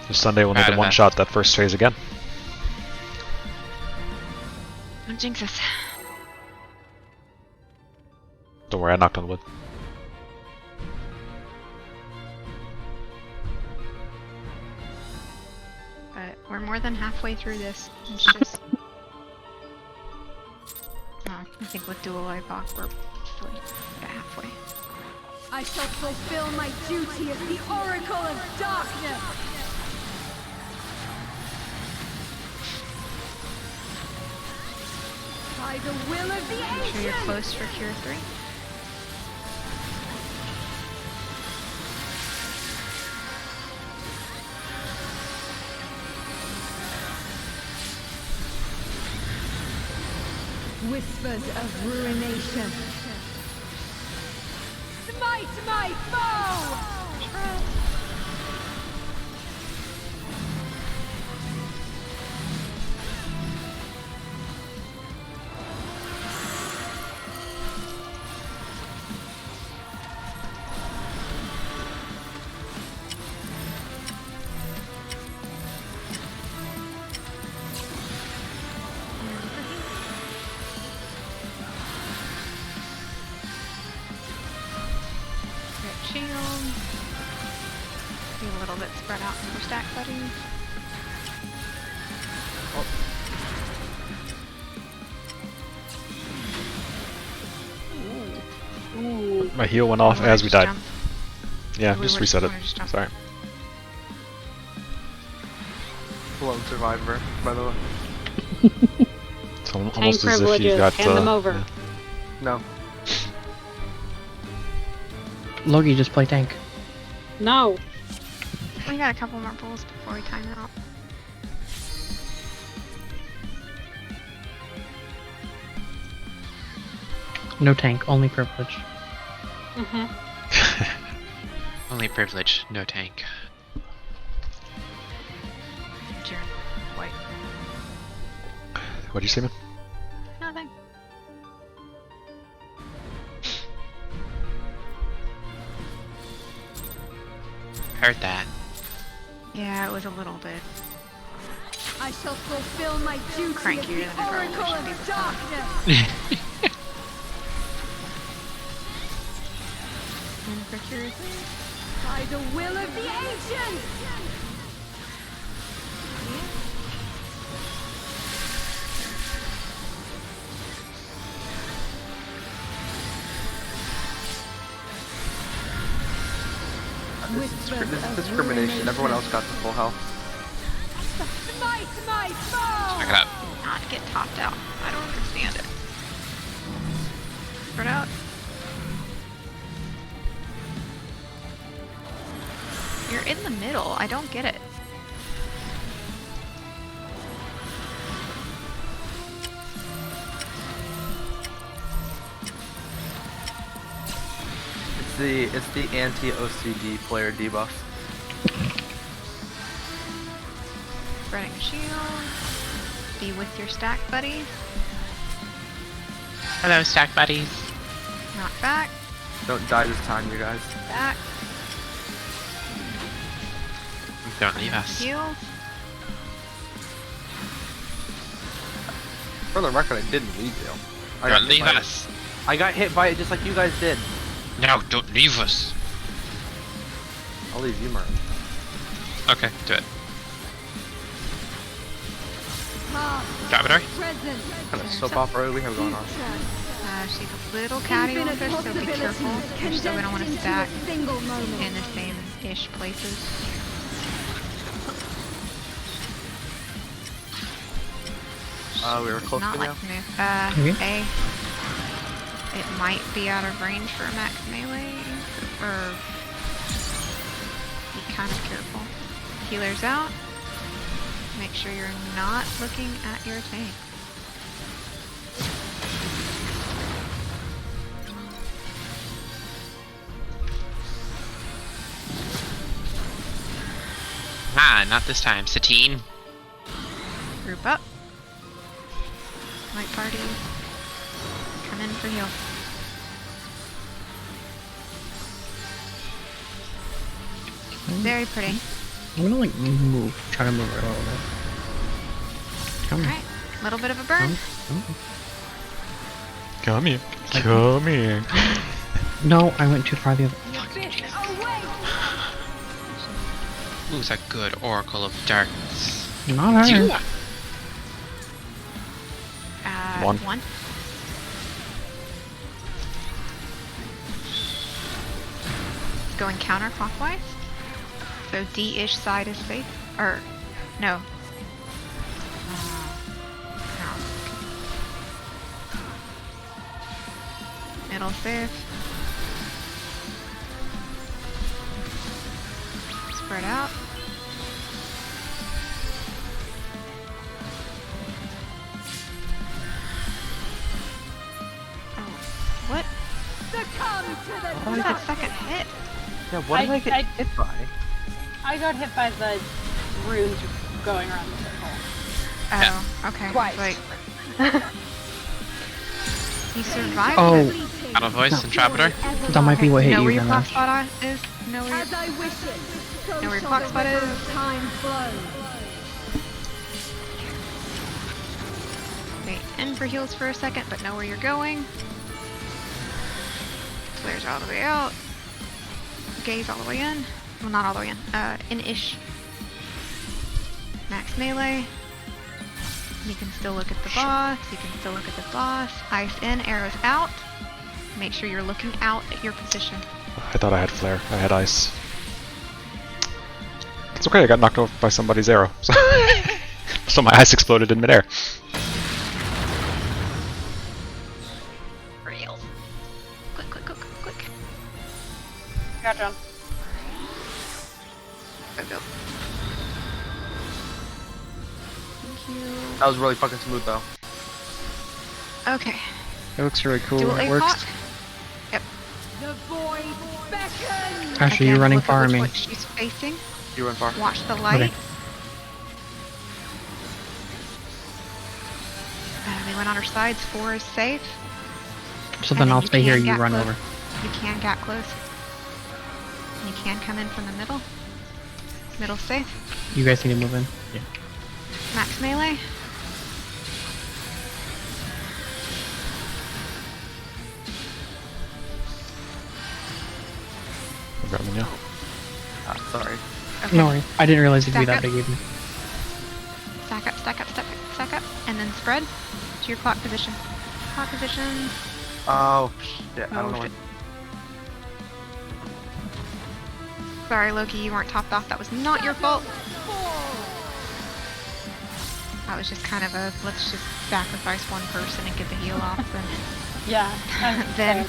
Speaker 1: This Sunday we'll need
Speaker 3: Proud
Speaker 1: to
Speaker 3: of
Speaker 1: one
Speaker 3: us.
Speaker 1: shot that first phase again.
Speaker 4: Don't jinx us.
Speaker 1: Don't worry, I knocked on the wood.
Speaker 4: But we're more than halfway through this. It's just... I think with dual APOC we're probably halfway.
Speaker 8: I shall fulfill my duty as the Oracle of Darkness! By the will of the
Speaker 4: Make sure you're
Speaker 8: ancients!
Speaker 4: close for Cure 3.
Speaker 8: Whispers of ruination. Smite my foe!
Speaker 4: Great shield. Be a little bit spread out in your stack, buddy.
Speaker 6: Ooh.
Speaker 1: My heal went off as we died.
Speaker 4: Jump.
Speaker 1: Yeah,
Speaker 4: We
Speaker 1: just
Speaker 4: were-
Speaker 1: reset
Speaker 4: we
Speaker 1: it.
Speaker 4: were just jumping.
Speaker 1: Sorry.
Speaker 2: Lone survivor, by the way.
Speaker 1: It's
Speaker 6: Tank
Speaker 1: almost as if you've
Speaker 6: privileges,
Speaker 1: got.
Speaker 6: hand them over.
Speaker 1: yeah.
Speaker 2: No.
Speaker 5: Logie, just play tank.
Speaker 6: No.
Speaker 4: We got a couple more pulls before we time out.
Speaker 5: No tank, only privilege.
Speaker 6: Mm-hmm.
Speaker 3: Only privilege, no tank.
Speaker 4: Sure. White.
Speaker 1: What'd you say, man?
Speaker 4: Nothing.
Speaker 3: Heard that.
Speaker 4: Yeah, it was a little bit.
Speaker 8: I shall fulfill my duty as
Speaker 4: Crankier
Speaker 8: the
Speaker 4: than it probably
Speaker 8: Oracle
Speaker 4: should be
Speaker 8: of
Speaker 4: before.
Speaker 8: Darkness.
Speaker 4: And procure
Speaker 8: By the will of the ancients.
Speaker 2: This is discrimination. Everyone else got the full health.
Speaker 8: Smite my foe.
Speaker 3: Back it up.
Speaker 4: not get topped out. I don't understand it. Spread out. You're in the middle. I don't get it.
Speaker 2: It's the anti-OCD player debuff.
Speaker 4: Spreading a shield. Be with your stack buddies.
Speaker 3: Hello, stack buddies.
Speaker 4: Knock back.
Speaker 2: Don't die this time, you guys.
Speaker 4: Back.
Speaker 3: Don't leave us.
Speaker 4: Heal.
Speaker 2: For the record, I didn't leave you. I
Speaker 3: Don't
Speaker 2: got hit
Speaker 3: leave
Speaker 2: by it.
Speaker 3: us.
Speaker 2: I got hit by it just like you guys did.
Speaker 3: No, don't leave us.
Speaker 2: I'll leave you, Merlin.
Speaker 3: Okay, do it. Drop it,
Speaker 8: Present.
Speaker 2: What kind of soap opera we have going on?
Speaker 4: She's a little catty on fish, so be careful. You're still gonna want to stack
Speaker 8: Single moment.
Speaker 4: in the same-ish places.
Speaker 2: We were close
Speaker 4: Not
Speaker 2: to
Speaker 4: like
Speaker 2: now.
Speaker 4: move. A. It might be out of range for a max melee, or be kind of careful. Healer's out. Make sure you're not looking at your tank.
Speaker 3: Ah, not this time, Satine.
Speaker 4: Group up. Light party. Come in for heal. Very pretty.
Speaker 5: I'm gonna like move, try to move it a little bit. Come on.
Speaker 4: Alright, a little bit of a burn.
Speaker 1: Come here. Come here.
Speaker 5: No, I went too far the other.
Speaker 3: Who's a good Oracle of Darkness?
Speaker 5: Not her.
Speaker 3: You.
Speaker 1: One.
Speaker 4: One. Going counterclockwise. So D-ish side is safe. Or, no. No. Middle safe. Spread out. Oh, what?
Speaker 8: Succumb to the
Speaker 4: What was that second hit?
Speaker 2: Yeah, what did I get hit by?
Speaker 6: I got hit by the runes going around the circle.
Speaker 4: Oh, okay.
Speaker 6: Twice.
Speaker 4: Like, you survived.
Speaker 5: Oh,
Speaker 3: Battle voice and Trapper.
Speaker 5: that might be what hit
Speaker 4: Know where
Speaker 5: you,
Speaker 4: your
Speaker 5: then.
Speaker 4: clock spot is? Know where
Speaker 8: As I wish it, so
Speaker 4: Know where your
Speaker 8: shall
Speaker 4: clock
Speaker 8: the
Speaker 4: spot
Speaker 8: river
Speaker 4: is?
Speaker 8: of time flow.
Speaker 4: Wait, in for heals for a second, but know where you're going. Flares all the way out. Gaze all the way in. Well, not all the way in. In-ish. Max melee. You can still look at the boss. You can still look at the boss. Ice in, arrows out. Make sure you're looking out at your position.
Speaker 1: I thought I had flare. I had ice. It's okay, I got knocked off by somebody's arrow. So, so my ice exploded in midair.
Speaker 4: Real. Quick, quick, quick, quick, quick.
Speaker 6: Got John.
Speaker 4: Go, go. Thank you.
Speaker 2: That was really fucking smooth though.
Speaker 4: Okay.
Speaker 9: It looks really cool.
Speaker 4: Dual
Speaker 9: It
Speaker 4: ACOG.
Speaker 9: works.
Speaker 4: Yep.
Speaker 8: The void beckons.
Speaker 5: Actually, you're
Speaker 4: Again,
Speaker 5: running
Speaker 4: look at
Speaker 5: far on
Speaker 4: which
Speaker 5: me.
Speaker 4: way she's facing.
Speaker 2: You went far.
Speaker 4: Watch the light.
Speaker 5: Okay.
Speaker 4: They went on her sides. 4 is safe.
Speaker 5: So
Speaker 4: And
Speaker 5: then
Speaker 4: then
Speaker 5: I'll
Speaker 4: you
Speaker 5: stay here,
Speaker 4: can
Speaker 5: you
Speaker 4: get
Speaker 5: run
Speaker 4: close.
Speaker 5: over.
Speaker 4: You can get close. You can come in from the middle. Middle safe.
Speaker 5: You guys need to move in. Yeah.
Speaker 4: Max melee.
Speaker 1: I've got one now.
Speaker 2: Sorry.
Speaker 4: Okay.
Speaker 5: No worries. I didn't realize it'd be
Speaker 4: Stack
Speaker 5: that
Speaker 4: up.
Speaker 5: big even.
Speaker 4: Stack up, stack up, stack up, stack up. And then spread to your clock position. Clock position.
Speaker 2: Oh shit! I don't know.
Speaker 4: shit. Sorry, Loki, you weren't topped off. That was not your fault. That was just kind of a, let's just sacrifice one person and get the heal off. And
Speaker 6: Yeah.
Speaker 4: then,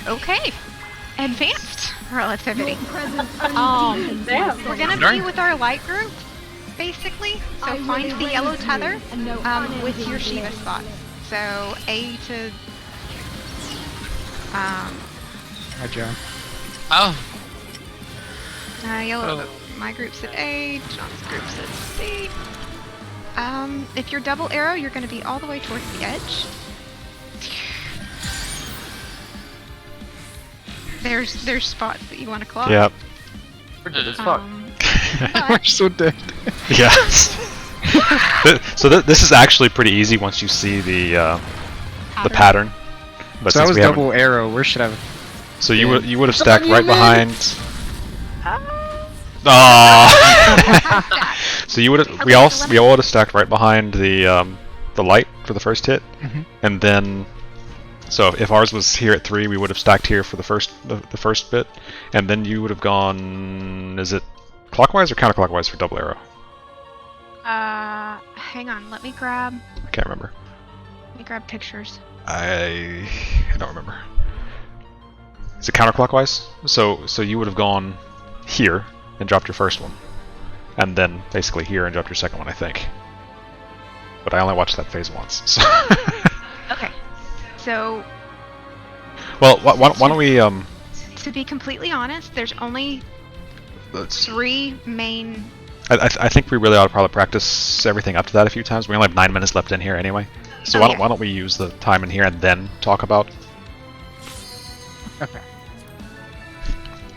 Speaker 4: okay. Advanced relativity.
Speaker 6: Damn.
Speaker 4: We're gonna be with our light group, basically. So find the yellow tether with your Shiva spot. So A to
Speaker 9: Hi, John.
Speaker 3: Oh,
Speaker 4: yellow. My group's at A. John's group's at C. If you're double arrow, you're gonna be all the way towards the edge. There's spots that you want to clock.
Speaker 1: Yep.
Speaker 2: We're good as fuck.
Speaker 9: We're so dead.
Speaker 1: Yes. So this is actually pretty easy once you see the pattern. But
Speaker 9: So that
Speaker 1: since
Speaker 9: was
Speaker 1: we haven't-
Speaker 9: double arrow. Where should I?
Speaker 1: So you would have stacked right behind. So you would have we all would have stacked right behind the light for the first hit, and then so if ours was here at 3, we would have stacked here for the first bit, and then you would have gone. Is it clockwise or counterclockwise for double arrow?
Speaker 4: Hang on. Let me grab
Speaker 1: I can't remember.
Speaker 4: pictures.
Speaker 1: I don't remember. Is it counterclockwise? So you would have gone here and dropped your first one, and then basically here and dropped your second one, I think. But I only watched that phase once. So
Speaker 4: Okay. So
Speaker 1: well, why don't we
Speaker 4: to be completely honest, there's only
Speaker 1: let's
Speaker 4: 3 main.
Speaker 1: I think we really ought to probably practice everything up to that a few times. We only have 9 minutes left in here anyway. So
Speaker 4: Oh,
Speaker 1: why don't we use the time in here and then talk about?
Speaker 9: Okay.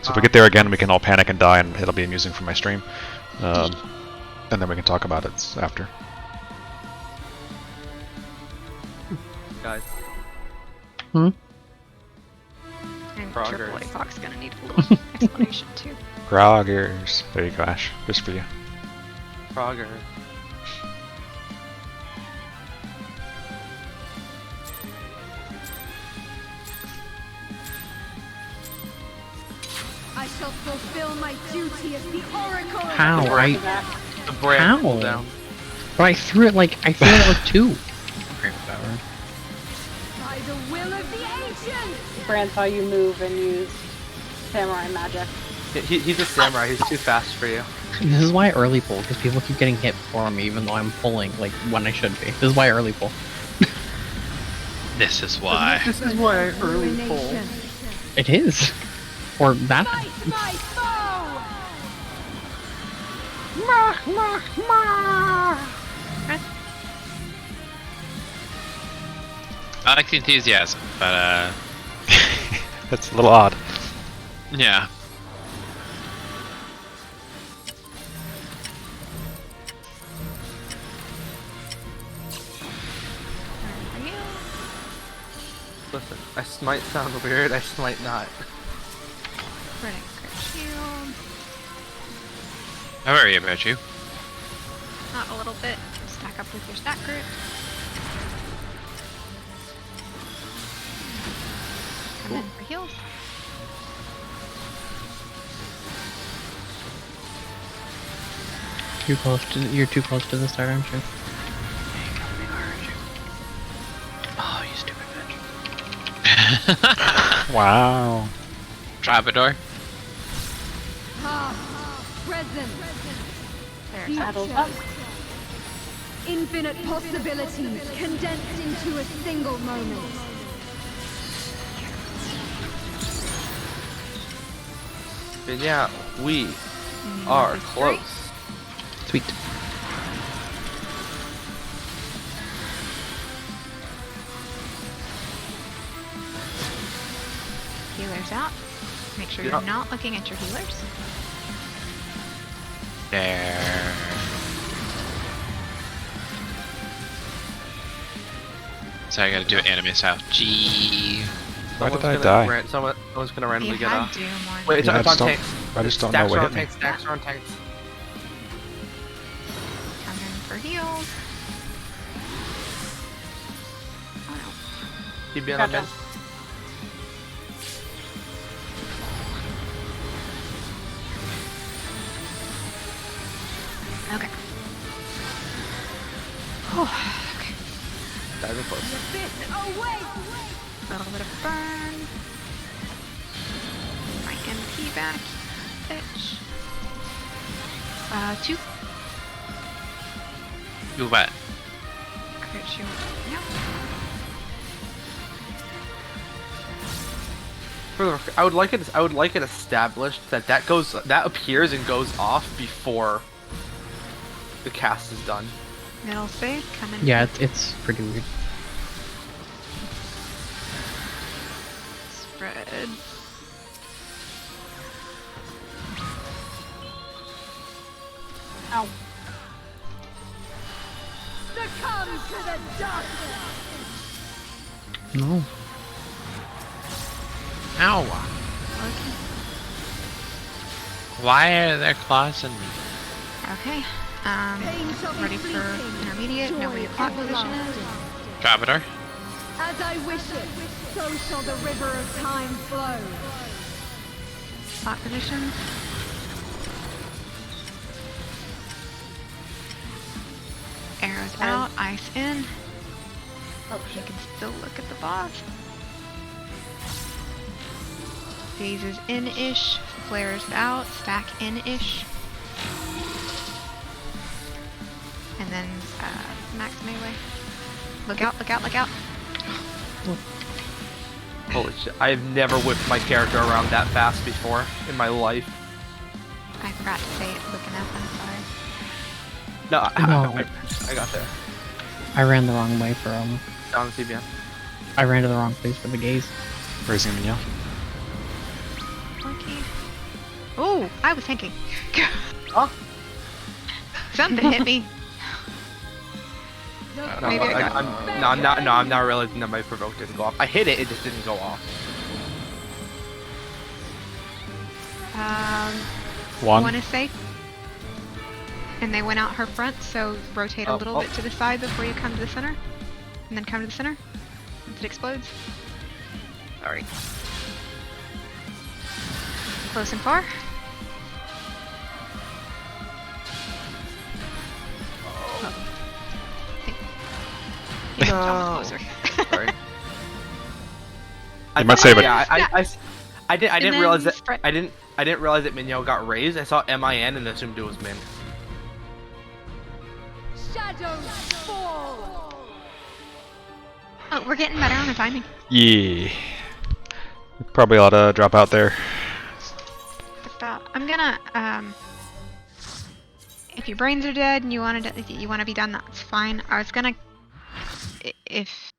Speaker 1: So if we get there again, we can all panic and die, and it'll be amusing for my stream. And then we can talk about it after.
Speaker 2: Guys.
Speaker 4: And
Speaker 2: Progress.
Speaker 4: Triple A Fox gonna need a little explanation too.
Speaker 1: Groggers. There you go, Ash. Just for you.
Speaker 2: Frogger.
Speaker 8: I shall fulfill my duty as the Oracle. of
Speaker 5: How?
Speaker 8: the
Speaker 5: I
Speaker 2: The brand
Speaker 5: How?
Speaker 2: pulled down.
Speaker 5: but I threw it like 2.
Speaker 8: By the will of the ancients.
Speaker 6: Bran saw you move and use samurai magic.
Speaker 2: He's a samurai. He's too fast for you.
Speaker 5: This is why I early pull, because people keep getting hit before me, even though I'm pulling like when I should be. This is why I early pull.
Speaker 3: this is why.
Speaker 2: This is why I early pull.
Speaker 5: It is. Or that.
Speaker 8: Fight my foe.
Speaker 3: I like the enthusiasm, but
Speaker 1: That's a little odd.
Speaker 3: yeah.
Speaker 2: Listen, I might sound weird. I might not.
Speaker 4: Running crit shield.
Speaker 3: I worry about you.
Speaker 4: Not a little bit. Stack up with your stack group. Come in for heals.
Speaker 5: You're too close to the start, aren't you? Oh, you stupid bitch.
Speaker 1: Wow.
Speaker 3: Troubadour.
Speaker 8: Present.
Speaker 4: There's
Speaker 6: Saddles up.
Speaker 8: Infinite possibilities condensed into a single moment.
Speaker 2: And yeah, we are close.
Speaker 5: Sweet.
Speaker 4: healers out. Make sure
Speaker 2: Yeah.
Speaker 4: you're not looking at your healers.
Speaker 3: There. So I gotta do it anime style. G.
Speaker 1: Why did
Speaker 2: Someone's
Speaker 1: I
Speaker 2: gonna
Speaker 1: die?
Speaker 2: Someone's gonna
Speaker 4: You
Speaker 2: randomly get
Speaker 4: had
Speaker 2: off.
Speaker 4: Doom on.
Speaker 2: Wait, it's,
Speaker 1: Yeah, I
Speaker 2: it's on
Speaker 1: just don't-
Speaker 2: tanks.
Speaker 1: I just don't know
Speaker 2: Stacks
Speaker 1: what
Speaker 2: are
Speaker 1: hit
Speaker 2: on
Speaker 1: me.
Speaker 2: tanks. Stacks are on tanks.
Speaker 4: Come in for heals. Oh no.
Speaker 2: Keep being on
Speaker 6: Gotcha.
Speaker 2: mid.
Speaker 4: Okay. Okay.
Speaker 2: Diving close.
Speaker 4: A little bit of burn. My MP back. Bitch. 2.
Speaker 3: You what?
Speaker 4: Crit shield. Yep.
Speaker 2: For the record, I would like it established that that appears and goes off before the cast is done.
Speaker 4: Middle space. Come in.
Speaker 5: Yeah, it's pretty weird.
Speaker 4: Spread.
Speaker 6: Ow.
Speaker 8: Succumb to the darkness!
Speaker 5: No.
Speaker 3: Ow!
Speaker 4: Okay.
Speaker 3: Why are there claws in me?
Speaker 4: Okay.
Speaker 8: Pain shall be
Speaker 4: Ready for
Speaker 8: fleeting,
Speaker 4: intermediate. Know where your clock position is.
Speaker 3: Troubadour?
Speaker 8: As I wish it, so shall the river of time flow.
Speaker 4: Clock position. Arrows out. Ice in.
Speaker 6: Oh
Speaker 4: You
Speaker 6: shit.
Speaker 4: can still look at the boss. Phases in-ish. Flares out. Stack in-ish. And then max melee. Look out, look out, look out.
Speaker 2: Holy shit! I've never whipped my character around that fast before in my life.
Speaker 4: I forgot to say it quick enough, I'm sorry.
Speaker 2: No,
Speaker 5: No.
Speaker 2: I got there.
Speaker 5: I ran the wrong way for
Speaker 2: Down the CBN.
Speaker 5: I ran to the wrong place for the gaze.
Speaker 1: Raising Mignon.
Speaker 4: Okay. Oh, I was thinking.
Speaker 2: Huh?
Speaker 4: Something hit me.
Speaker 2: No,
Speaker 4: Maybe I got-
Speaker 2: I'm not realizing that my provoke didn't go off. I hit it, it just didn't go off.
Speaker 1: One.
Speaker 4: One is safe. And they went out her front, so rotate a little bit to the side before you come to the center. And then come to the center. Once it explodes. Sorry. Close and far. Yeah,
Speaker 2: No.
Speaker 4: closer.
Speaker 2: Sorry.
Speaker 1: You might save it.
Speaker 2: Yeah, I didn't
Speaker 4: then
Speaker 2: realize that
Speaker 4: spread-
Speaker 2: I didn't realize that Minyo got raised. I saw MIN and assumed it was Min.
Speaker 8: Shadows fall!
Speaker 4: Oh, we're getting better on the timing.
Speaker 1: Yeah. Probably ought to drop out there.
Speaker 4: I'm gonna if your brains are dead and you want to be done, that's fine. I was gonna, if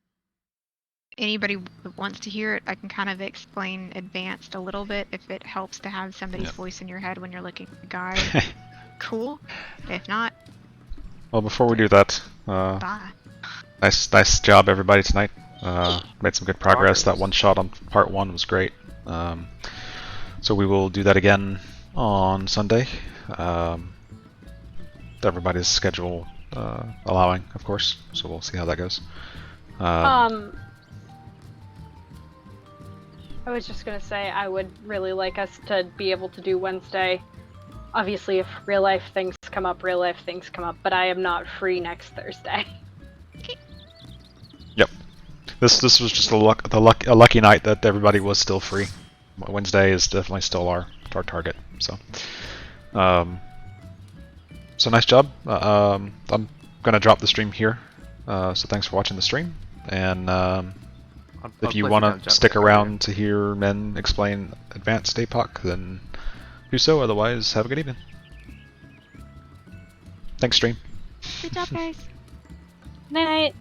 Speaker 4: anybody wants to hear it, I can kind of explain advanced a little bit if it helps to have somebody's
Speaker 1: Yep.
Speaker 4: voice in your head when you're looking at the guide. Cool. If not,
Speaker 1: Well, before we do that,
Speaker 4: bye.
Speaker 1: nice job everybody tonight. Made some good progress. That one shot on part 1 was great. So we will do that again on Sunday. Everybody's schedule allowing, of course. So we'll see how that goes.
Speaker 6: I was just gonna say I would really like us to be able to do Wednesday. Obviously, if real life things come up, real life things come up. But I am not free next Thursday.
Speaker 1: Yep. This was just a lucky night that everybody was still free. Wednesday is definitely still our target. So, so nice job. I'm gonna drop the stream here. So thanks for watching the stream, and if you want to stick around to hear men explain advanced APOC, then do so. Otherwise, have a good evening. Thanks, stream.
Speaker 4: Good job, guys.
Speaker 6: Night.